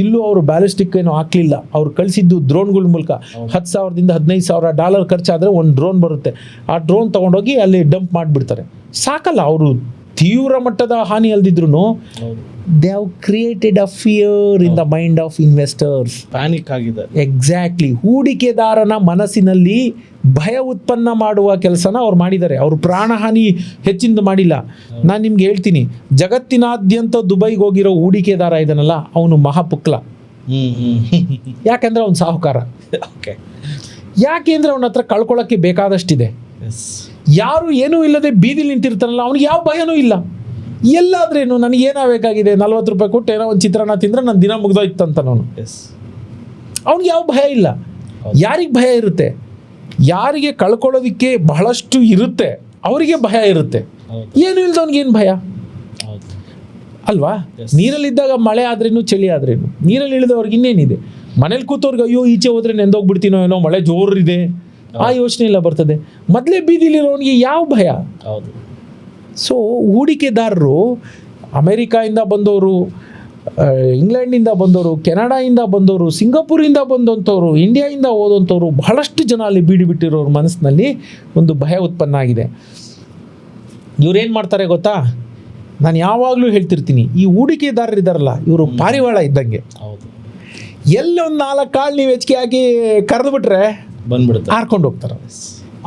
ಇಲ್ಲೂ ಅವರು ಬ್ಯಾಲಿಸ್ಟಿಕ್ ಏನೋ ಹಾಕ್ಲಿಲ್ಲ, ಅವ್ರು ಕಳಿಸಿದ್ದು ಡ್ರೋನ್ಗಳ ಮೂಲಕ. $10,000 to $15,000 ಖರ್ಚಾದರೆ ಒಂದು ಡ್ರೋನ್ ಬರುತ್ತೆ. ಆ ಡ್ರೋನ್ ತೊಗೊಂಡೋಗಿ ಅಲ್ಲಿ ಡಂಪ್ ಮಾಡಿಬಿಡ್ತಾರೆ. ಸಾಕಲ್ಲ, ಅವರು ತೀವ್ರ ಮಟ್ಟದ ಹಾನಿ ಅಲ್ದಿದ್ರು they have created a fear in the mind of investors. Panic ಆಗಿದೆ. ಎಕ್ಸಾಕ್ಟ್ಲಿ. ಹೂಡಿಕೆದಾರನ ಮನಸ್ಸಿನಲ್ಲಿ ಭಯ ಉತ್ಪನ್ನ ಮಾಡುವ ಕೆಲಸನ ಅವ್ರು ಮಾಡಿದ್ದಾರೆ. ಅವರು ಪ್ರಾಣಹಾನಿ ಹೆಚ್ಚಿಂದ ಮಾಡಿಲ್ಲ. ನಾನು ನಿಮ್ಗೆ ಹೇಳ್ತೀನಿ, ಜಗತ್ತಿನಾದ್ಯಂತ ದುಬೈಗೆ ಹೋಗಿರೋ ಹೂಡಿಕೆದಾರ ಇದನ್ನಲ್ಲ, ಅವನು ಮಹಾಪುಕ್ಲ. ಯಾಕೆಂದ್ರೆ ಅವನು ಸಾಹುಕಾರ. ಯಾಕೆಂದ್ರೆ ಅವನ ಹತ್ರ ಕಳ್ಕೊಳ್ಳೋಕ್ಕೆ ಬೇಕಾದಷ್ಟಿದೆ. ಯಾರು ಏನೂ ಇಲ್ಲದೆ ಬೀದಿಲಿ ನಿಂತಿರ್ತಾನಲ್ಲ, ಅವ್ನಿಗೆ ಯಾವ ಭಯನೂ ಇಲ್ಲ. ಎಲ್ಲಾದ್ರೇನು ನನಗೇನಾಗಬೇಕಾಗಿದೆ, 40 ರೂಪಾಯಿ ಕೊಟ್ಟು ಏನೋ ಒಂದು ಚಿತ್ರಾನ್ನ ತಿಂದರೆ ನನ್ನ ದಿನ ಮುಗ್ದೋಯ್ತಂತ ನಾನು. ಅವ್ನಿಗೆ ಯಾವ ಭಯ ಇಲ್ಲ. ಯಾರಿಗೆ ಭಯ ಇರುತ್ತೆ? ಯಾರಿಗೆ ಕಳ್ಕೊಳ್ಳೋದಕ್ಕೆ ಬಹಳಷ್ಟು ಇರುತ್ತೆ ಅವರಿಗೆ ಭಯ ಇರುತ್ತೆ. ಏನು ಇಲ್ದವನಿಗೇನು ಭಯ ಅಲ್ವಾ? ನೀರಲ್ಲಿದ್ದಾಗ ಮಳೆ ಆದ್ರೇನು ಚಳಿ ಆದ್ರೇನು, ನೀರಲ್ಲಿ ಇಳಿದವ್ರಿಗೆ ಇನ್ನೇನಿದೆ? ಮನೇಲಿ ಕೂತವ್ರಿಗೆ ಅಯ್ಯೋ ಈಚೆ ಹೋದ್ರೆ ನೆಂದೋಗ್ಬಿಡ್ತೀನೋ ಏನೋ, ಮಳೆ ಜೋರಿದೆ, ಆ ಯೋಚನೆ ಎಲ್ಲ ಬರ್ತದೆ. ಮೊದಲೇ ಬೀದಿಲಿರೋನಿಗೆ ಯಾವ ಭಯ? ಸೊ ಹೂಡಿಕೆದಾರರು ಅಮೇರಿಕಾಯಿಂದ ಬಂದವರು, ಇಂಗ್ಲೆಂಡಿಂದ ಬಂದವರು, ಕೆನಡಾಯಿಂದ ಬಂದವರು, ಸಿಂಗಾಪುರಿಂದ ಬಂದಂಥವ್ರು, ಇಂಡಿಯಾಯಿಂದ ಹೋದಂಥವ್ರು, ಬಹಳಷ್ಟು ಜನ ಅಲ್ಲಿ ಬೀಡಿ ಬಿಟ್ಟಿರೋರ ಮನಸ್ಸಿನಲ್ಲಿ ಒಂದು ಭಯ ಉತ್ಪನ್ನ ಆಗಿದೆ. ಇವ್ರೇನು ಮಾಡ್ತಾರೆ ಗೊತ್ತಾ? ನಾನು ಯಾವಾಗಲೂ ಹೇಳ್ತಿರ್ತೀನಿ, ಈ ಹೂಡಿಕೆದಾರರು ಇದ್ದಾರಲ್ಲ, ಇವರು ಪಾರಿವಾಳ ಇದ್ದಂಗೆ. ಎಲ್ಲೊಂದು 4 ಕಾಳು ನೀವು ಹೆಚ್ಚಿಗೆ ಹಾಕಿ ಕರೆದು ಬಿಟ್ರೆ ಬಂದ್ಬಿಡುತ್ತೆ, ಹಾರ್ಕೊಂಡು ಹೋಗ್ತಾರೆ.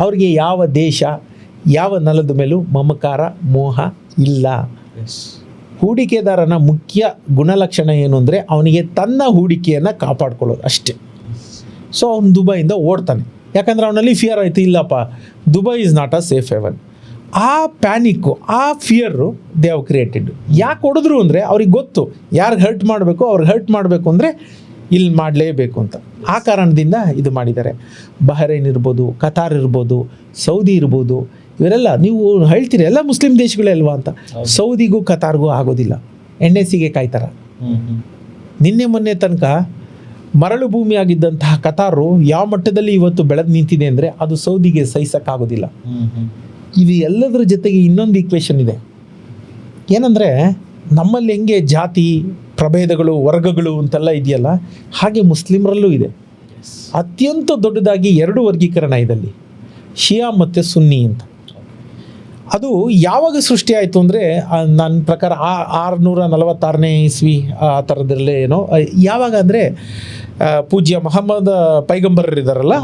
ಅವ್ರಿಗೆ ಯಾವ ದೇಶ, ಯಾವ ನೆಲದ ಮೇಲೂ ಮಮಕಾರ, ಮೋಹ ಇಲ್ಲ. ಹೂಡಿಕೆದಾರನ ಮುಖ್ಯ ಗುಣಲಕ್ಷಣ ಏನು ಅಂದರೆ, ಅವನಿಗೆ ತನ್ನ ಹೂಡಿಕೆಯನ್ನು ಕಾಪಾಡ್ಕೊಳ್ಳೋದು ಅಷ್ಟೇ. ಸೊ ಅವನು ದುಬೈಯಿಂದ ಓಡ್ತಾನೆ. ಯಾಕಂದರೆ ಅವನಲ್ಲಿ ಫಿಯರ್ ಆಯಿತು, ಇಲ್ಲಪ್ಪ Dubai is not a safe haven. ಆ ಪ್ಯಾನಿಕ್ಕು, ಆ ಫಿಯರು ದೇ ಹ್ಯಾವ್ ಕ್ರಿಯೇಟೆಡ್. ಯಾಕೆ ಹೊಡೆದ್ರು ಅಂದರೆ ಅವ್ರಿಗೆ ಗೊತ್ತು, ಯಾರಿಗೆ ಹರ್ಟ್ ಮಾಡಬೇಕು, ಅವ್ರಿಗೆ ಹರ್ಟ್ ಮಾಡಬೇಕು ಅಂದರೆ ಇಲ್ಲಿ ಮಾಡಲೇಬೇಕು ಅಂತ. ಆ ಕಾರಣದಿಂದ ಇದು ಮಾಡಿದ್ದಾರೆ. ಬಹರೈನ್ ಇರ್ಬೋದು, ಕತಾರ್ ಇರ್ಬೋದು, ಸೌದಿ ಇರ್ಬೋದು, ಇವರೆಲ್ಲ ನೀವು ಹೇಳ್ತೀರಿ ಎಲ್ಲ ಮುಸ್ಲಿಂ ದೇಶಗಳೇ ಅಲ್ವಾ ಅಂತ. ಸೌದಿಗೂ ಕತಾರ್ಗೂ ಆಗೋದಿಲ್ಲ, NSEಗೆ ಕಾಯ್ತಾರ. ನಿನ್ನೆ ಮೊನ್ನೆ ತನಕ ಮರಳು ಭೂಮಿ ಆಗಿದ್ದಂತಹ ಕತಾರು ಯಾವ ಮಟ್ಟದಲ್ಲಿ ಇವತ್ತು ಬೆಳೆದು ನಿಂತಿದೆ ಅಂದರೆ ಅದು ಸೌದಿಗೆ ಸಹಿಸೋಕ್ಕಾಗೋದಿಲ್ಲ. ಇವು ಎಲ್ಲದರ ಜೊತೆಗೆ ಇನ್ನೊಂದು ಈಕ್ವೇಷನ್ ಇದೆ. ಏನಂದರೆ ನಮ್ಮಲ್ಲಿ ಹೆಂಗೆ ಜಾತಿ ಪ್ರಭೇದಗಳು, ವರ್ಗಗಳು ಅಂತೆಲ್ಲ ಇದೆಯಲ್ಲ, ಹಾಗೆ ಮುಸ್ಲಿಮರಲ್ಲೂ ಇದೆ. ಅತ್ಯಂತ ದೊಡ್ಡದಾಗಿ 2 ವರ್ಗೀಕರಣ ಇದಲ್ಲಿ, ಶಿಯಾ ಮತ್ತು ಸುನ್ನಿ ಅಂತ. ಅದು ಯಾವಾಗ ಸೃಷ್ಟಿಯಾಯಿತು ಅಂದರೆ ನನ್ನ ಪ್ರಕಾರ 646ನೇ ಇಸ್ವಿ ಆ ಥರದ್ರಲ್ಲೇ ಏನೋ. ಯಾವಾಗ ಅಂದರೆ ಪೂಜ್ಯ ಮೊಹಮ್ಮದ್ ಪೈಗಂಬರರಿದ್ದಾರಲ್ಲ,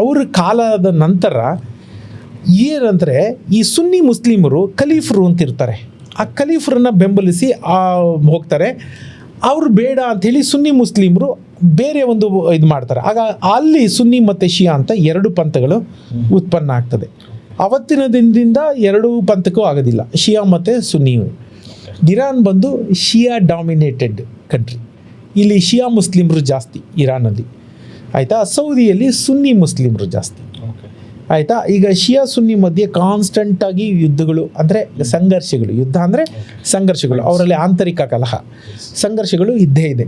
ಅವ್ರ ಕಾಲದ ನಂತರ ಏನಂದರೆ ಈ ಸುನ್ನಿ ಮುಸ್ಲಿಮರು ಖಲೀಫರು ಅಂತಿರ್ತಾರೆ. ಆ ಖಲೀಫರನ್ನ ಬೆಂಬಲಿಸಿ ಹೋಗ್ತಾರೆ. ಅವರು ಬೇಡ ಅಂಥೇಳಿ ಸುನ್ನಿ ಮುಸ್ಲಿಮರು ಬೇರೆ ಒಂದು ಇದು ಮಾಡ್ತಾರೆ. ಆಗ ಅಲ್ಲಿ ಸುನ್ನಿ ಮತ್ತು ಶಿಯಾ ಅಂತ ಎರಡು ಪಂಥಗಳು ಉತ್ಪನ್ನ ಆಗ್ತದೆ. ಅವತ್ತಿನ ದಿನದಿಂದ ಎರಡು ಪಂಥಕ್ಕೂ ಆಗೋದಿಲ್ಲ, ಶಿಯಾ ಮತ್ತು ಸುನ್ನಿ. ಇರಾನ್ ಬಂದು ಶಿಯಾ ಡಾಮಿನೇಟೆಡ್ ಕಂಟ್ರಿ. ಇಲ್ಲಿ ಶಿಯಾ ಮುಸ್ಲಿಮರು ಜಾಸ್ತಿ ಇರಾನಲ್ಲಿ, ಆಯಿತಾ. ಸೌದಿಯಲ್ಲಿ ಸುನ್ನಿ ಮುಸ್ಲಿಮರು ಜಾಸ್ತಿ, ಆಯಿತಾ. ಈಗ ಶಿಯಾ ಸುನ್ನಿ ಮಧ್ಯೆ ಕಾನ್ಸ್ಟೆಂಟಾಗಿ ಯುದ್ಧಗಳು, ಅಂದರೆ ಸಂಘರ್ಷಗಳು, ಯುದ್ಧ ಅಂದರೆ ಸಂಘರ್ಷಗಳು, ಅವರಲ್ಲಿ ಆಂತರಿಕ ಕಲಹ, ಸಂಘರ್ಷಗಳು ಇದ್ದೇ ಇದೆ.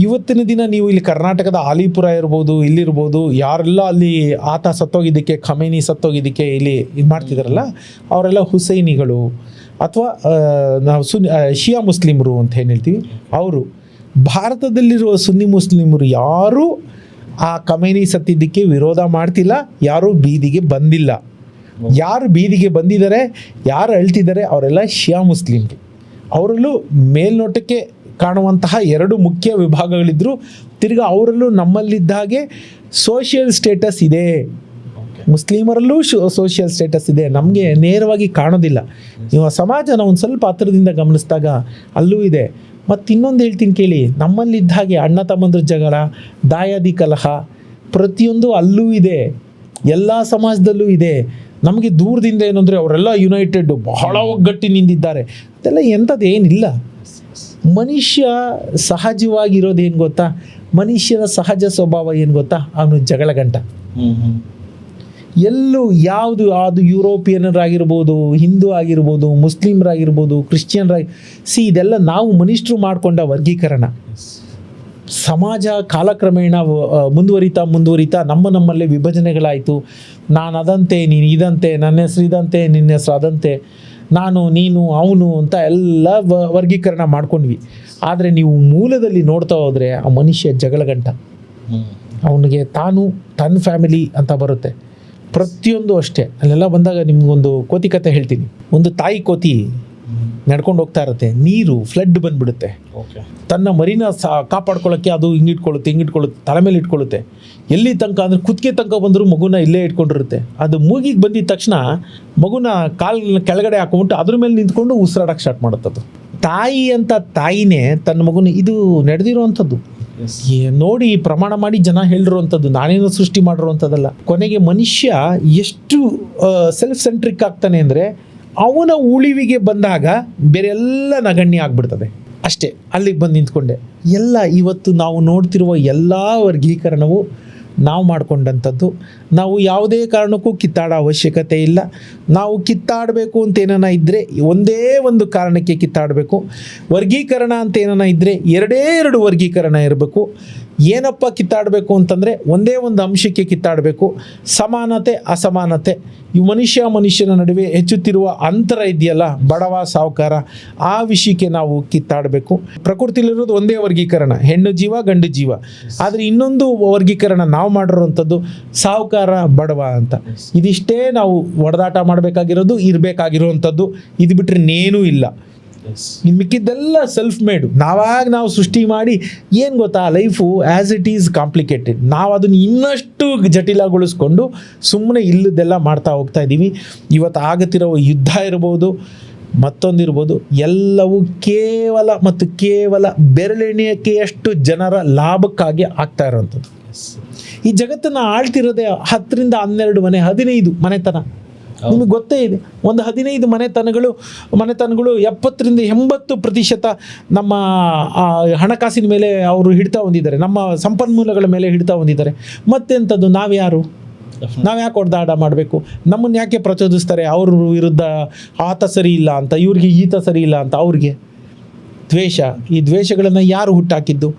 ಇವತ್ತಿನ ದಿನ ನೀವು ಇಲ್ಲಿ ಕರ್ನಾಟಕದ ಆಲಿಪುರ ಇರ್ಬೋದು, ಇಲ್ಲಿರ್ಬೋದು, ಯಾರೆಲ್ಲ ಅಲ್ಲಿ ಆತ ಸತ್ತೋಗಿದ್ದಕ್ಕೆ, ಖಮೇನಿ ಸತ್ತೋಗಿದ್ದಕ್ಕೆ ಇಲ್ಲಿ ಇದು ಮಾಡ್ತಿದ್ದಾರಲ್ಲ, ಅವರೆಲ್ಲ ಹುಸೈನಿಗಳು ಅಥವಾ ನಾವು ಶಿಯಾ ಮುಸ್ಲಿಮರು ಅಂತ ಏನು ಹೇಳ್ತೀವಿ ಅವರು. ಭಾರತದಲ್ಲಿರುವ ಸುನ್ನಿ ಮುಸ್ಲಿಮರು ಯಾರೂ ಆ ಖಮೇನಿ ಸತ್ತಿದ್ದಕ್ಕೆ ವಿರೋಧ ಮಾಡ್ತಿಲ್ಲ, ಯಾರೂ ಬೀದಿಗೆ ಬಂದಿಲ್ಲ. ಯಾರು ಬೀದಿಗೆ ಬಂದಿದ್ದಾರೆ, ಯಾರು ಅಳ್ತಿದ್ದಾರೆ ಅವರೆಲ್ಲ ಶಿಯಾ ಮುಸ್ಲಿಮ್ರು. ಅವರಲ್ಲೂ ಮೇಲ್ನೋಟಕ್ಕೆ ಕಾಣುವಂತಹ ಎರಡು ಮುಖ್ಯ ವಿಭಾಗಗಳಿದ್ದರೂ ತಿರ್ಗಾ ಅವರಲ್ಲೂ ನಮ್ಮಲ್ಲಿದ್ದ ಹಾಗೆ ಸೋಷಿಯಲ್ ಸ್ಟೇಟಸ್ ಇದೆ. ಮುಸ್ಲಿಮರಲ್ಲೂ ಸೋಷಿಯಲ್ ಸ್ಟೇಟಸ್ ಇದೆ, ನಮಗೆ ನೇರವಾಗಿ ಕಾಣೋದಿಲ್ಲ. ನೀವು ಸಮಾಜನ ಒಂದು ಸ್ವಲ್ಪ ಹತ್ತಿರದಿಂದ ಗಮನಿಸಿದಾಗ ಅಲ್ಲೂ ಇದೆ. ಮತ್ತು ಇನ್ನೊಂದು ಹೇಳ್ತೀನಿ ಕೇಳಿ, ನಮ್ಮಲ್ಲಿದ್ದ ಹಾಗೆ ಅಣ್ಣ ತಮ್ಮಂದ್ರ ಜಗಳ, ದಾಯಾದಿ ಕಲಹ ಪ್ರತಿಯೊಂದು ಅಲ್ಲೂ ಇದೆ, ಎಲ್ಲ ಸಮಾಜದಲ್ಲೂ ಇದೆ. ನಮಗೆ ದೂರದಿಂದ ಏನಂದರೆ ಅವರೆಲ್ಲ ಯುನೈಟೆಡ್, ಬಹಳ ಒಗ್ಗಟ್ಟಿನಿಂದಿದ್ದಾರೆ, ಅದೆಲ್ಲ ಎಂಥದ್ದು ಏನಿಲ್ಲ. ಮನುಷ್ಯ ಸಹಜವಾಗಿರೋದೇನು ಗೊತ್ತಾ, ಮನುಷ್ಯನ ಸಹಜ ಸ್ವಭಾವ ಏನು ಗೊತ್ತಾ, ಅವನು ಜಗಳ ಗಂಟ. ಎಲ್ಲೂ ಯಾವುದು ಅದು ಯುರೋಪಿಯನರಾಗಿರ್ಬೋದು, ಹಿಂದೂ ಆಗಿರ್ಬೋದು, ಮುಸ್ಲಿಮರಾಗಿರ್ಬೋದು, ಕ್ರಿಶ್ಚಿಯನ್ರಾಗಿ ಇದೆಲ್ಲ ನಾವು ಮನುಷ್ಯರು ಮಾಡಿಕೊಂಡ ವರ್ಗೀಕರಣ. ಸಮಾಜ ಕಾಲಕ್ರಮೇಣ ಮುಂದುವರಿತಾ ನಮ್ಮಲ್ಲೇ ವಿಭಜನೆಗಳಾಯಿತು. ನಾನು ಅದಂತೆ, ನೀನು ಇದಂತೆ, ನನ್ನ ಹೆಸರು ಇದಂತೆ, ನಿನ್ನ ಹೆಸರು ಅದಂತೆ, ನಾನು ನೀನು ಅವನು ಅಂತ ಎಲ್ಲ ವರ್ಗೀಕರಣ ಮಾಡ್ಕೊಂಡ್ವಿ. ಆದರೆ ನೀವು ಮೂಲದಲ್ಲಿ ನೋಡ್ತಾ ಹೋದರೆ ಆ ಮನುಷ್ಯ ಜಗಳಗಂಟ. ಅವನಿಗೆ ತನ್ನ ಫ್ಯಾಮಿಲಿ ಅಂತ ಬರುತ್ತೆ, ಪ್ರತಿಯೊಂದು ಅಷ್ಟೇ. ಅಲ್ಲೆಲ್ಲ ಬಂದಾಗ ನಿಮ್ಗೊಂದು ಕೋತಿ ಕತೆ ಹೇಳ್ತೀನಿ. ಒಂದು ತಾಯಿ ಕೋತಿ ನಡ್ಕೊಂಡು ಹೋಗ್ತಾ ಇರುತ್ತೆ, ನೀರು ಫ್ಲಡ್ ಬಂದುಬಿಡುತ್ತೆ. ತನ್ನ ಮರಿನ ಕಾಪಾಡ್ಕೊಳ್ಳೋಕ್ಕೆ ಅದು ಹಿಂಗಿಟ್ಕೊಳ್ಳುತ್ತೆ, ತಲೆ ಮೇಲೆ ಇಟ್ಕೊಳ್ಳುತ್ತೆ. ಎಲ್ಲಿ ತನಕ ಅಂದರೆ ಕುತ್ತಿಗೆ ತನಕ ಬಂದರೂ ಮಗುನ ಇಲ್ಲೇ ಇಟ್ಕೊಂಡಿರುತ್ತೆ. ಅದು ಮೂಗಿಗೆ ಬಂದಿದ ತಕ್ಷಣ ಮಗುನ ಕಾಲಿನ ಕೆಳಗಡೆ ಹಾಕೊಂಬಿಟ್ಟು ಅದ್ರ ಮೇಲೆ ನಿಂತ್ಕೊಂಡು ಉಸಿರಾಡಕ್ಕೆ ಸ್ಟಾರ್ಟ್ ಮಾಡುತ್ತದು. ತಾಯಿ ಅಂತ ತಾಯಿನೇ ತನ್ನ ಮಗುನ, ಇದು ನಡೆದಿರುವಂಥದ್ದು. ನೋಡಿ ಪ್ರಮಾಣ ಮಾಡಿ ಜನ ಹೇಳಿರುವಂಥದ್ದು, ನಾನೇನೋ ಸೃಷ್ಟಿ ಮಾಡಿರುವಂಥದ್ದಲ್ಲ. ಕೊನೆಗೆ ಮನುಷ್ಯ ಎಷ್ಟು ಸೆಲ್ಫ್ ಸೆಂಟ್ರಿಕ್ ಆಗ್ತಾನೆ ಅಂದರೆ ಅವನ ಉಳಿವಿಗೆ ಬಂದಾಗ ಬೇರೆ ಎಲ್ಲ ನಗಣ್ಯ ಆಗ್ಬಿಡ್ತದೆ ಅಷ್ಟೇ. ಅಲ್ಲಿಗೆ ಬಂದು ನಿಂತ್ಕೊಂಡೆ. ಎಲ್ಲ ಇವತ್ತು ನಾವು ನೋಡ್ತಿರುವ ಎಲ್ಲ ವರ್ಗೀಕರಣವು ನಾವು ಮಾಡಿಕೊಂಡಂಥದ್ದು. ನಾವು ಯಾವುದೇ ಕಾರಣಕ್ಕೂ ಕಿತ್ತಾಡೋ ಅವಶ್ಯಕತೆ ಇಲ್ಲ. ನಾವು ಕಿತ್ತಾಡಬೇಕು ಅಂತ ಏನಾನ ಇದ್ದರೆ ಒಂದೇ ಒಂದು ಕಾರಣಕ್ಕೆ ಕಿತ್ತಾಡಬೇಕು. ವರ್ಗೀಕರಣ ಅಂತ ಏನಾನ ಇದ್ದರೆ ಎರಡು ವರ್ಗೀಕರಣ ಇರಬೇಕು. ಏನಪ್ಪ ಕಿತ್ತಾಡಬೇಕು ಅಂತಂದರೆ ಒಂದೇ ಒಂದು ಅಂಶಕ್ಕೆ ಕಿತ್ತಾಡಬೇಕು, ಸಮಾನತೆ ಅಸಮಾನತೆ. ಈ ಮನುಷ್ಯನ ನಡುವೆ ಹೆಚ್ಚುತ್ತಿರುವ ಅಂತರ ಇದೆಯಲ್ಲ, ಬಡವ ಸಾಹುಕಾರ, ಆ ವಿಷಯಕ್ಕೆ ನಾವು ಕಿತ್ತಾಡಬೇಕು. ಪ್ರಕೃತಿಲಿರೋದು ಒಂದೇ ವರ್ಗೀಕರಣ, ಹೆಣ್ಣು ಜೀವ ಗಂಡು ಜೀವ. ಆದರೆ ಇನ್ನೊಂದು ವರ್ಗೀಕರಣ ನಾವು ಮಾಡಿರೋವಂಥದ್ದು ಸಾಹುಕಾರ ಬಡವ ಅಂತ. ಇದಿಷ್ಟೇ ನಾವು ಒಡೆದಾಟ ಮಾಡಬೇಕಾಗಿರೋದು, ಇರಬೇಕಾಗಿರೋವಂಥದ್ದು. ಇದು ಬಿಟ್ಟರೆ ಇನ್ನೇನೂ ಇಲ್ಲ. ಇನ್ನು ಮಿಕ್ಕಿದ್ದೆಲ್ಲ ಸೆಲ್ಫ್ ಮೇಡು, ನಾವು ಸೃಷ್ಟಿ ಮಾಡಿ. ಏನು ಗೊತ್ತಾ, life as it is complicated. ನಾವು ಅದನ್ನು ಇನ್ನಷ್ಟು ಜಟಿಲಗೊಳಿಸ್ಕೊಂಡು ಸುಮ್ಮನೆ ಇಲ್ಲದೆಲ್ಲ ಮಾಡ್ತಾ ಹೋಗ್ತಾ ಇದ್ದೀವಿ. ಇವತ್ತು ಆಗುತ್ತಿರೋ ಯುದ್ಧ ಇರ್ಬೋದು, ಮತ್ತೊಂದಿರ್ಬೋದು, ಎಲ್ಲವೂ ಕೇವಲ ಬೆರಳೆಣಿಕೆಯಷ್ಟು ಜನರ ಲಾಭಕ್ಕಾಗಿ ಆಗ್ತಾ ಇರೋವಂಥದ್ದು. ಈ ಜಗತ್ತನ್ನು ಆಳ್ತಿರೋದೇ 10ರಿಂದ 12 ಮನೆ, 15 ಮನೆತನ. ನಿಮಗೆ ಗೊತ್ತೇ ಇದೆ, ಒಂದು 15 ಮನೆತನಗಳು 70ರಿಂದ 80% ನಮ್ಮ ಹಣಕಾಸಿನ ಮೇಲೆ ಅವರು ಹಿಡ್ತಾ ಹೊಂದಿದ್ದಾರೆ, ನಮ್ಮ ಸಂಪನ್ಮೂಲಗಳ ಮೇಲೆ ಹಿಡ್ತಾ ಹೊಂದಿದ್ದಾರೆ. ಮತ್ತೆಂಥದ್ದು, ನಾವು ಯಾಕೆ ಹೊಡೆದಾಟ ಮಾಡಬೇಕು? ನಮ್ಮನ್ನು ಯಾಕೆ ಪ್ರಚೋದಿಸ್ತಾರೆ? ಅವ್ರ ವಿರುದ್ಧ ಆತ ಸರಿ ಇಲ್ಲ ಅಂತ, ಇವ್ರಿಗೆ ಈತ ಸರಿ ಇಲ್ಲ ಅಂತ. ಅವ್ರಿಗೆ ದ್ವೇಷ. ಈ ದ್ವೇಷಗಳನ್ನು ಯಾರು ಹುಟ್ಟಾಕಿದ್ದು?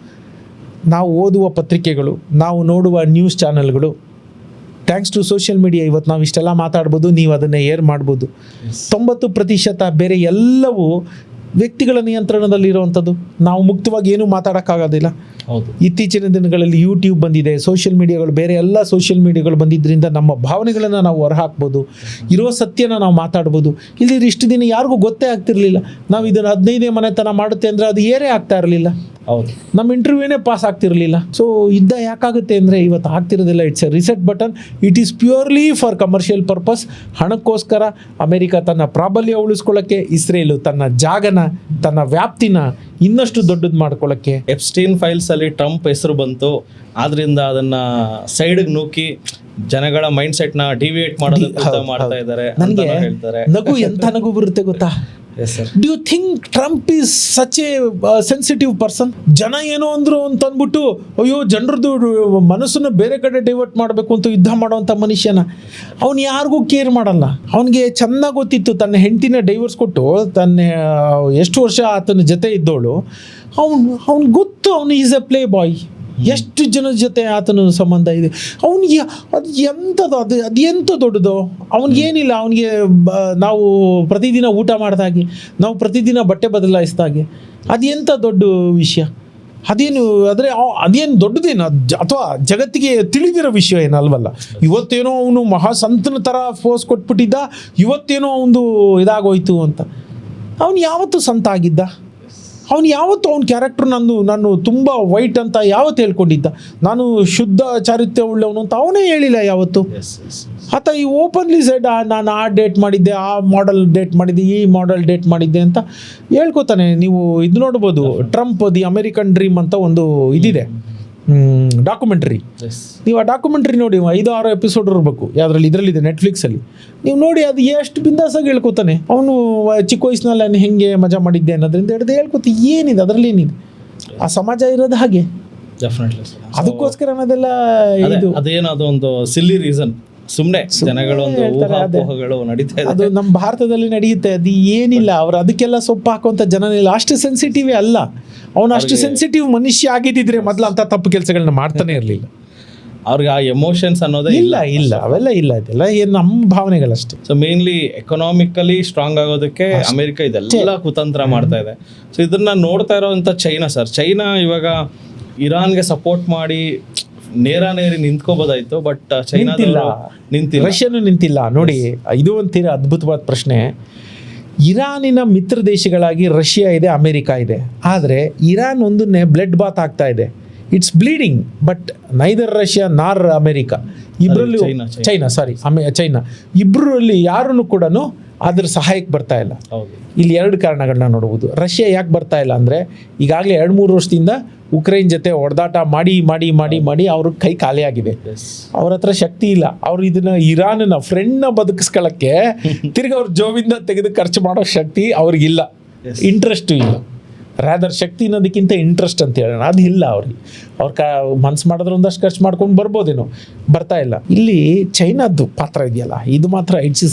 ನಾವು ಓದುವ ಪತ್ರಿಕೆಗಳು, ನಾವು ನೋಡುವ ನ್ಯೂಸ್ ಚಾನೆಲ್ಗಳು. ಥ್ಯಾಂಕ್ಸ್ ಟು ಸೋಷಿಯಲ್ ಮೀಡಿಯಾ ಇವತ್ತು ನಾವು ಇಷ್ಟೆಲ್ಲ ಮಾತಾಡ್ಬೋದು, ನೀವು ಅದನ್ನು ಏರ್ ಮಾಡ್ಬೋದು. 90% ಬೇರೆ ಎಲ್ಲವೂ ವ್ಯಕ್ತಿಗಳ ನಿಯಂತ್ರಣದಲ್ಲಿರುವಂಥದ್ದು. ನಾವು ಮುಕ್ತವಾಗಿ ಏನೂ ಮಾತಾಡೋಕ್ಕಾಗೋದಿಲ್ಲ. ಹೌದು. ಇತ್ತೀಚಿನ ದಿನಗಳಲ್ಲಿ ಯೂಟ್ಯೂಬ್ ಬಂದಿದೆ, ಸೋಷಿಯಲ್ ಮೀಡಿಯಾಗಳು, ಬೇರೆ ಎಲ್ಲ ಸೋಷಿಯಲ್ ಮೀಡಿಯಾಗಳು ಬಂದಿದ್ದರಿಂದ ನಮ್ಮ ಭಾವನೆಗಳನ್ನು ನಾವು ಹೊರಹಾಕ್ಬೋದು, ಇರೋ ಸತ್ಯನ ನಾವು ಮಾತಾಡ್ಬೋದು. ಇಲ್ಲಿ ಇಷ್ಟು ದಿನ ಯಾರಿಗೂ ಗೊತ್ತೇ ಆಗ್ತಿರಲಿಲ್ಲ. ನಾವು ಇದನ್ನು 15 ಮನೆತನ ಮಾಡುತ್ತೆ ಅಂದರೆ ಅದು ಏರೇ ಆಗ್ತಾ ಇರಲಿಲ್ಲ. ಹೌದು. ನಮ್ಮ ಇಂಟರ್ವ್ಯೂನೇ ಪಾಸ್ ಆಗ್ತಿರಲಿಲ್ಲ. ಸೊ ಯುದ್ಧ ಯಾಕಾಗುತ್ತೆ ಅಂದರೆ ಇವತ್ತು ಆಗ್ತಿರೋದಿಲ್ಲ. It's a reset button. It is purely for commercial purpose. ಹಣಕ್ಕೋಸ್ಕರ ಅಮೆರಿಕ ತನ್ನ ಪ್ರಾಬಲ್ಯ ಉಳಿಸ್ಕೊಳ್ಳೋಕ್ಕೆ, ಇಸ್ರೇಲು ತನ್ನ ಜಾಗನ, ತನ್ನ ವ್ಯಾಪ್ತಿನ ಇನ್ನಷ್ಟು ದೊಡ್ಡದು ಮಾಡ್ಕೊಳ್ಳೋಕ್ಕೆ. ಎಪ್ಸ್ಟೀನ್ ಫೈಲ್ಸ್ ಅಲ್ಲಿ ಟ್ರಂಪ್ ಹೆಸರು ಬಂತು, ಆದ್ರಿಂದ ಅದನ್ನ ಸೈಡ್ಗೆ ನೂಕಿ ಜನಗಳ ಮೈಂಡ್ ಸೆಟ್ ನ ಡಿವಿಯೇಟ್ ಮಾಡೋದಕ್ಕೆ ಮಾಡ್ತಾ ಇದ್ದಾರೆ ಅಂತ ನನಗೆ ಹೇಳ್ತಾರೆ. ನಗು ಎಂಥ ನಗು ಬರುತ್ತೆ ಗೊತ್ತಾ? Yes, sir. Do you think Trump is such a sensitive person? ಜನ ಏನೋ ಅಂದ್ರು ಅಂತ ಅಂದ್ಬಿಟ್ಟು ಅಯ್ಯೋ ಜನರದ್ದು ಮನಸ್ಸನ್ನು ಬೇರೆ ಕಡೆ ಡೈವರ್ಟ್ ಮಾಡಬೇಕು ಅಂತ ಯುದ್ಧ ಮಾಡೋವಂಥ ಮನುಷ್ಯನ ಅವನು ಯಾರಿಗೂ ಕೇರ್ ಮಾಡಲ್ಲ. ಅವನಿಗೆ ಚೆನ್ನಾಗಿ ಗೊತ್ತಿತ್ತು ತನ್ನ ಹೆಂಡತಿನ ಡೈವರ್ಸ್ ಕೊಟ್ಟು ತನ್ನ ಎಷ್ಟು ವರ್ಷ ಆತನ ಜೊತೆ ಇದ್ದವಳು, ಅವ್ನು ಗೊತ್ತು ಅವನು ಈಸ್ ಎ ಪ್ಲೇ ಬಾಯ್. ಎಷ್ಟು ಜನದ ಜೊತೆ ಆತನ ಸಂಬಂಧ ಇದೆ ಅವನಿಗೆ. ಅದು ಎಂಥದ್ದು, ಅದು ಎಂಥ ದೊಡ್ಡದು ಅವನಿಗೇನಿಲ್ಲ. ಅವನಿಗೆ ನಾವು ಪ್ರತಿದಿನ ಊಟ ಮಾಡಿದಾಗೆ, ನಾವು ಪ್ರತಿದಿನ ಬಟ್ಟೆ ಬದಲಾಯಿಸಿದಾಗೆ, ಅದು ಎಂಥ ದೊಡ್ಡ ವಿಷಯ ಅದೇನು? ಆದರೆ ಅದೇನು ದೊಡ್ಡದೇನು ಅಥವಾ ಜಗತ್ತಿಗೆ ತಿಳಿದಿರೋ ವಿಷಯ ಏನಲ್ವಲ್ಲ. ಇವತ್ತೇನೋ ಅವನು ಮಹಾಸಂತನ ಥರ ಫೋರ್ಸ್ ಕೊಟ್ಬಿಟ್ಟಿದ್ದ, ಇವತ್ತೇನೋ ಅವನು ಇದಾಗೋಯ್ತು ಅಂತ. ಅವನು ಯಾವತ್ತೂ ಸಂತ ಆಗಿದ್ದ? ಅವನು ಯಾವತ್ತು ಅವನ ಕ್ಯಾರೆಕ್ಟರ್ ನಾನು ತುಂಬ ವೈಟ್ ಅಂತ ಯಾವತ್ತು ಹೇಳ್ಕೊಂಡಿದ್ದ? ನಾನು ಶುದ್ಧ ಚಾರಿತ್ರ್ಯ ಉಳ್ಳವನು ಅಂತ ಅವನೇ ಹೇಳಿಲ್ಲ ಯಾವತ್ತು. ಆತ ಈ ಓಪನ್ಲಿ ಸೆಡ್ ನಾನು ಆ ಡೇಟ್ ಮಾಡಿದ್ದೆ, ಆ ಮಾಡೆಲ್ ಡೇಟ್ ಮಾಡಿದ್ದೆ, ಈ ಮಾಡೆಲ್ ಡೇಟ್ ಮಾಡಿದ್ದೆ ಅಂತ ಹೇಳ್ಕೊತಾನೆ. ನೀವು ಇದು ನೋಡ್ಬೋದು, ಟ್ರಂಪ್ ದಿ ಅಮೆರಿಕನ್ ಡ್ರೀಮ್ ಅಂತ ಒಂದು ಇದಿದೆ ಡಾಕ್ಯುಮೆಂಟ್ರಿ. ನೀವು ಆ ಡಾಕ್ಯುಮೆಂಟ್ರಿ ನೋಡಿ, 5-6 ಎಪಿಸೋಡ್ ಇರಬೇಕು, ಇದರಲ್ಲಿದೆ ನೆಟ್ಫ್ಲಿಕ್ಸಲ್ಲಿ. ನೀವು ನೋಡಿ, ಅದು ಎಷ್ಟು ಬಿಂದಾಸಾಗಿ ಹೇಳ್ಕೊತಾನೆ. ಅವನು ಚಿಕ್ಕ ವಯಸ್ಸಿನಲ್ಲಿ ನಾನು ಹೆಂಗೆ ಮಜಾ ಮಾಡಿದ್ದೆ ಅನ್ನೋದ್ರಿಂದ ಹಿಡಿದು ಹೇಳ್ಕೊತ ಏನಿದೆ ಅದರಲ್ಲಿ, ಏನಿದೆ ಆ ಸಮಾಜ ಇರೋದು ಹಾಗೆ. ಅದಕ್ಕೋಸ್ಕರ ಅನ್ನೋದೆಲ್ಲ ಇದು ಅದೇನೋ ಅದೊಂದು ಸಿಲ್ಲಿ ರೀಸನ್, ಸುಮ್ಮನೆ ಜನಗಳೊಂದು ಊಹಾಪೋಹಗಳು ನಡೀತಾ ಇದೆ. ಅದು ನಮ್ಮ ಭಾರತದಲ್ಲಿ ನಡೆಯುತ್ತೆ. ಅದು ಏನಿಲ್ಲ, ಅವ್ರು ಅದಕ್ಕೆಲ್ಲ ಸೊಪ್ಪು ಹಾಕುವಂಥ ಜನನಿಲ್ಲ. ಅಷ್ಟು ಸೆನ್ಸಿಟಿವೇ ಅಲ್ಲ ಅವನು. ಅಷ್ಟು ಸೆನ್ಸಿಟಿವ್ ಮನುಷ್ಯ ಆಗಿದ್ದಿದ್ರೆ ಮೊದಲು ಅಂತ ತಪ್ಪು ಕೆಲಸಗಳನ್ನ ಮಾಡ್ತಾನೆ ಇರಲಿಲ್ಲ. ಅವ್ರಿಗೆ ಆ ಎಮೋಷನ್ಸ್ ಅನ್ನೋದೇ ಇಲ್ಲ ಅವೆಲ್ಲ ಇಲ್ಲ. ಇದೆಲ್ಲ ಏನು ನಮ್ಮ ಭಾವನೆಗಳಷ್ಟೇ. ಸೊ ಮೇನ್ಲಿ ಎಕನಾಮಿಕಲಿ ಸ್ಟ್ರಾಂಗ್ ಆಗೋದಕ್ಕೆ ಅಮೆರಿಕ ಇದೆಲ್ಲ ಕುತಂತ್ರ ಮಾಡ್ತಾ ಇದೆ. ಸೊ ಇದನ್ನ ನೋಡ್ತಾ ಇರೋಂಥ ಚೈನಾ ಸರ್, ಚೈನಾ ಇವಾಗ ಇರಾನ್ಗೆ ಸಪೋರ್ಟ್ ಮಾಡಿ ನೇರಿ ನಿಂತ್ಕೋಬೋದಾಯ್ತು, ಬಟ್ ಚೈನಾ ನಿಂತಿಲ್ಲ, ರಷ್ಯಾನು ನಿಂತಿಲ್ಲ. ನೋಡಿ, ಇದು ಒಂಥರ ಅದ್ಭುತವಾದ ಪ್ರಶ್ನೆ. ಇರಾನಿನ ಮಿತ್ರ ದೇಶಗಳಾಗಿ ರಷ್ಯಾ ಇದೆ, ಅಮೆರಿಕ ಇದೆ. ಆದರೆ ಇರಾನ್ ಒಂದನ್ನೇ ಬ್ಲಡ್ ಬಾತ್ ಆಗ್ತಾ ಇದೆ. It's bleeding, but neither Russia ನಾರ್ ಅಮೆರಿಕ ಇಬ್ಬರಲ್ಲೂ ಚೈನಾ ಇಬ್ಬರಲ್ಲಿ ಯಾರನ್ನು ಕೂಡ ಅದ್ರ ಸಹಾಯಕ್ಕೆ ಬರ್ತಾ ಇಲ್ಲ. ಇಲ್ಲಿ 2 ಕಾರಣಗಳನ್ನ ನೋಡ್ಬೋದು. ರಷ್ಯಾ ಯಾಕೆ ಬರ್ತಾ ಇಲ್ಲ ಅಂದರೆ, ಈಗಾಗಲೇ 2-3 ವರ್ಷದಿಂದ ಉಕ್ರೇನ್ ಜೊತೆ ಹೊಡೆದಾಟ ಮಾಡಿ ಅವ್ರ ಕೈ ಖಾಲಿ ಆಗಿದೆ. ಅವ್ರ ಹತ್ರ ಶಕ್ತಿ ಇಲ್ಲ. ಅವ್ರು ಇದನ್ನ ಇರಾನ್ನ ಫ್ರೆಂಡ್ನ ಬದುಕಿಸ್ಕೊಳ್ಳೋಕ್ಕೆ ತಿರ್ಗಿ ಅವ್ರ ಜೋಬಿಂದ ತೆಗೆದು ಖರ್ಚು ಮಾಡೋ ಶಕ್ತಿ ಅವ್ರಿಗಿಲ್ಲ, ಇಂಟ್ರೆಸ್ಟು ಇಲ್ಲ. ರಾದರ್ ಶಕ್ತಿ ಅನ್ನೋದಕ್ಕಿಂತ ಇಂಟ್ರೆಸ್ಟ್ ಅಂತ ಹೇಳೋಣ, ಅದು ಇಲ್ಲ ಅವ್ರಿಗೆ. ಮನ್ಸು ಮಾಡಿದ್ರೆ ಒಂದಷ್ಟು ಖರ್ಚು ಮಾಡ್ಕೊಂಡು ಬರ್ಬೋದೇನೋ, ಬರ್ತಾ ಇಲ್ಲ. ಇಲ್ಲಿ ಚೈನಾದ್ದು ಪಾತ್ರ ಇದೆಯಲ್ಲ, ಇದು ಮಾತ್ರ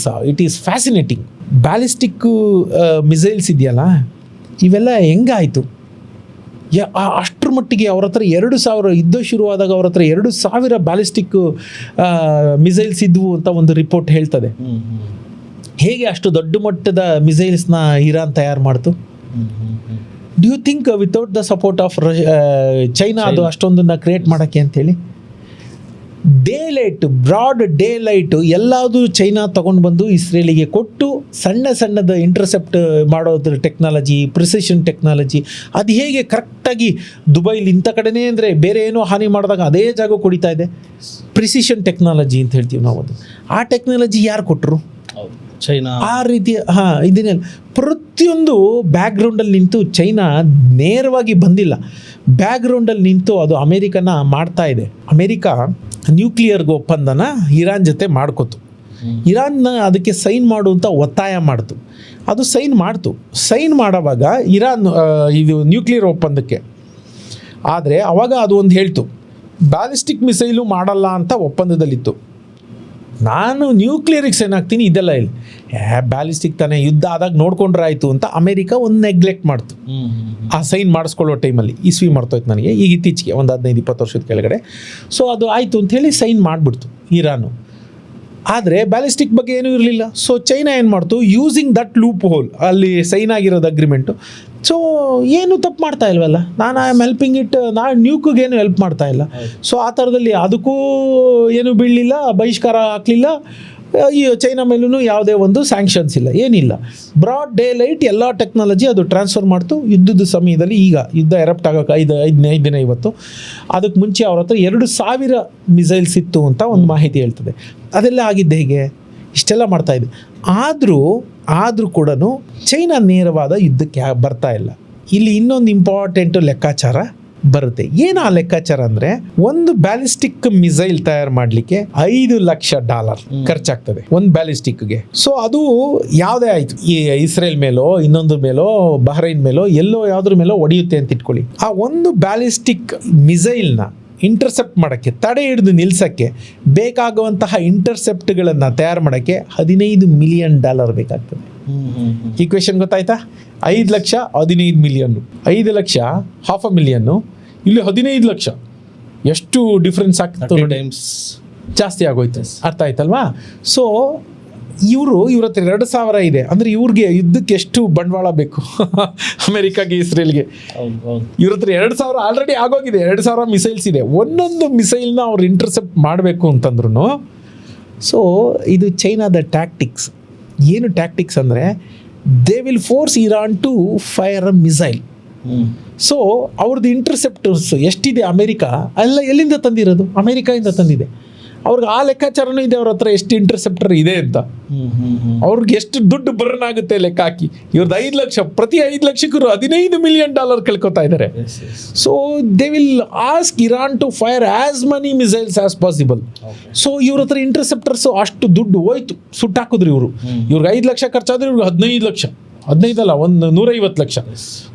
it is fascinating. Ballistic missiles ಇದೆಯಲ್ಲ, ಇವೆಲ್ಲ ಹೆಂಗಾಯಿತು? ಅಷ್ಟರ ಮಟ್ಟಿಗೆ ಅವ್ರ ಹತ್ರ 2000 ಯುದ್ಧ ಶುರುವಾದಾಗ ಅವ್ರ ಹತ್ರ 2000 ಬ್ಯಾಲಿಸ್ಟಿಕ್ ಮಿಸೈಲ್ಸ್ ಇದ್ವು ಅಂತ ಒಂದು ರಿಪೋರ್ಟ್ ಹೇಳ್ತದೆ. ಹೇಗೆ ಅಷ್ಟು ದೊಡ್ಡ ಮಟ್ಟದ ಮಿಸೈಲ್ಸ್ನ ಇರಾನ್ ತಯಾರು ಮಾಡ್ತು? Do you think without the support of China ಅದು ಅಷ್ಟೊಂದನ್ನು ಕ್ರಿಯೇಟ್ ಮಾಡೋಕ್ಕೆ ಅಂತೇಳಿ? ಬ್ರಾಡ್ ಡೇ ಲೈಟು ಎಲ್ಲಾವುದು ಚೈನಾ ತೊಗೊಂಡು ಬಂದು ಇಸ್ರೇಲಿಗೆ ಕೊಟ್ಟು ಸಣ್ಣದ ಇಂಟರ್ಸೆಪ್ಟ್ ಮಾಡೋದ್ರ ಟೆಕ್ನಾಲಜಿ, ಪ್ರಿಸಿಷನ್ ಟೆಕ್ನಾಲಜಿ, ಅದು ಹೇಗೆ ಕರೆಕ್ಟಾಗಿ ದುಬೈಲಿ ಇಂಥ ಕಡೆನೇ ಅಂದರೆ ಬೇರೆ ಏನೋ ಹಾನಿ ಮಾಡಿದಾಗ ಅದೇ ಜಾಗ ಕುಡಿತಾ ಇದೆ. ಪ್ರಿಸಿಷನ್ ಟೆಕ್ನಾಲಜಿ ಅಂತ ಹೇಳ್ತೀವಿ ನಾವು. ಅದು ಆ ಟೆಕ್ನಾಲಜಿ ಯಾರು ಕೊಟ್ಟರು? ಚೈನಾ. ಆ ರೀತಿ ಇದನ್ನೆಲ್ಲ ಪ್ರತಿಯೊಂದು ಬ್ಯಾಕ್ಗ್ರೌಂಡಲ್ಲಿ ನಿಂತು ಚೈನಾ ನೇರವಾಗಿ ಬಂದಿಲ್ಲ, ಬ್ಯಾಕ್ಗ್ರೌಂಡಲ್ಲಿ ನಿಂತು ಅದು ಅಮೇರಿಕನ ಮಾಡ್ತಾ ಇದೆ. ಅಮೇರಿಕ ನ್ಯೂಕ್ಲಿಯರ್ಗೆ ಒಪ್ಪಂದನ ಇರಾನ್ ಜೊತೆ ಮಾಡ್ಕೊತು. ಇರಾನ್ನ ಅದಕ್ಕೆ ಸೈನ್ ಮಾಡುವಂಥ ಒತ್ತಾಯ ಮಾಡ್ತು. ಅದು ಸೈನ್ ಮಾಡೋವಾಗ ಇರಾನ್ ಇದು ನ್ಯೂಕ್ಲಿಯರ್ ಒಪ್ಪಂದಕ್ಕೆ. ಆದರೆ ಅವಾಗ ಅದು ಒಂದು ಹೇಳ್ತು, ಬ್ಯಾಲಿಸ್ಟಿಕ್ ಮಿಸೈಲು ಮಾಡಲ್ಲ ಅಂತ ಒಪ್ಪಂದದಲ್ಲಿತ್ತು. ನಾನು ನ್ಯೂಕ್ಲಿಯರಿಗೆ ಸೈನ್ ಆಗ್ತೀನಿ, ಇದೆಲ್ಲ ಇಲ್ಲಿ ಬ್ಯಾಲಿಸ್ಟಿಕ್ ತಾನೇ, ಯುದ್ಧ ಆದಾಗ ನೋಡ್ಕೊಂಡ್ರೆ ಆಯಿತು ಅಂತ ಅಮೇರಿಕ ಒಂದು ನೆಗ್ಲೆಕ್ಟ್ ಮಾಡ್ತು ಆ ಸೈನ್ ಮಾಡಿಸ್ಕೊಳ್ಳೋ ಟೈಮಲ್ಲಿ. ಇಸ್ವಿ ಮರ್ತೋಯ್ತು ನನಗೆ, ಈಗ ಇತ್ತೀಚೆಗೆ ಒಂದು 15-20 ವರ್ಷದ ಕೆಳಗಡೆ. ಸೊ ಅದು ಆಯಿತು ಅಂಥೇಳಿ ಸೈನ್ ಮಾಡಿಬಿಡ್ತು ಇರಾನು. ಆದರೆ ಬ್ಯಾಲಿಸ್ಟಿಕ್ ಬಗ್ಗೆ ಏನೂ ಇರಲಿಲ್ಲ. ಸೊ ಚೈನಾ ಏನು ಮಾಡ್ತು, ಯೂಸಿಂಗ್ ದಟ್ ಲೂಪ್ ಹೋಲ್, ಅಲ್ಲಿ ಸೈನ್ ಆಗಿರೋದು ಅಗ್ರಿಮೆಂಟು. ಸೊ ಏನು ತಪ್ಪು ಮಾಡ್ತಾ ಇಲ್ವಲ್ಲ, ನಾನು ಐ ಆಮ್ ಹೆಲ್ಪಿಂಗ್ ಇಟ್, ನಾನು ನ್ಯೂಕ್ಗೇನು ಹೆಲ್ಪ್ ಮಾಡ್ತಾ ಇಲ್ಲ. ಸೊ ಆ ಥರದಲ್ಲಿ ಅದಕ್ಕೂ ಏನು ಬೀಳಲಿಲ್ಲ, ಬಹಿಷ್ಕಾರ ಹಾಕಲಿಲ್ಲ, ಈ ಚೈನಾ ಮೇಲೂ ಯಾವುದೇ ಒಂದು ಸ್ಯಾಂಕ್ಷನ್ಸ್ ಇಲ್ಲ, ಏನಿಲ್ಲ. ಬ್ರಾಡ್ ಡೇ ಲೈಟ್ ಎಲ್ಲ ಟೆಕ್ನಾಲಜಿ ಅದು ಟ್ರಾನ್ಸ್ಫರ್ ಮಾಡ್ತು. ಯುದ್ಧದ ಸಮಯದಲ್ಲಿ, ಈಗ ಯುದ್ಧ ಎರಪ್ಟ್ ಆಗೋಕೆ 5 ದಿನ ಇವತ್ತು, ಅದಕ್ಕೆ ಮುಂಚೆ ಅವ್ರ ಹತ್ರ 2,000 ಮಿಸೈಲ್ಸ್ ಇತ್ತು ಅಂತ ಒಂದು ಮಾಹಿತಿ ಹೇಳ್ತದೆ. ಅದೆಲ್ಲ ಆಗಿದ್ದೆ ಹೇಗೆ? ಇಷ್ಟೆಲ್ಲ ಮಾಡ್ತಾಯಿದೆ. ಆದರೂ ಕೂಡ ಚೈನಾ ನೇರವಾದ ಯುದ್ಧಕ್ಕೆ ಬರ್ತಾ ಇಲ್ಲ. ಇಲ್ಲಿ ಇನ್ನೊಂದು ಇಂಪಾರ್ಟೆಂಟು ಲೆಕ್ಕಾಚಾರ ಬರುತ್ತೆ. ಏನು ಆ ಲೆಕ್ಕಾಚಾರ ಅಂದರೆ, ಒಂದು ಬ್ಯಾಲಿಸ್ಟಿಕ್ ಮಿಸೈಲ್ ತಯಾರು ಮಾಡಲಿಕ್ಕೆ $5 ಲಕ್ಷ ಖರ್ಚಾಗ್ತದೆ ಒಂದು ಬ್ಯಾಲಿಸ್ಟಿಕ್ಗೆ. ಸೊ ಅದು ಯಾವುದೇ ಆಯಿತು, ಈ ಇಸ್ರೇಲ್ ಮೇಲೋ ಇನ್ನೊಂದು ಮೇಲೋ ಬಹ್ರೈನ್ ಮೇಲೋ ಎಲ್ಲೋ ಯಾವುದ್ರ ಮೇಲೋ ಹೊಡೆಯುತ್ತೆ ಅಂತ ಇಟ್ಕೊಳ್ಳಿ. ಆ ಒಂದು ಬ್ಯಾಲಿಸ್ಟಿಕ್ ಮಿಸೈಲ್ನ ಇಂಟರ್ಸೆಪ್ಟ್ ಮಾಡೋಕ್ಕೆ, ತಡೆ ಹಿಡಿದು ನಿಲ್ಲಿಸೋಕ್ಕೆ ಬೇಕಾಗುವಂತಹ ಇಂಟರ್ಸೆಪ್ಟ್ಗಳನ್ನು ತಯಾರು ಮಾಡೋಕ್ಕೆ $15 ಮಿಲಿಯನ್ ಬೇಕಾಗ್ತದೆ. ಈಕ್ವೇಷನ್ ಗೊತ್ತಾಯ್ತಾ? 5 ಲಕ್ಷ 15 ಮಿಲಿಯನ್, 5 ಲಕ್ಷ $500,000, ಇಲ್ಲಿ 15 ಲಕ್ಷ. ಎಷ್ಟು ಡಿಫ್ರೆನ್ಸ್ ಆಗ್ತದೆ, ಟೈಮ್ಸ್ ಜಾಸ್ತಿ ಆಗೋಯ್ತು. ಅರ್ಥ ಆಯ್ತಲ್ವಾ? ಸೊ ಇವ್ರ ಹತ್ರ 2,000 ಇದೆ ಅಂದರೆ ಇವ್ರಿಗೆ ಯುದ್ಧಕ್ಕೆ ಎಷ್ಟು ಬಂಡವಾಳ ಬೇಕು ಅಮೆರಿಕಾಗೆ ಇಸ್ರೇಲ್ಗೆ? ಇವ್ರ ಹತ್ರ 2,000 ಆಲ್ರೆಡಿ ಆಗೋಗಿದೆ, 2,000 ಮಿಸೈಲ್ಸ್ ಇದೆ. ಒಂದೊಂದು ಮಿಸೈಲ್ನ ಅವ್ರು ಇಂಟರ್ಸೆಪ್ಟ್ ಮಾಡಬೇಕು ಅಂತಂದ್ರೂ. ಸೊ ಇದು ಚೈನಾದ ಟ್ಯಾಕ್ಟಿಕ್ಸ್. ಏನು ಟ್ಯಾಕ್ಟಿಕ್ಸ್ ಅಂದರೆ, they will force Iran to fire a missile. So ಅವ್ರದ್ದು ಇಂಟರ್ಸೆಪ್ಟರ್ಸ್ ಎಷ್ಟಿದೆ ಅಮೇರಿಕಾ ಎಲ್ಲ ಎಲ್ಲಿಂದ ತಂದಿರೋದು? ಅಮೇರಿಕಾಯಿಂದ ತಂದಿದೆ. ಅವ್ರಿಗೆ ಆ ಲೆಕ್ಕಾಚಾರನೂ ಇದೆ, ಅವ್ರ ಹತ್ರ ಎಷ್ಟು ಇಂಟರ್ಸೆಪ್ಟರ್ ಇದೆ ಅಂತ. ಅವ್ರಿಗೆ ಎಷ್ಟು ದುಡ್ಡು ಬರ್ನ್ ಆಗುತ್ತೆ ಲೆಕ್ಕ ಹಾಕಿ. ಇವ್ರದ್ದು 5 ಲಕ್ಷ, ಪ್ರತಿ 5 ಲಕ್ಷಕ್ಕೂ $15 ಮಿಲಿಯನ್ ಕಳ್ಕೊತಾ ಇದ್ದಾರೆ. So they will ask Iran to fire as many missiles as possible. So ಇವ್ರ ಹತ್ರ ಇಂಟರ್ಸೆಪ್ಟರ್ಸ್ ಅಷ್ಟು ದುಡ್ಡು ಹೋಯ್ತು, ಸುಟ್ಟಾಕಿದ್ರು ಇವ್ರಿಗೆ 5 ಲಕ್ಷ ಖರ್ಚಾದ್ರೆ ಇವ್ರಿಗೆ 15 ಲಕ್ಷ, 15 ಅಲ್ಲ, 150 ಲಕ್ಷ,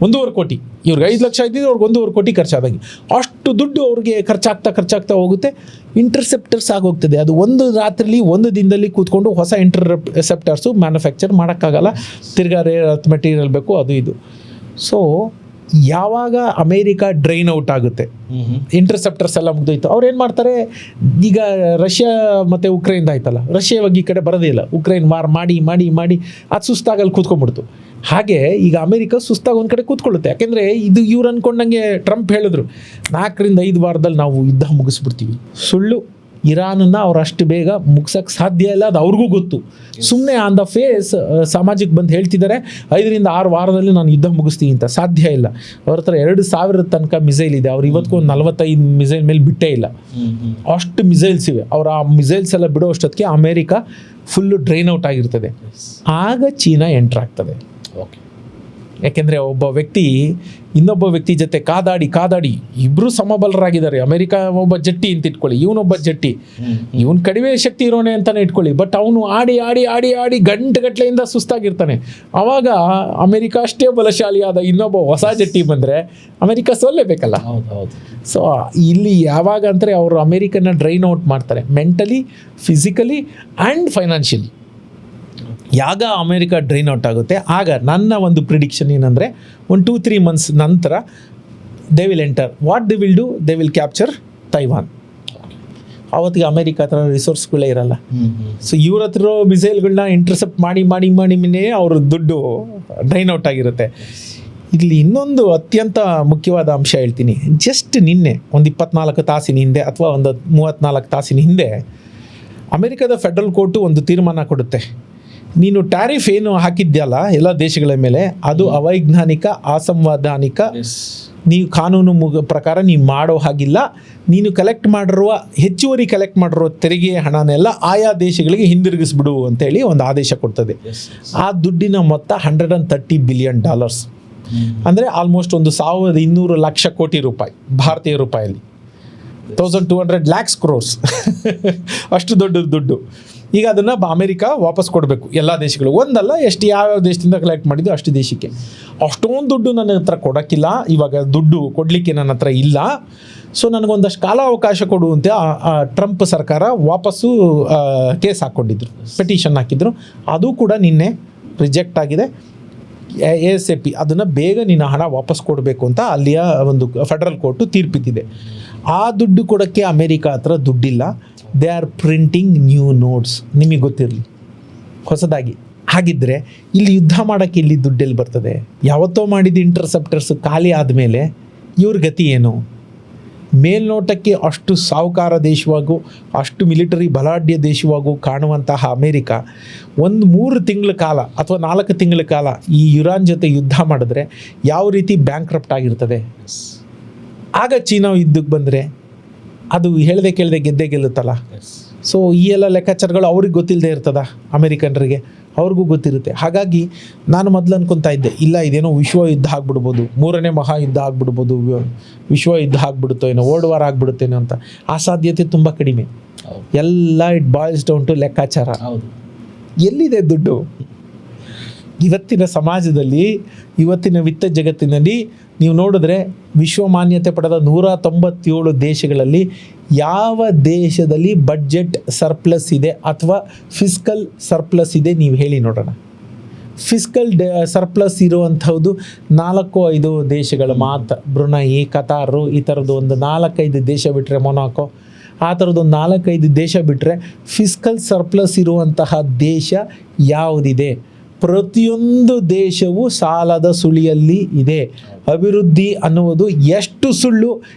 1.5 ಕೋಟಿ. ಇವ್ರಿಗೆ 5 ಲಕ್ಷ ಇದ್ದಿದ್ದು ಅವ್ರಿಗೆ 1.5 ಕೋಟಿ ಖರ್ಚಾದಂಗೆ. ಅಷ್ಟು ದುಡ್ಡು ಅವ್ರಿಗೆ ಖರ್ಚಾಗ್ತಾ ಹೋಗುತ್ತೆ. ಇಂಟರ್ಸೆಪ್ಟರ್ಸ್ ಆಗೋಗ್ತದೆ. ಅದು ಒಂದು ರಾತ್ರಿಲಿ, ಒಂದು ದಿನದಲ್ಲಿ ಕೂತ್ಕೊಂಡು ಹೊಸ ಇಂಟರ್ಸೆಪ್ಟರ್ಸು ಮ್ಯಾನುಫ್ಯಾಕ್ಚರ್ ಮಾಡೋಕ್ಕಾಗಲ್ಲ. ತಿರ್ಗಾ ರೇರ್ ಮೆಟೀರಿಯಲ್ ಬೇಕು, ಅದು ಇದು. ಸೊ ಯಾವಾಗ ಅಮೇರಿಕಾ ಡ್ರೈನ್ ಔಟ್ ಆಗುತ್ತೆ, ಇಂಟರ್ಸೆಪ್ಟರ್ಸ್ ಎಲ್ಲ ಮುಗ್ದೋಯ್ತು, ಅವ್ರು ಏನು ಮಾಡ್ತಾರೆ, ಈಗ ರಷ್ಯಾ ಮತ್ತು ಉಕ್ರೇನ್ ಆಯ್ತಲ್ಲ, ರಷ್ಯಾ ಇವಾಗ ಈ ಕಡೆ ಬರೋದೇ ಇಲ್ಲ. ಉಕ್ರೇನ್ ವಾರ್ ಮಾಡಿ ಅದು ಸುಸ್ತಾಗಲ್ಲಿ ಕೂತ್ಕೊಂಡ್ಬಿಡ್ತು. ಹಾಗೆ ಈಗ ಅಮೇರಿಕ ಸುಸ್ತಾಗಿ ಒಂದು ಕಡೆ ಕೂತ್ಕೊಳ್ಳುತ್ತೆ. ಯಾಕೆಂದರೆ ಇದು ಇವ್ರು ಅಂದ್ಕೊಂಡಂಗೆ ಟ್ರಂಪ್ ಹೇಳಿದ್ರು 4-5 ವಾರದಲ್ಲಿ ನಾವು ಯುದ್ಧ ಮುಗಿಸ್ಬಿಡ್ತೀವಿ. ಸುಳ್ಳು. ಇರಾನನ್ನು ಅವ್ರು ಅಷ್ಟು ಬೇಗ ಮುಗ್ಸೋಕ್ಕೆ ಸಾಧ್ಯ ಇಲ್ಲ, ಅದು ಅವ್ರಿಗೂ ಗೊತ್ತು. ಸುಮ್ಮನೆ ಆನ್ ದ ಫೇಸ್ ಸಮಾಜಕ್ಕೆ ಬಂದು ಹೇಳ್ತಿದ್ದಾರೆ 5-6 ವಾರದಲ್ಲಿ ನಾನು ಯುದ್ಧ ಮುಗಿಸ್ತೀನಿ ಅಂತ. ಸಾಧ್ಯ ಇಲ್ಲ. ಅವ್ರ ಹತ್ರ 2,000 ತನಕ ಮಿಸೈಲ್ ಇದೆ. ಅವ್ರು ಇವತ್ತಿಗೂ ಒಂದು 45 ಮಿಸೈಲ್ ಮೇಲೆ ಬಿಟ್ಟೇ ಇಲ್ಲ. ಅಷ್ಟು ಮಿಸೈಲ್ಸ್ ಇವೆ. ಅವ್ರು ಆ ಮಿಸೈಲ್ಸ್ ಎಲ್ಲ ಬಿಡೋ ಅಷ್ಟೊತ್ತಿಗೆ ಅಮೇರಿಕಾ ಫುಲ್ಲು ಡ್ರೈನ್ ಔಟ್ ಆಗಿರ್ತದೆ. ಆಗ ಚೀನಾ ಎಂಟ್ರ್ ಆಗ್ತದೆ. ಓಕೆ. ಯಾಕೆಂದರೆ ಒಬ್ಬ ವ್ಯಕ್ತಿ ಇನ್ನೊಬ್ಬ ವ್ಯಕ್ತಿ ಜೊತೆ ಕಾದಾಡಿ ಇಬ್ಬರು ಸಮಬಲರಾಗಿದ್ದಾರೆ. ಅಮೆರಿಕ ಒಬ್ಬ ಜಟ್ಟಿ ಅಂತ ಇಟ್ಕೊಳ್ಳಿ, ಇವನೊಬ್ಬ ಜಟ್ಟಿ, ಇವನು ಕಡಿಮೆ ಶಕ್ತಿ ಇರೋನೆ ಅಂತಲೇ ಇಟ್ಕೊಳ್ಳಿ. ಬಟ್ ಅವನು ಆಡಿ ಗಂಟೆಗಟ್ಟಲೆಯಿಂದ ಸುಸ್ತಾಗಿರ್ತಾನೆ. ಆವಾಗ ಅಮೆರಿಕ ಅಷ್ಟೇ ಬಲಶಾಲಿಯಾದ ಇನ್ನೊಬ್ಬ ಹೊಸ ಜಟ್ಟಿ ಬಂದರೆ ಅಮೆರಿಕ ಸೋಲ್ಲೇಬೇಕಲ್ಲ. ಹೌದು. ಸೊ ಇಲ್ಲಿ ಯಾವಾಗ ಅಂದರೆ ಅವರು ಅಮೆರಿಕನ ಡ್ರೈನ್ ಔಟ್ ಮಾಡ್ತಾರೆ, ಮೆಂಟಲಿ, ಫಿಸಿಕಲಿ ಆ್ಯಂಡ್ ಫೈನಾನ್ಷಿಯಲಿ. ಯಾಗ ಅಮೇರಿಕಾ ಡ್ರೈನ್ ಔಟ್ ಆಗುತ್ತೆ, ಆಗ ನನ್ನ ಒಂದು ಪ್ರಿಡಿಕ್ಷನ್ ಏನಂದರೆ 1-2-3 ಮಂತ್ಸ್ ನಂತರ they will enter. What they will do, they will capture Taiwan. ಆವತ್ತಿಗೆ ಅಮೇರಿಕಾ ಹತ್ರ ರಿಸೋರ್ಸ್ಗಳೇ ಇರಲ್ಲ. ಸೊ ಇವ್ರ ಹತ್ರ ಮಿಸೈಲ್ಗಳನ್ನ ಇಂಟರ್ಸೆಪ್ಟ್ ಮಾಡಿ ಅವ್ರ ದುಡ್ಡು ಡ್ರೈನ್ ಔಟ್ ಆಗಿರುತ್ತೆ. ಇಲ್ಲಿ ಇನ್ನೊಂದು ಅತ್ಯಂತ ಮುಖ್ಯವಾದ ಅಂಶ ಹೇಳ್ತೀನಿ. ಜಸ್ಟ್ ನಿನ್ನೆ ಒಂದು 24 ತಾಸಿನ ಹಿಂದೆ ಅಥವಾ ಒಂದು 34 ತಾಸಿನ ಹಿಂದೆ ಅಮೇರಿಕಾದ ಫೆಡ್ರಲ್ ಕೋರ್ಟು ಒಂದು ತೀರ್ಮಾನ ಕೊಡುತ್ತೆ. ನೀನು ಟ್ಯಾರಿಫ್ ಏನು ಹಾಕಿದ್ಯಲ್ಲ ಎಲ್ಲ ದೇಶಗಳ ಮೇಲೆ, ಅದು ಅವೈಜ್ಞಾನಿಕ, ಅಸಂವಿಧಾನಿಕ, ನೀವು ಕಾನೂನು ಪ್ರಕಾರ ನೀವು ಮಾಡೋ ಹಾಗಿಲ್ಲ. ನೀನು ಹೆಚ್ಚುವರಿ ಕಲೆಕ್ಟ್ ಮಾಡಿರುವ ತೆರಿಗೆ ಹಣನೆಲ್ಲ ಆಯಾ ದೇಶಗಳಿಗೆ ಹಿಂದಿರುಗಿಸ್ಬಿಡು ಅಂತೇಳಿ ಒಂದು ಆದೇಶ ಕೊಡ್ತದೆ. ಆ ದುಡ್ಡಿನ ಮೊತ್ತ $130 ಬಿಲಿಯನ್, ಅಂದರೆ ಆಲ್ಮೋಸ್ಟ್ ಒಂದು 1,200 ಲಕ್ಷ ಕೋಟಿ ರೂಪಾಯಿ, ಭಾರತೀಯ ರೂಪಾಯಲ್ಲಿ 1,200 lakhs crores ಅಷ್ಟು ದೊಡ್ಡ ದುಡ್ಡು. ಈಗ ಅದನ್ನು ಅಮೇರಿಕಾ ವಾಪಸ್ ಕೊಡಬೇಕು ಎಲ್ಲ ದೇಶಗಳು. ಒಂದಲ್ಲ, ಯಾವ್ಯಾವ ದೇಶದಿಂದ ಕಲೆಕ್ಟ್ ಮಾಡಿದ್ದು ಅಷ್ಟು ದೇಶಕ್ಕೆ. ಅಷ್ಟೊಂದು ದುಡ್ಡು ನನ್ನ ಹತ್ರ ಕೊಡೋಕ್ಕಿಲ್ಲ, ಇವಾಗ ದುಡ್ಡು ಕೊಡಲಿಕ್ಕೆ ನನ್ನ ಹತ್ರ ಇಲ್ಲ. ಸೊ ನನಗೊಂದಷ್ಟು ಕಾಲಾವಕಾಶ ಕೊಡುವಂತೆ ಟ್ರಂಪ್ ಸರ್ಕಾರ ವಾಪಸ್ಸು ಕೇಸ್ ಹಾಕ್ಕೊಂಡಿದ್ರು, ಪೆಟಿಷನ್ ಹಾಕಿದ್ರು. ಅದು ಕೂಡ ನಿನ್ನೆ ರಿಜೆಕ್ಟ್ ಆಗಿದೆ. ASAP ಅದನ್ನು ಬೇಗ ನಿನ್ನ ಹಣ ವಾಪಸ್ ಕೊಡಬೇಕು ಅಂತ ಅಲ್ಲಿಯ ಒಂದು ಫೆಡರಲ್ ಕೋರ್ಟು ತೀರ್ಪಿತ್ತಿದೆ. ಆ ದುಡ್ಡು ಕೊಡೋಕ್ಕೆ ಅಮೇರಿಕಾ ಹತ್ರ ದುಡ್ಡಿಲ್ಲ. They are printing new notes, ನಿಮಗೆ ಗೊತ್ತಿರಲಿ, ಹೊಸದಾಗಿ. ಹಾಗಿದ್ದರೆ ಇಲ್ಲಿ ಯುದ್ಧ ಮಾಡೋಕ್ಕೆ ಇಲ್ಲಿ ದುಡ್ಡೆಲ್ಲಿ ಬರ್ತದೆ? ಯಾವತ್ತೋ ಮಾಡಿದ ಇಂಟರ್ಸೆಪ್ಟರ್ಸ್ ಖಾಲಿ ಆದಮೇಲೆ ಇವ್ರ ಗತಿ ಏನು? ಮೇಲ್ನೋಟಕ್ಕೆ ಅಷ್ಟು ಸಾಹುಕಾರ ದೇಶವಾಗೂ ಅಷ್ಟು ಮಿಲಿಟರಿ ಬಲಾಢ್ಯ ದೇಶವಾಗೂ ಕಾಣುವಂತಹ ಅಮೇರಿಕ ಒಂದು 3 ತಿಂಗಳ ಕಾಲ ಅಥವಾ 4 ತಿಂಗಳ ಕಾಲ ಈ ಇರಾನ್ ಜೊತೆ ಯುದ್ಧ ಮಾಡಿದ್ರೆ ಯಾವ ರೀತಿ ಬ್ಯಾಂಕ್ರಪ್ಟ್ ಆಗಿರ್ತದೆ. ಆಗ ಚೀನಾ ಯುದ್ಧಕ್ಕೆ ಬಂದರೆ ಅದು ಹೇಳದೆ ಕೇಳದೆ ಗೆದ್ದೇ ಗೆಲ್ಲುತ್ತಲ್ಲ. ಸೊ ಈ ಎಲ್ಲ ಲೆಕ್ಕಾಚಾರಗಳು ಅವ್ರಿಗೆ ಗೊತ್ತಿಲ್ಲದೆ ಇರ್ತದ, ಅಮೇರಿಕನ್ರಿಗೆ ಅವ್ರಿಗೂ ಗೊತ್ತಿರುತ್ತೆ. ಹಾಗಾಗಿ ನಾನು ಮೊದಲು ಅನ್ಕೊತಾ ಇದ್ದೆ, ಇಲ್ಲ ಇದೇನೋ ವಿಶ್ವ ಯುದ್ಧ ಆಗ್ಬಿಡ್ಬೋದು, 3ನೇ ಮಹಾಯುದ್ಧ ಆಗ್ಬಿಡ್ಬೋದು, ವಿಶ್ವ ಯುದ್ಧ ಆಗ್ಬಿಡುತ್ತೋ ಏನೋ, ವರ್ಲ್ಡ್ ವಾರ್ ಆಗ್ಬಿಡುತ್ತೇನೋ ಅಂತ. ಆ ಸಾಧ್ಯತೆ ತುಂಬ ಕಡಿಮೆ. ಎಲ್ಲ ಇಟ್ ಬಾಯ್ಸ್ ಡೌನ್ ಟು ಲೆಕ್ಕಾಚಾರ. ಎಲ್ಲಿದೆ ದುಡ್ಡು? ಇವತ್ತಿನ ಸಮಾಜದಲ್ಲಿ, ಇವತ್ತಿನ ವಿತ್ತ ಜಗತ್ತಿನಲ್ಲಿ ನೀವು ನೋಡಿದ್ರೆ ವಿಶ್ವ ಮಾನ್ಯತೆ ಪಡೆದ 197 ದೇಶಗಳಲ್ಲಿ ಯಾವ ದೇಶದಲ್ಲಿ ಬಡ್ಜೆಟ್ ಸರ್ಪ್ಲಸ್ ಇದೆ ಅಥವಾ ಫಿಸ್ಕಲ್ ಸರ್ಪ್ಲಸ್ ಇದೆ ನೀವು ಹೇಳಿ ನೋಡೋಣ. ಫಿಸ್ಕಲ್ ಸರ್ಪ್ಲಸ್ ಇರುವಂಥದ್ದು 4-5 ದೇಶಗಳು ಮಾತ್ರ. ಬ್ರುನೈ, ಕತಾರು, ಈ ಥರದ್ದು ಒಂದು 4-5 ದೇಶ ಬಿಟ್ಟರೆ, ಮೊನಾಕೋ, ಆ ಥರದ್ದು 4-5 ದೇಶ ಬಿಟ್ಟರೆ ಫಿಸ್ಕಲ್ ಸರ್ಪ್ಲಸ್ ಇರುವಂತಹ ದೇಶ ಯಾವುದಿದೆ? ಪ್ರತಿಯೊಂದು ದೇಶವು ಸಾಲದ ಸುಳಿಯಲ್ಲಿ ಇದೆ. ಅಭಿವೃದ್ಧಿ ಅನ್ನುವುದು ಎಷ್ಟು ಸುಳ್ಳು,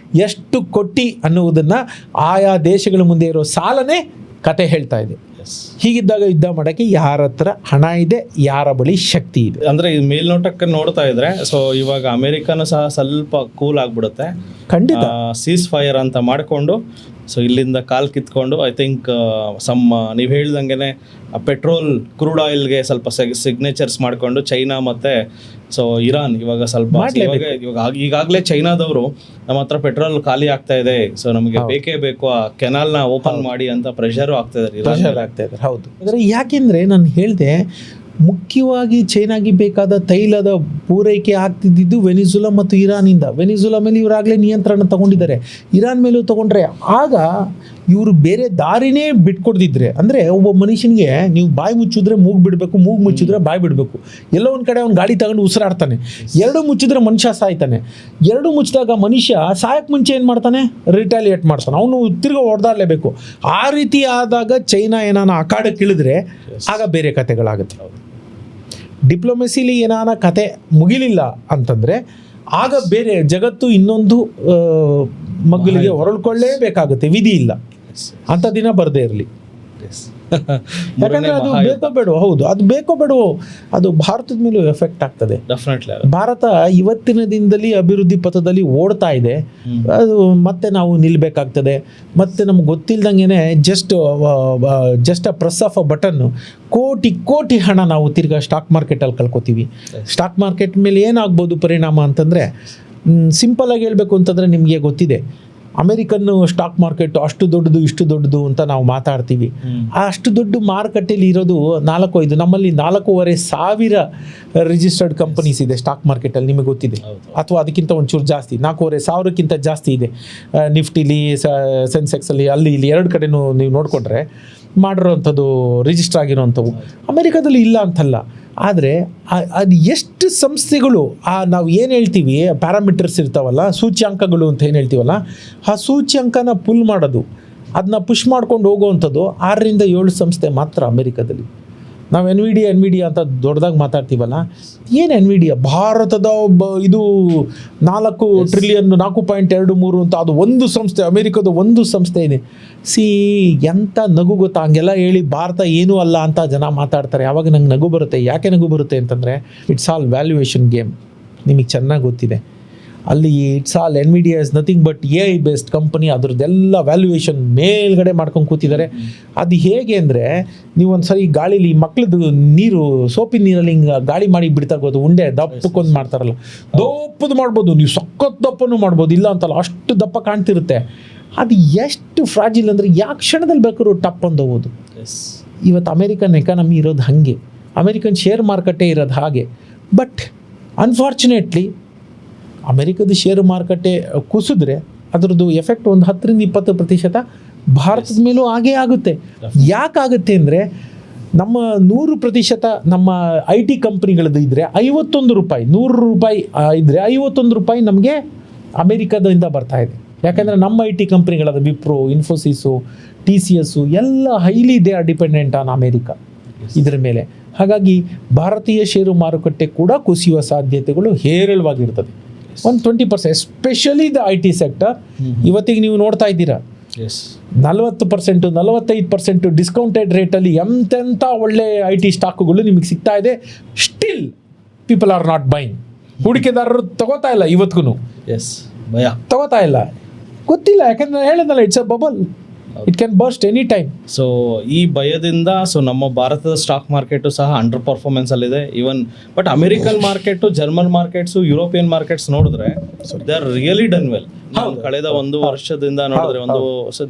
ಎಷ್ಟು ಕೊಟ್ಟಿ ಅನ್ನುವುದನ್ನು ಆಯಾ ದೇಶಗಳ ಮುಂದೆ ಇರೋ ಸಾಲನೇ ಕತೆ ಹೇಳ್ತಾ ಇದೆ. ಹೀಗಿದ್ದಾಗ ಯುದ್ಧ ಮಾಡೋಕ್ಕೆ ಯಾರ ಹತ್ರ ಹಣ ಇದೆ, ಯಾರ ಬಳಿ ಶಕ್ತಿ ಇದೆ? ಅಂದರೆ ಈ ಮೇಲ್ನೋಟಕ್ಕೆ ನೋಡ್ತಾ ಇದ್ರೆ, ಸೊ ಇವಾಗ ಅಮೇರಿಕನೂ ಸಹ ಸ್ವಲ್ಪ ಕೂಲ್ ಆಗಿಬಿಡುತ್ತೆ. ಖಂಡಿತ ಸೀಸ್ ಫೈರ್ ಅಂತ ಮಾಡಿಕೊಂಡು, ಸೊ ಇಲ್ಲಿಂದ ಕಾಲ್ ಕಿತ್ಕೊಂಡು, ಐ ಥಿಂಕ್ ನೀವು ಹೇಳ್ದಂಗೆ ಪೆಟ್ರೋಲ್, ಕ್ರೂಡ್ ಆಯಿಲ್ಗೆ ಸ್ವಲ್ಪ ಸಿಗ್ನೇಚರ್ಸ್ ಮಾಡಿಕೊಂಡು ಚೈನಾ ಮತ್ತು ಸೊ ಇರಾನ್ ಇವಾಗ ಸ್ವಲ್ಪ ಈಗಾಗಲೇ ಚೈನಾದವರು ನಮ್ಮ ಹತ್ರ ಪೆಟ್ರೋಲ್ ಖಾಲಿ ಆಗ್ತಾ ಇದೆ, ಸೊ ನಮಗೆ ಬೇಕೇ ಬೇಕು, ಆ ಕೆನಾಲ್ನ ಓಪನ್ ಮಾಡಿ ಅಂತ ಪ್ರೆಷರು ಆಗ್ತಾ ಇದ್ದಾರೆ. ಹೌದು. ಅಂದರೆ ಯಾಕೆಂದರೆ ನಾನು ಹೇಳಿದೆ, ಮುಖ್ಯವಾಗಿ ಚೈನಾಗೆ ಬೇಕಾದ ತೈಲದ ಪೂರೈಕೆ ಆಗ್ತಿದ್ದು ವೆನಿಜುಲಾ ಮತ್ತು ಇರಾನಿಂದ. ವೆನಿಜುಲಾ ಮೇಲೆ ಇವರಾಗಲೇ ನಿಯಂತ್ರಣ ತಗೊಂಡಿದ್ದಾರೆ, ಇರಾನ್ ಮೇಲೂ ತಗೊಂಡ್ರೆ. ಆಗ ಇವರು ಬೇರೆ ದಾರಿನೇ ಬಿಟ್ಕೊಡ್ದಿದ್ರೆ, ಅಂದರೆ ಒಬ್ಬ ಮನುಷ್ಯನಿಗೆ ನೀವು ಬಾಯಿ ಮುಚ್ಚಿದ್ರೆ ಮೂಗು ಬಿಡಬೇಕು, ಮೂಗು ಮುಚ್ಚಿದ್ರೆ ಬಾಯಿ ಬಿಡಬೇಕು. ಎಲ್ಲೋ ಒಂದು ಕಡೆ ಅವ್ನು ಗಾಡಿ ತಗೊಂಡು ಉಸಿರಾಡ್ತಾನೆ. 2 ಮುಚ್ಚಿದ್ರೆ ಮನುಷ್ಯ ಸಾಯ್ತಾನೆ. 2 ಮುಚ್ಚಿದಾಗ ಮನುಷ್ಯ ಸಾಯಕ್ಕೆ ಮುಂಚೆ ಏನು ಮಾಡ್ತಾನೆ? ರಿಟಾಲಿಯೇಟ್ ಮಾಡ್ತಾನೆ, ಅವನು ತಿರ್ಗಾ ಹೊಡೆದಾಡಲೇಬೇಕು. ಆ ರೀತಿ ಆದಾಗ ಚೈನಾ ಏನಾನ ಅಖಾಡಕ್ಕೆ ಇಳಿದ್ರೆ ಆಗ ಬೇರೆ ಕತೆಗಳಾಗುತ್ತೆ. ಡಿಪ್ಲೊಮೆಸಿಲಿ ಏನಾನ ಕತೆ ಮುಗಿಲಿಲ್ಲ ಅಂತಂದರೆ ಆಗ ಬೇರೆ ಜಗತ್ತು ಇನ್ನೊಂದು ಮಗ್ಗಲಿಗೆ ಹೊರಳ್ಕೊಳ್ಳೇಬೇಕಾಗುತ್ತೆ, ವಿಧಿ ಇಲ್ಲ. ಅಂಥ ದಿನ ಬರದೇ ಇರಲಿ. ಯಾಕಂದರೆ ಅದು ಬೇಕೋ ಬೇಡವೋ, ಹೌದು ಅದು ಬೇಕೋ ಬೇಡವೋ, ಅದು ಭಾರತದ ಮೇಲೂ ಎಫೆಕ್ಟ್ ಆಗ್ತದೆ. ಭಾರತ ಇವತ್ತಿನ ದಿನದಲ್ಲಿ ಅಭಿವೃದ್ಧಿ ಪಥದಲ್ಲಿ ಓಡ್ತಾ ಇದೆ, ಅದು ಮತ್ತೆ ನಾವು ನಿಲ್ಲಬೇಕಾಗ್ತದೆ. ಮತ್ತು ನಮ್ಗೆ ಗೊತ್ತಿಲ್ದಂಗೆ just a press of a button ಕೋಟಿ ಹಣ ನಾವು ತಿರ್ಗಾ ಸ್ಟಾಕ್ ಮಾರ್ಕೆಟಲ್ಲಿ ಕಳ್ಕೊತೀವಿ. ಸ್ಟಾಕ್ ಮಾರ್ಕೆಟ್ ಮೇಲೆ ಏನಾಗ್ಬೋದು ಪರಿಣಾಮ ಅಂತಂದರೆ, ಸಿಂಪಲಾಗಿ ಹೇಳಬೇಕು ಅಂತಂದರೆ, ನಿಮಗೆ ಗೊತ್ತಿದೆ ಅಮೆರಿಕನ್ ಸ್ಟಾಕ್ ಮಾರ್ಕೆಟ್ ಅಷ್ಟು ದೊಡ್ಡದು ಇಷ್ಟು ದೊಡ್ಡದು ಅಂತ ನಾವು ಮಾತಾಡ್ತೀವಿ. ಆ ಅಷ್ಟು ದೊಡ್ಡ ಮಾರುಕಟ್ಟೆಯಲ್ಲಿ ಇರೋದು 4-5, ನಮ್ಮಲ್ಲಿ 4,500 ರಿಜಿಸ್ಟರ್ಡ್ ಕಂಪನೀಸ್ ಇದೆ ಸ್ಟಾಕ್ ಮಾರ್ಕೆಟಲ್ಲಿ, ನಿಮಗೆ ಗೊತ್ತಿದೆ. ಅಥವಾ ಅದಕ್ಕಿಂತ ಒಂಚೂರು ಜಾಸ್ತಿ, 4,500ಕ್ಕಿಂತ ಜಾಸ್ತಿ ಇದೆ. ನಿಫ್ಟಿಲಿ, ಸೆನ್ಸೆಕ್ಸಲ್ಲಿ, ಅಲ್ಲಿ ಇಲ್ಲಿ 2 ಕಡೆನೂ ನೀವು ನೋಡಿಕೊಂಡ್ರೆ ಮಾಡಿರೋವಂಥದ್ದು, ರಿಜಿಸ್ಟರ್ ಆಗಿರೋವಂಥವು. ಅಮೆರಿಕದಲ್ಲಿ ಇಲ್ಲ ಅಂತಲ್ಲ, ಆದರೆ ಅದು ಎಷ್ಟು ಸಂಸ್ಥೆಗಳು, ನಾವು ಏನು ಹೇಳ್ತೀವಿ ಪ್ಯಾರಾಮೀಟರ್ಸ್ ಇರ್ತಾವಲ್ಲ, ಸೂಚ್ಯಾಂಕಗಳು ಅಂತ ಏನು ಹೇಳ್ತೀವಲ್ಲ, ಆ ಸೂಚ್ಯಾಂಕನ ಪುಲ್ ಮಾಡೋದು, ಅದನ್ನ ಪುಷ್ ಮಾಡ್ಕೊಂಡು ಹೋಗುವಂಥದ್ದು 6-7 ಸಂಸ್ಥೆ ಮಾತ್ರ ಅಮೆರಿಕದಲ್ಲಿ. ನಾವು ಎನ್ವಿಡಿಯಾ ಅಂತ ದೊಡ್ಡದಾಗಿ ಮಾತಾಡ್ತೀವಲ್ಲ, ಏನು ಎನ್ವಿಡಿಯಾ ಭಾರತದ ಇದು 4 ಟ್ರಿಲಿಯನ್ 4.23 ಅಂತ, ಅದು ಒಂದು ಸಂಸ್ಥೆ, ಅಮೆರಿಕದ ಒಂದು ಸಂಸ್ಥೆ ಇದೆ. ಎಂಥ ನಗು ಗೊತ್ತಾ, ಹಂಗೆಲ್ಲ ಹೇಳಿ ಭಾರತ ಏನೂ ಅಲ್ಲ ಅಂತ ಜನ ಮಾತಾಡ್ತಾರೆ. ಆವಾಗ ನಂಗೆ ನಗು ಬರುತ್ತೆ. ಯಾಕೆ ನಗು ಬರುತ್ತೆ ಅಂತಂದರೆ, ಇಟ್ಸ್ ಆಲ್ ವ್ಯಾಲ್ಯೂಯೇಷನ್ ಗೇಮ್. ನಿಮಗೆ ಚೆನ್ನಾಗಿ ಗೊತ್ತಿದೆ, ಅಲ್ಲಿ it's all Nvidia is nothing but AI based company. ಅದ್ರದ್ದೆಲ್ಲ ವ್ಯಾಲ್ಯೂಯೇಷನ್ ಮೇಲ್ಗಡೆ ಮಾಡ್ಕೊಂಡು ಕೂತಿದ್ದಾರೆ. ಅದು ಹೇಗೆ ಅಂದರೆ, ನೀವು ಒಂದು ಸರಿ ಗಾಳೀಲಿ ಮಕ್ಳದ್ದು ನೀರು, ಸೋಪಿನ ನೀರಲ್ಲಿ ಹಿಂಗೆ ಗಾಳಿ ಮಾಡಿ ಬಿಡ್ತಾರೆ ಗೊತ್ತು, ಉಂಡೆ ದಪ್ಪಕ್ಕೊಂದು ಮಾಡ್ತಾರಲ್ಲ, ದಪ್ಪದು ಮಾಡ್ಬೋದು, ನೀವು ಸಖತ್ ದಪ್ಪನೂ ಮಾಡ್ಬೋದು, ಇಲ್ಲ ಅಂತಲ್ಲ, ಅಷ್ಟು ದಪ್ಪ ಕಾಣ್ತಿರುತ್ತೆ. ಅದು ಎಷ್ಟು ಫ್ರಾಜಿಲ್ ಅಂದರೆ, ಯಾವ ಕ್ಷಣದಲ್ಲಿ ಬೇಕಾದ್ರೂ ಟಪ್ ಅಂತ ಹೋಗೋದು. ಇವತ್ತು ಅಮೇರಿಕನ್ ಎಕಾನಮಿ ಇರೋದು ಹಾಗೆ, ಅಮೇರಿಕನ್ ಶೇರ್ ಮಾರುಕಟ್ಟೆ ಇರೋದು ಹಾಗೆ. ಬಟ್ ಅನ್ಫಾರ್ಚುನೇಟ್ಲಿ ಅಮೆರಿಕದ ಷೇರು ಮಾರುಕಟ್ಟೆ ಕುಸಿದ್ರೆ ಅದರದ್ದು ಎಫೆಕ್ಟ್ ಒಂದು 10-20% ಭಾರತದ ಮೇಲೂ ಹಾಗೇ ಆಗುತ್ತೆ. ಯಾಕಾಗುತ್ತೆ ಅಂದರೆ, ನಮ್ಮ 100% ನಮ್ಮ IT ಕಂಪ್ನಿಗಳದ್ದು ಇದ್ದರೆ 51 ರೂಪಾಯಿ, 100 ರೂಪಾಯಿ ಇದ್ದರೆ 51 ರೂಪಾಯಿ ನಮಗೆ ಅಮೆರಿಕದಿಂದ ಬರ್ತಾ ಇದೆ. ಯಾಕಂದರೆ ನಮ್ಮ IT ಕಂಪ್ನಿಗಳಾದ ವಿಪ್ರೋ, ಇನ್ಫೋಸಿಸು, TCS ಎಲ್ಲ highly they are dependent on America ಇದರ ಮೇಲೆ. ಹಾಗಾಗಿ ಭಾರತೀಯ ಷೇರು ಮಾರುಕಟ್ಟೆ ಕೂಡ ಕುಸಿಯುವ ಸಾಧ್ಯತೆಗಳು ಹೇರಳವಾಗಿರ್ತದೆ. ಒಂದು 20%, ಎಸ್ಪೆಷಲಿ ದ IT ಸೆಕ್ಟರ್. ಇವತ್ತಿಗೆ ನೀವು ನೋಡ್ತಾ ಇದ್ದೀರಾ 40%, 45% ಡಿಸ್ಕೌಂಟೆಡ್ ರೇಟಲ್ಲಿ ಎಂತೆಂಥ ಒಳ್ಳೆ IT ಸ್ಟಾಕುಗಳು ನಿಮಗೆ ಸಿಗ್ತಾ ಇದೆ. Still people are not buying. ಹೂಡಿಕೆದಾರರು ತಗೋತಾ ಇಲ್ಲ ಇವತ್ತಿಗೂ. ಭಯ ತಗೋತಾ ಇಲ್ಲ, ಗೊತ್ತಿಲ್ಲ. ಯಾಕಂದ್ರೆ ನಾನು ಹೇಳಿದ್ನಲ್ಲ, it's a bubble, it can burst any time. So ಈ ಭಯದಿಂದ ನಮ್ಮ ಭಾರತದ ಸ್ಟಾಕ್ ಮಾರ್ಕೆಟು ಸಹ ಅಂಡರ್ ಪರ್ಫಾರ್ಮೆನ್ಸ್ ಅಲ್ಲಿದೆ. Even but American market, German markets, European markets ನೋಡಿದ್ರೆ they are really done well. ಕಳೆದ 1 ವರ್ಷದಿಂದ ನೋಡಿದ್ರೆ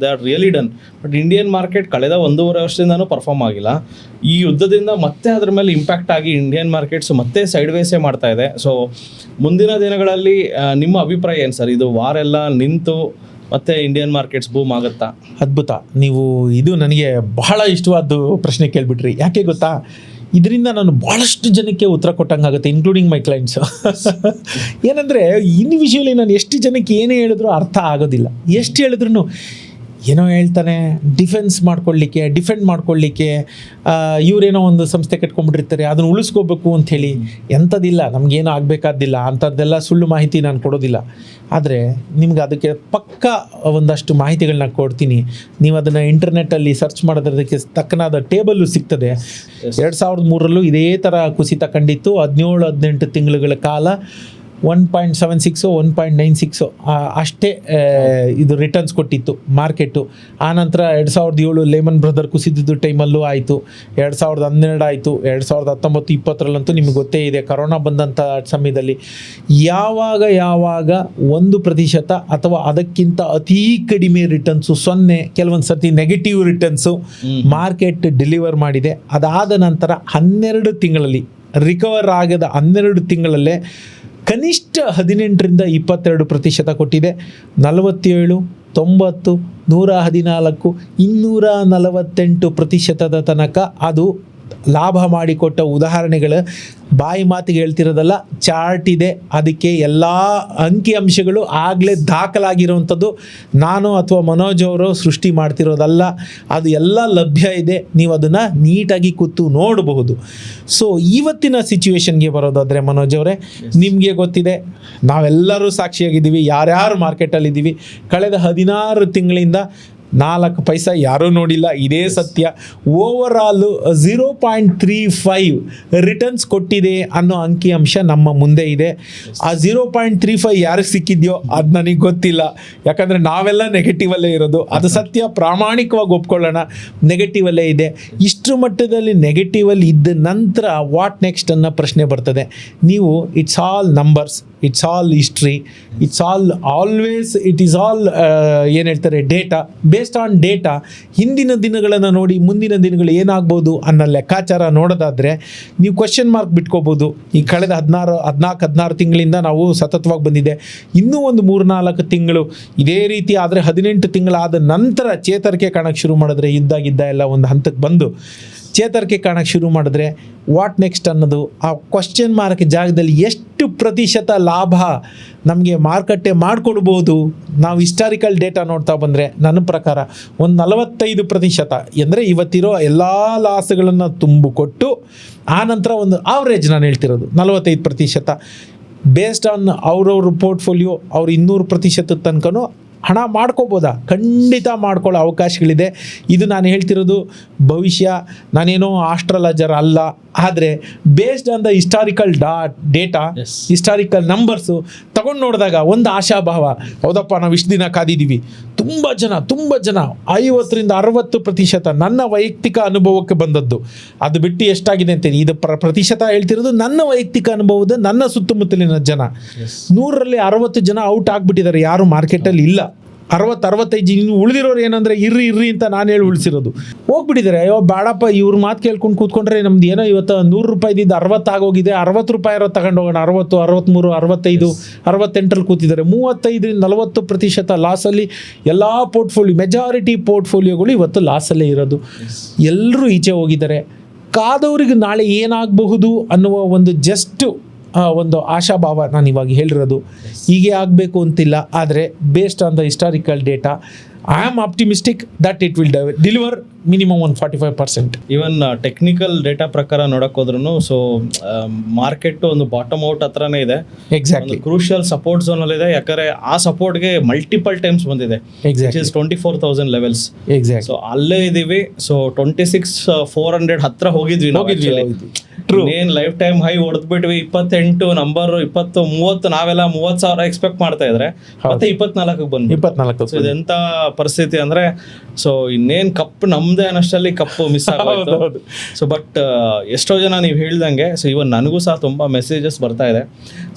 they are really done. But Indian market ಕಳೆದ 1.5 ವರ್ಷದಿಂದನೂ ಪರ್ಫಾರ್ಮ್ ಆಗಿಲ್ಲ. ಈ ಯುದ್ಧದಿಂದ ಮತ್ತೆ ಅದ್ರ ಮೇಲೆ ಇಂಪ್ಯಾಕ್ಟ್ ಆಗಿ ಇಂಡಿಯನ್ ಮಾರ್ಕೆಟ್ಸ್ ಮತ್ತೆ ಸೈಡ್ ವೇಸೇ ಮಾಡ್ತಾ ಇದೆ. ಸೊ ಮುಂದಿನ ದಿನಗಳಲ್ಲಿ ನಿಮ್ಮ ಅಭಿಪ್ರಾಯ ಏನು ಸರ್? ಇದು ವಾರೆಲ್ಲ ನಿಂತು ಮತ್ತೆ ಇಂಡಿಯನ್ ಮಾರ್ಕೆಟ್ಸ್ ಬೂಮ್ ಆಗುತ್ತಾ? ಅದ್ಭುತ. ನೀವು ಇದು ನನಗೆ ಬಹಳ ಇಷ್ಟವಾದ ಪ್ರಶ್ನೆ ಕೇಳಿಬಿಟ್ರಿ. ಯಾಕೆ ಗೊತ್ತಾ? ಇದರಿಂದ ನಾನು ಭಾಳಷ್ಟು ಜನಕ್ಕೆ ಉತ್ತರ ಕೊಟ್ಟಂಗಾಗುತ್ತೆ, ಇನ್ಕ್ಲೂಡಿಂಗ್ ಮೈ ಕ್ಲೈಂಟ್ಸ್. ಏನಂದರೆ ಇಂಡಿವಿಜುವಲಿ ನಾನು ಎಷ್ಟು ಜನಕ್ಕೆ ಏನೇ ಹೇಳಿದ್ರು ಅರ್ಥ ಆಗೋದಿಲ್ಲ. ಎಷ್ಟು ಹೇಳಿದ್ರು ಏನೋ ಹೇಳ್ತಾನೆ, ಡಿಫೆಂಡ್ ಮಾಡ್ಕೊಳ್ಳಿಕ್ಕೆ ಇವರೇನೋ ಒಂದು ಸಂಸ್ಥೆ ಕಟ್ಕೊಂಡ್ಬಿಟ್ಟಿರ್ತಾರೆ, ಅದನ್ನು ಉಳಿಸ್ಕೋಬೇಕು ಅಂಥೇಳಿ. ಎಂಥದ್ದಿಲ್ಲ, ನಮಗೇನೋ ಆಗಬೇಕಾದಿಲ್ಲ ಅಂಥದ್ದೆಲ್ಲ ಸುಳ್ಳು ಮಾಹಿತಿ ನಾನು ಕೊಡೋದಿಲ್ಲ. ಆದರೆ ನಿಮ್ಗೆ ಅದಕ್ಕೆ ಪಕ್ಕ ಒಂದಷ್ಟು ಮಾಹಿತಿಗಳನ್ನ ಕೊಡ್ತೀನಿ. ನೀವು ಅದನ್ನು ಇಂಟರ್ನೆಟ್ಟಲ್ಲಿ ಸರ್ಚ್ ಮಾಡೋದಕ್ಕೆ ತಕ್ಕನಾದ ಟೇಬಲ್ಲು ಸಿಗ್ತದೆ. 2003ರಲ್ಲೂ ಇದೇ ಥರ ಕುಸಿತ ಕಂಡಿತ್ತು. 17-18 ತಿಂಗಳುಗಳ ಕಾಲ 1.76 1.96 ಅಷ್ಟೇ ಇದು ರಿಟರ್ನ್ಸ್ ಕೊಟ್ಟಿತ್ತು ಮಾರ್ಕೆಟು. ಆನಂತರ 2007 ಲೇಮನ್ ಬ್ರದರ್ ಕುಸಿದಿದ್ದು ಟೈಮಲ್ಲೂ ಆಯಿತು, 2012 ಆಯಿತು, 2019-2020ರಲ್ಲಂತೂ ನಿಮಗೆ ಗೊತ್ತೇ ಇದೆ, ಕರೋನಾ ಬಂದಂಥ ಸಮಯದಲ್ಲಿ ಯಾವಾಗ 1% ಅಥವಾ ಅದಕ್ಕಿಂತ ಅತೀ ಕಡಿಮೆ ರಿಟರ್ನ್ಸು, 0, ಕೆಲವೊಂದು ಸರ್ತಿ ನೆಗೆಟಿವ್ ರಿಟರ್ನ್ಸು ಮಾರ್ಕೆಟ್ ಡೆಲಿವರ್ ಮಾಡಿದೆ. ಅದಾದ ನಂತರ 12 ತಿಂಗಳಲ್ಲಿ ರಿಕವರ್ ಆಗದ 12 ತಿಂಗಳಲ್ಲೇ ಕನಿಷ್ಠ 18-22% ಕೊಟ್ಟಿದೆ. 47, 90, 114, 248% ತನಕ ಅದು ಲಾಭ ಮಾಡಿಕೊಟ್ಟ ಉದಾಹರಣೆಗಳು ಬಾಯಿ ಮಾತಿಗೆ ಹೇಳ್ತಿರೋದಲ್ಲ, ಚಾರ್ಟ್ ಇದೆ. ಅದಕ್ಕೆ ಎಲ್ಲ ಅಂಕಿಅಂಶಗಳು ಆಗಲೇ ದಾಖಲಾಗಿರುವಂಥದ್ದು. ನಾನು ಅಥವಾ ಮನೋಜ್ ಅವರು ಸೃಷ್ಟಿ ಮಾಡ್ತಿರೋದಲ್ಲ, ಅದು ಎಲ್ಲ ಲಭ್ಯ ಇದೆ. ನೀವು ಅದನ್ನು ನೀಟಾಗಿ ಕೂತು ನೋಡಬಹುದು. ಸೊ ಇವತ್ತಿನ ಸಿಚುವೇಶನ್ಗೆ ಬರೋದಾದರೆ ಮನೋಜ್ ಅವರೇ, ನಿಮಗೆ ಗೊತ್ತಿದೆ, ನಾವೆಲ್ಲರೂ ಸಾಕ್ಷಿಯಾಗಿದ್ದೀವಿ, ಯಾರ್ಯಾರು ಮಾರ್ಕೆಟಲ್ಲಿದ್ದೀವಿ. ಕಳೆದ 16 ತಿಂಗಳಿಂದ 4 ಪೈಸಾ ಯಾರೂ ನೋಡಿಲ್ಲ, ಇದೇ ಸತ್ಯ. ಓವರಾಲು 0.35 ರಿಟರ್ನ್ಸ್ ಕೊಟ್ಟಿದೆ ಅನ್ನೋ ಅಂಕಿಅಂಶ ನಮ್ಮ ಮುಂದೆ ಇದೆ. ಆ 0.35 ಯಾರಿಗೆ ಸಿಕ್ಕಿದೆಯೋ ಅದು ನನಗೆ ಗೊತ್ತಿಲ್ಲ, ಯಾಕಂದರೆ ನಾವೆಲ್ಲ ನೆಗೆಟಿವಲ್ಲೇ ಇರೋದು. ಅದು ಸತ್ಯ, ಪ್ರಾಮಾಣಿಕವಾಗಿ ಒಪ್ಕೊಳ್ಳೋಣ, ನೆಗೆಟಿವಲ್ಲೇ ಇದೆ. ಇಷ್ಟರ ಮಟ್ಟದಲ್ಲಿ ನೆಗೆಟಿವಲ್ಲಿ ಇದ್ದ ನಂತರ ವಾಟ್ ನೆಕ್ಸ್ಟ್ ಅನ್ನೋ ಪ್ರಶ್ನೆ ಬರ್ತದೆ. ನೀವು it's all numbers, it's all history, it's all always it is all ಏನು ಹೇಳ್ತಾರೆ, ಡೇಟಾ. ಬೇಸ್ಡ್ ಆನ್ ಡೇಟಾ ಹಿಂದಿನ ದಿನಗಳನ್ನು ನೋಡಿ ಮುಂದಿನ ದಿನಗಳು ಏನಾಗ್ಬೋದು ಅನ್ನೋ ಲೆಕ್ಕಾಚಾರ ನೋಡೋದಾದರೆ ನೀವು ಕ್ವೆಶ್ಚನ್ ಮಾರ್ಕ್ ಬಿಟ್ಕೋಬೋದು. ಈ ಕಳೆದ 16 ತಿಂಗಳಿಂದ ನಾವು ಸತತವಾಗಿ ಬಂದಿದೆ. ಇನ್ನೂ ಒಂದು 3-4 ತಿಂಗಳು ಇದೇ ರೀತಿ ಆದರೆ 18 ತಿಂಗಳಾದ ನಂತರ ಚೇತರಿಕೆ ಕಾಣಕ್ಕೆ ಶುರು ಮಾಡಿದ್ರೆ, ಯುದ್ಧ ಎಲ್ಲ ಒಂದು ಹಂತಕ್ಕೆ ಬಂದು ಚೇತರಿಕೆ ಕಾಣಕ್ಕೆ ಶುರು ಮಾಡಿದ್ರೆ ವಾಟ್ ನೆಕ್ಸ್ಟ್ ಅನ್ನೋದು ಆ ಕ್ವಶನ್ ಮಾರ್ಕ್ ಜಾಗದಲ್ಲಿ ಎಷ್ಟು ಪ್ರತಿಶತ ಲಾಭ ನಮಗೆ ಮಾರುಕಟ್ಟೆ ಮಾಡಿಕೊಡ್ಬೋದು. ನಾವು ಹಿಸ್ಟಾರಿಕಲ್ ಡೇಟಾ ನೋಡ್ತಾ ಬಂದರೆ ನನ್ನ ಪ್ರಕಾರ ಒಂದು 45% ಅಂದರೆ ಇವತ್ತಿರೋ ಎಲ್ಲ ಲಾಸ್ಗಳನ್ನು ತುಂಬಿಕೊಟ್ಟು ಆನಂತರ ಒಂದು ಆವ್ರೇಜ್ ನಾನು ಹೇಳ್ತಿರೋದು 45%. ಬೇಸ್ಡ್ ಆನ್ ಅವ್ರವ್ರ ಪೋರ್ಟ್ಫೋಲಿಯೋ ಅವ್ರು 200% ತನಕನೂ ಹಣ ಮಾಡ್ಕೋಬೋದಾ? ಖಂಡಿತ ಮಾಡ್ಕೊಳ್ಳೋ ಅವಕಾಶಗಳಿದೆ. ಇದು ನಾನು ಹೇಳ್ತಿರೋದು ಭವಿಷ್ಯ, ನಾನೇನೋ ಆಸ್ಟ್ರಾಲಜರ್ ಅಲ್ಲ. ಆದರೆ based on the historical data, historical numbers ತಗೊಂಡು ನೋಡಿದಾಗ ಒಂದು ಆಶಾಭಾವ, ಹೌದಪ್ಪ ನಾವು ಇಷ್ಟು ದಿನ ಕಾದಿದ್ದೀವಿ. ತುಂಬ ಜನ 50-60% ನನ್ನ ವೈಯಕ್ತಿಕ ಅನುಭವಕ್ಕೆ ಬಂದದ್ದು. ಅದು ಬಿಟ್ಟು ಎಷ್ಟಾಗಿದೆ ಅಂತೀನಿ, ಇದು ಪ್ರತಿಶತ ಹೇಳ್ತಿರೋದು ನನ್ನ ವೈಯಕ್ತಿಕ ಅನುಭವದ, ನನ್ನ ಸುತ್ತಮುತ್ತಲಿನ ಜನ. 100ರಲ್ಲಿ 60 ಜನ ಔಟ್ ಆಗಿಬಿಟ್ಟಿದ್ದಾರೆ, ಯಾರು ಮಾರ್ಕೆಟಲ್ಲಿ ಇಲ್ಲ. 60-65 ಇನ್ನು ಉಳಿದಿರೋರು ಏನಂದರೆ ಇರ್ರಿ ಅಂತ ನಾನು ಹೇಳಿ ಉಳಿಸಿರೋದು ಹೋಗ್ಬಿಟ್ಟಿದ್ದಾರೆ. ಅಯ್ಯೋ ಬೇಡಪ್ಪ, ಇವ್ರ ಮಾತು ಕೇಳ್ಕೊಂಡು ಕೂತ್ಕೊಂಡ್ರೆ ನಮ್ದು ಏನೋ ಇವತ್ತು 100 ರೂಪಾಯಿದಿಂದ 60 ಆಗೋಗಿದೆ, 60 ರೂಪಾಯಿ ಇರೋ ತಗೊಂಡು ಹೋಗೋಣ. 60, 63, 65, 68ರಲ್ಲಿ ಕೂತಿದ್ದಾರೆ. 35-40% ಲಾಸಲ್ಲಿ ಎಲ್ಲ ಪೋರ್ಟ್ಫೋಲಿಯೋ, ಮೆಜಾರಿಟಿ ಪೋರ್ಟ್ಫೋಲಿಯೋಗಳು ಇವತ್ತು ಲಾಸಲ್ಲೇ ಇರೋದು. ಎಲ್ಲರೂ ಈಚೆ ಹೋಗಿದ್ದಾರೆ. ಕಾದವ್ರಿಗೆ ನಾಳೆ ಏನಾಗಬಹುದು ಅನ್ನುವ ಒಂದು ಒಂದು ಆಶಾಭಾವ ನಾನು ಇವಾಗ ಹೇಳಿರೋದು. ಹೀಗೆ ಆಗಬೇಕು ಅಂತಿಲ್ಲ, ಆದರೆ based on the historical data I am optimistic that it will deliver minimum ಒಂದು 45%. ಈವನ್ ಟೆಕ್ನಿಕಲ್ ಡೇಟಾ ಪ್ರಕಾರ ನೋಡಕ್ ಹೋದ್ರು ಸೊ ಮಾರ್ಕೆಟ್ ಒಂದು ಬಾಟಮ್ ಔಟ್ ಹತ್ರನೇ ಇದೆ, ಎಕ್ಸಾಕ್ಟ್ಲಿ ಕ್ರೂಷಿಯಲ್ ಸಪೋರ್ಟ್ ಝೋನ್ ಅಲ್ಲಿ ಇದೆ. ಯಾಕಂದ್ರೆ ಆ ಸಪೋರ್ಟ್ಗೆ ಮಲ್ಟಿಪಲ್ ಟೈಮ್ಸ್ ಬಂದಿದೆ, ಎಕ್ಸಾಕ್ಟ್ಲಿ 24,000 ಲೆವೆಲ್ಸ್. ಎಕ್ಸಾಕ್ಟ್ ಸೊ ಅಲ್ಲೇ ಇದೀವಿ. ಸೊ 26,400 ಹತ್ರ ಹೋಗಿದ್ವಿ ಏನ್ ಲೈಫ್ ಟೈಮ್ ಹೈ ಹೊಡೆದ್ಬಿಟ್ವಿ. 28 ನಂಬರ್ 20 30 ನಾವೆಲ್ಲ 30,000 ಎಕ್ಸ್ಪೆಕ್ಟ್ ಮಾಡ್ತಾ ಇದ್ರೆ ಮತ್ತೆ 24 ಬಂದ್ವಿ. 24. ಸೊ ಇದೆಂತ ಪರಿಸ್ಥಿತಿ ಅಂದ್ರೆ ಸೊ ಇನ್ನೇನ್ ಕಪ್ ನಮ್ದೇ ಅನ್ನಷ್ಟಲ್ಲಿ ಕಪ್ಪು ಮಿಸ್ ಆಗೋಯ್ತು. ಸೊ ಬಟ್ ಎಷ್ಟೋ ಜನ ನೀವು ಹೇಳ್ದಂಗೆ, ಸೊ ಇವನ್ ನನಗೂ ಸಹ ತುಂಬಾ ಮೆಸೇಜಸ್ ಬರ್ತಾ ಇದೆ,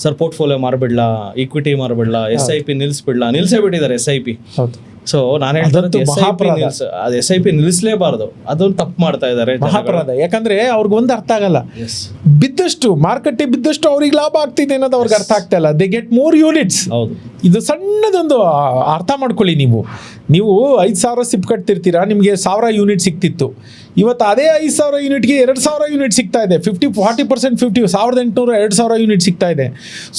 ಸರ್ ಪೋರ್ಟ್ಫೋಲಿಯೋ ಮಾರ್ಬಿಡ್ಲಾ, ಈಕ್ವಿಟಿ ಮಾರ್ಬಿಡ್ಲಾ, SIP ನಿಲ್ಸ್ಬಿಡ್ಲಾ, ನಿಲ್ಸೇ ಬಿಟ್ಟಿದ್ದಾರೆ SIP. ಹೌದು, ಸೊ ನಾನು ಹೇಳ್ತಾರೆ SIP ನಿಲ್ಲಿಸಲೇಬಾರದು, ಅದೊಂದು ತಪ್ಪು ಮಾಡ್ತಾ ಇದ್ದಾರೆ, ಮಹಾಪರಾಧ. ಯಾಕಂದ್ರೆ ಅವ್ರಿಗೆ ಒಂದು ಅರ್ಥ ಆಗಲ್ಲ, ಬಿದ್ದಷ್ಟು ಮಾರ್ಕೆಟ್ ಬಿದ್ದಷ್ಟು ಅವ್ರಿಗೆ ಲಾಭ ಆಗ್ತಿದೆ ಅನ್ನೋದು ಅವ್ರಿಗೆ ಅರ್ಥ ಆಗ್ತಾ ಇಲ್ಲ. They get more units. ಹೌದು, ಇದು ಸಣ್ಣದೊಂದು ಅರ್ಥ ಮಾಡ್ಕೊಳ್ಳಿ. ನೀವು 5,000 ಸಿಪ್ ಕಟ್ತಿರ್ತೀರಾ, ನಿಮಗೆ 1,000 ಯೂನಿಟ್ ಸಿಕ್ತಿತ್ತು. ಇವತ್ತು ಅದೇ 5,000 ಯೂನಿಟ್ಗೆ 2,000 ಯೂನಿಟ್ ಸಿಗ್ತಾ ಇದೆ. 40% 1,800 2,000 ಯೂನಿಟ್ ಸಿಗ್ತಾ ಇದೆ.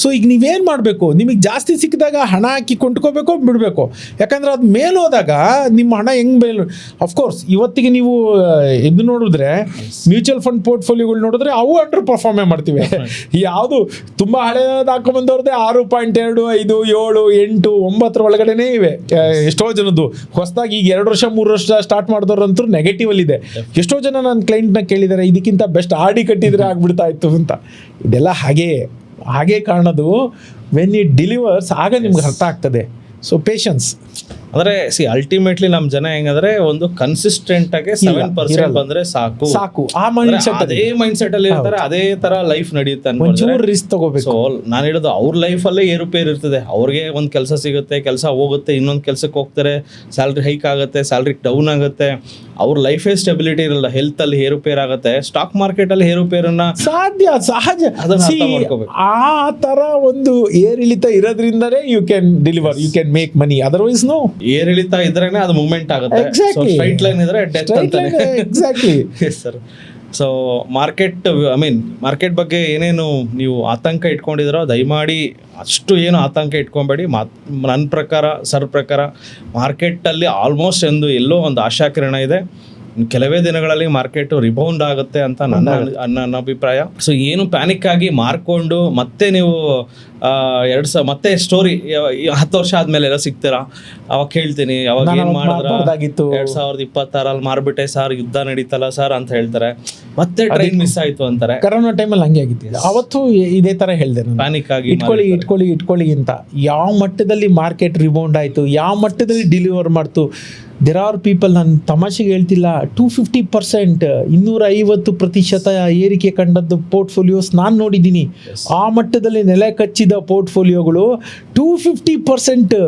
ಸೊ ಈಗ ನೀವೇನು ಮಾಡಬೇಕು, ನಿಮಗೆ ಜಾಸ್ತಿ ಸಿಕ್ಕಿದಾಗ ಹಣ ಹಾಕಿ ಕೊಂಡ್ಕೋಬೇಕು, ಬಿಡಬೇಕು. ಯಾಕಂದ್ರೆ ಅದು ಮೇಲೆ ಹೋದಾಗ ನಿಮ್ಮ ಹಣ ಹೆಂಗೆ ಮೇಲೆ, ಅಫ್ಕೋರ್ಸ್ ಇವತ್ತಿಗೆ ನೀವು ಇದು ನೋಡಿದ್ರೆ ಮ್ಯೂಚುವಲ್ ಫಂಡ್ ಪೋರ್ಟ್ಫೋಲಿಯೋಗಳು ನೋಡಿದ್ರೆ ಅವು ಅಂಡರ್ ಪರ್ಫಾರ್ಮೇ ಮಾಡ್ತಿವೆ. ಯಾವುದು ತುಂಬ ಹಳೆಯದು ಹಾಕೊಂಡ್ಬಂದವ್ರದ್ದೇ 6.2, 5, 7, 8, 9 ಒಳಗಡೆನೇ ಇವೆ ಎಷ್ಟೋ ಜನದ್ದು. ಹೊಸದಾಗಿ ಈಗ 2 ವರ್ಷ 3 ವರ್ಷ ಸ್ಟಾರ್ಟ್ ಮಾಡಿದವ್ರಂತೂ ನೆಗೆಟಿವ್ ಅಲ್ಲಿ ಇದೆ. ಎಷ್ಟೋ ಜನ ನನ್ನ ಕ್ಲೈಂಟ್ನ ಕೇಳಿದ್ದಾರೆ, ಇದಕ್ಕಿಂತ ಬೆಸ್ಟ್ RD ಕಟ್ಟಿದ್ರೆ ಆಗ್ಬಿಡ್ತಾ ಇತ್ತು ಅಂತ. ಇದೆಲ್ಲ ಹಾಗೆ ಕಾಣೋದು. ವೆನ್ ಇಟ್ ಡಿಲಿವರ್ಸ್ ಆಗ ನಿಮ್ಗೆ ಅರ್ಥ ಆಗ್ತದೆ. ಸೊ ಪೇಷನ್ಸ್ ಅಂದ್ರೆ ಅಲ್ಟಿಮೇಟ್ಲಿ ನಮ್ ಜನ ಹೆಂಗಂದ್ರೆ ಒಂದು ಕನ್ಸಿಸ್ಟೆಂಟ್ ಆಗಿ 7% ಬಂದ್ರೆ ಸಾಕು. ಆ ಮೈಂಡ್ಸೆಟ್, ಅದೇ ಮೈಂಡ್ಸೆಟ್ ಅಲ್ಲಿ ಇರ್ತಾರೆ, ಅದೇ ತರ ಲೈಫ್ ನಡೆಯುತ್ತೆ. ರಿಸ್ಕ್ ತಗೋಬೇಕು. ಸೊ ನಾನು ಹೇಳೋದು ಅವ್ರ ಲೈಫ್ ಅಲ್ಲೇ ಏರುಪೇರು ಇರ್ತದೆ. ಅವ್ರಿಗೆ ಒಂದ್ ಕೆಲಸ ಸಿಗುತ್ತೆ, ಕೆಲಸ ಹೋಗುತ್ತೆ, ಇನ್ನೊಂದ್ ಕೆಲ್ಸಕ್ಕೆ ಹೋಗ್ತಾರೆ, ಸ್ಯಾಲ್ರಿ ಹೈಕ್ ಆಗುತ್ತೆ, ಸ್ಯಾಲ್ರಿ ಡೌನ್ ಆಗುತ್ತೆ, ಅವ್ರ ಲೈಫೇ ಸ್ಟೆಬಿಲಿಟಿ ಇರಲ್ಲ, ಹೆಲ್ತ್ ಅಲ್ಲಿ ಏರುಪೇರ್ ಆಗುತ್ತೆ. ಸ್ಟಾಕ್ ಮಾರ್ಕೆಟ್ ಅಲ್ಲಿ ಏರುಪೇರನ್ನ ಸಹಜ. ಆ ತರ ಒಂದು ಏರಿಳಿತ ಇರೋದ್ರಿಂದಲೇ you can deliver, you can make money. Otherwise no. ಏರಿಳಿತ ಇದ್ರೇನೆ ಅದು ಮೂವ್ಮೆಂಟ್ ಆಗುತ್ತೆ. ಸ್ಟ್ರೈಟ್ ಲೈನ್ ಇದ್ರೆ ಡೆತ್ ಅಂತಾನೆ. Exactly. Yes sir. So market ಬಗ್ಗೆ ಏನೇನು ನೀವು ಆತಂಕ ಇಟ್ಕೊಂಡಿದ್ರೋ ದಯಮಾಡಿ ಅಷ್ಟು ಏನು ಆತಂಕ ಇಟ್ಕೊಬೇಡಿ. ನನ್ನ ಪ್ರಕಾರ, ಸರ್ ಪ್ರಕಾರ ಮಾರ್ಕೆಟಲ್ಲಿ ಆಲ್ಮೋಸ್ಟ್ ಎಲ್ಲೋ ಒಂದು ಆಶಾಕಿರಣ ಇದೆ. ಕೆಲವೇ ದಿನಗಳಲ್ಲಿ ಮಾರ್ಕೆಟ್ ರಿಬೌಂಡ್ ಆಗುತ್ತೆ ಅಂತ ನನ್ನ ಅಭಿಪ್ರಾಯ. ಸೊ ಏನು ಪ್ಯಾನಿಕ್ ಆಗಿ ಮಾರ್ಕೊಂಡು ಮತ್ತೆ ನೀವು ಮತ್ತೆ ಸ್ಟೋರಿ 10 ವರ್ಷ ಆದ್ಮೇಲೆ ಎಲ್ಲ ಸಿಗ್ತೀರಾ, ಅವಾಗ ಕೇಳ್ತೀನಿ ಅವಾಗ ಏನ್ ಮಾಡಿದ್ರ 2026 ಮಾರ್ಬಿಟ್ಟೆ ಸರ್, ಯುದ್ಧ ನಡೀತಲ್ಲ ಸರ್ ಅಂತ ಹೇಳ್ತಾರೆ. ಮತ್ತೆ ಟ್ರೈನ್ ಮಿಸ್ ಆಯ್ತು ಅಂತಾರೆ. ಕರೋನಾ ಟೈಮಲ್ಲಿ ಹಂಗೆ ಆಗಿತ್ತು. ಅವತ್ತು ಇದೇ ತರ ಹೇಳ್ದೆ, ಪ್ಯಾನಿಕ್ ಆಗಿ ಇಟ್ಕೊಳ್ಳಿ ಅಂತ. ಯಾವ ಮಟ್ಟದಲ್ಲಿ ಮಾರ್ಕೆಟ್ ರಿಬೌಂಡ್ ಆಯ್ತು, ಯಾವ ಮಟ್ಟದಲ್ಲಿ ಡಿಲಿವರ್ ಮಾಡ್ತು. ದೇರ್ ಆರ್ ಪೀಪಲ್, ನಾನು ತಮಾಷೆಗೆ ಹೇಳ್ತಿಲ್ಲ, 250% 250% ಏರಿಕೆ ಕಂಡದ್ದು ಪೋರ್ಟ್ಫೋಲಿಯೋಸ್ ನಾನು ನೋಡಿದ್ದೀನಿ. ಆ ಮಟ್ಟದಲ್ಲಿ ನೆಲೆ ಕಚ್ಚಿದ ಪೋರ್ಟ್ಫೋಲಿಯೋಗಳು 250%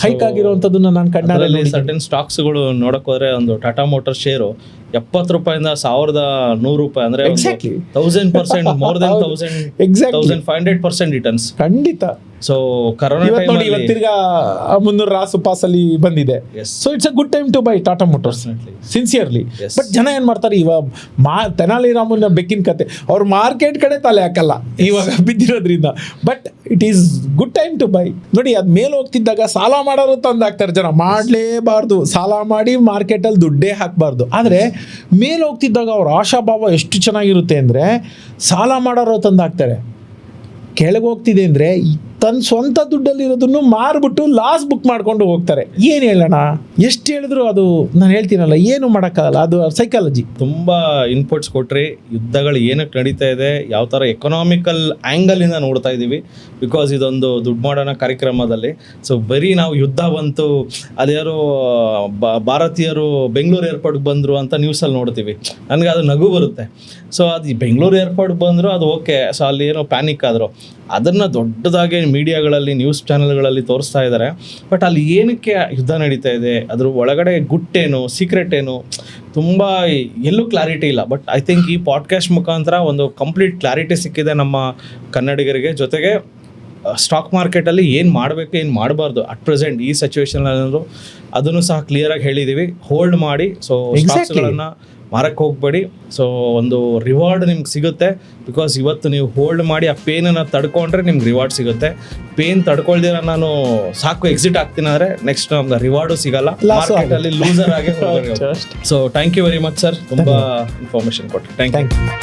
ಹೈಕ್ ಆಗಿರುವಂಥದ್ದನ್ನ ನಾನು ಕಣ್ಣಲ್ಲಿ ಸರ್ಟನ್ ಸ್ಟಾಕ್ಸ್ಗಳು ನೋಡಕ್ ಹೋದ್ರೆ ಒಂದು ಟಾಟಾ ಮೋಟರ್ ಶೇರು 70 ರೂಪಾಯಿಂದ 1,100 ರೂಪಾಯಿ ಅಂದ್ರೆ 1000%, ಮೋರ್ ದೆನ್ 1,500% ರಿಟರ್ನ್ಸ್ ಖಂಡಿತ. ಸೊ ಕರೋನಾ ನೋಡಿ ಇವತ್ತಿರ್ಗಾ 300 ರಾಸು ಪಾಸಲ್ಲಿ ಬಂದಿದೆ. So it's a good time to buy Tata Motors sincerely. But ಜನ ಏನ್ ಮಾಡ್ತಾರೆ, ಇವಾಗ ತೆನಾಲಿ ರಾಮನ ಬೆಕ್ಕಿನ ಕತೆ, ಅವ್ರು ಮಾರ್ಕೆಟ್ ಕಡೆ ತಲೆ ಹಾಕಲ್ಲ ಇವಾಗ ಬಿದ್ದಿರೋದ್ರಿಂದ. But it is good time to buy. ನೋಡಿ, ಅದ್ ಮೇಲೆ ಹೋಗ್ತಿದ್ದಾಗ ಸಾಲ ಮಾಡೋರು ತಂದಾಕ್ತಾರೆ ಜನ. ಮಾಡಲೇಬಾರ್ದು, ಸಾಲ ಮಾಡಿ ಮಾರ್ಕೆಟಲ್ಲಿ ದುಡ್ಡೇ ಹಾಕಬಾರ್ದು. ಆದರೆ ಮೇಲೆ ಹೋಗ್ತಿದ್ದಾಗ ಅವ್ರ ಆಶಾಭಾವ ಎಷ್ಟು ಚೆನ್ನಾಗಿರುತ್ತೆ ಅಂದರೆ, ಸಾಲ ಮಾಡೋರು ತಂದಾಕ್ತಾರೆ. ಕೆಳಗೆ ಹೋಗ್ತಿದೆ ಅಂದರೆ ತನ್ನ ಸ್ವಂತ ದುಡ್ಡಲ್ಲಿರೋದನ್ನು ಮಾರ್ಬಿಟ್ಟು ಲಾಸ್ ಬುಕ್ ಮಾಡ್ಕೊಂಡು ಹೋಗ್ತಾರೆ. ಏನು ಹೇಳೋಣ, ಎಷ್ಟು ಹೇಳಿದ್ರು ಅದು ನಾನು ಹೇಳ್ತೀನಲ್ಲ, ಏನು ಮಾಡೋಕ್ಕಾಗಲ್ಲ. ಅದು ಸೈಕಾಲಜಿ. ತುಂಬ ಇನ್ಪುಟ್ಸ್ ಕೊಟ್ರಿ. ಯುದ್ಧಗಳು ಏನಕ್ಕೆ ನಡೀತಾ ಇದೆ, ಯಾವ ಥರ ಎಕನಾಮಿಕಲ್ ಆ್ಯಂಗಲಿಂದ ನೋಡ್ತಾ ಇದ್ದೀವಿ. ಬಿಕಾಸ್ ಇದೊಂದು ದುಡ್ಡು ಮಾಡೋಣ ಕಾರ್ಯಕ್ರಮದಲ್ಲಿ. ಸೊ ಬರೀ ನಾವು ಯುದ್ಧ ಬಂತು, ಅದ್ಯಾರು ಭಾರತೀಯರು ಬೆಂಗಳೂರು ಏರ್ಪೋರ್ಟ್ಗೆ ಬಂದರು ಅಂತ ನ್ಯೂಸಲ್ಲಿ ನೋಡ್ತೀವಿ. ನನಗೆ ಅದು ನಗು ಬರುತ್ತೆ. ಸೊ ಅದು ಬೆಂಗಳೂರು ಏರ್ಪೋರ್ಟ್ಗೆ ಬಂದರು, ಅದು ಓಕೆ. ಸೊ ಅಲ್ಲಿ ಏನೋ ಪ್ಯಾನಿಕ್ ಆದರು, ಅದನ್ನು ದೊಡ್ಡದಾಗಿ ಮೀಡಿಯಾಗಳಲ್ಲಿ, ನ್ಯೂಸ್ ಚಾನೆಲ್ಗಳಲ್ಲಿ ತೋರಿಸ್ತಾ ಇದ್ದಾರೆ. ಬಟ್ ಅಲ್ಲಿ ಏನಕ್ಕೆ ಯುದ್ಧ ನಡೀತಾ ಇದೆ, ಅದ್ರ ಒಳಗಡೆ ಗುಟ್ಟೇನು, ಸೀಕ್ರೆಟ್ ಏನು, ತುಂಬ ಎಲ್ಲೂ ಕ್ಲಾರಿಟಿ ಇಲ್ಲ. ಬಟ್ ಐ ಥಿಂಕ್ ಈ ಪಾಡ್ಕಾಸ್ಟ್ ಮುಖಾಂತರ ಒಂದು ಕಂಪ್ಲೀಟ್ ಕ್ಲಾರಿಟಿ ಸಿಕ್ಕಿದೆ ನಮ್ಮ ಕನ್ನಡಿಗರಿಗೆ. ಜೊತೆಗೆ ಸ್ಟಾಕ್ ಮಾರ್ಕೆಟಲ್ಲಿ ಏನು ಮಾಡಬೇಕು ಏನು ಮಾಡಬಾರ್ದು ಅಟ್ ಪ್ರೆಸೆಂಟ್ ಈ ಸಿಚುವೇಶನ್ ಅದನ್ನು ಸಹ ಕ್ಲಿಯರಾಗಿ ಹೇಳಿದ್ದೀವಿ. ಹೋಲ್ಡ್ ಮಾಡಿ. ಸೊ ಸ್ಟಾಕ್ಸ್ಗಳನ್ನು ಮಾರಕ್ಕೆ ಹೋಗಬೇಡಿ. ಸೊ ಒಂದು ರಿವಾರ್ಡ್ ನಿಮ್ಗೆ ಸಿಗುತ್ತೆ. ಬಿಕಾಸ್ ಇವತ್ತು ನೀವು ಹೋಲ್ಡ್ ಮಾಡಿ ಆ ಪೇನನ್ನು ತಡ್ಕೊಂಡ್ರೆ ನಿಮ್ಗೆ ರಿವಾರ್ಡ್ ಸಿಗುತ್ತೆ. ಪೇನ್ ತಡ್ಕೊಳ್ದಿರ ನಾನು ಸಾಕು ಎಕ್ಸಿಟ್ ಆಗ್ತೀನಿ ಅಂದರೆ ನೆಕ್ಸ್ಟ್ ನಮ್ಗೆ ರಿವಾರ್ಡು ಸಿಗಲ್ಲ, ಮಾರ್ಕೆಟಲ್ಲಿ ಲೂಸರ್ ಆಗಿ. So thank you very much sir, ತುಂಬ ಇನ್ಫಾರ್ಮೇಷನ್ ಕೊಟ್ಟು ಥ್ಯಾಂಕ್ ಯು.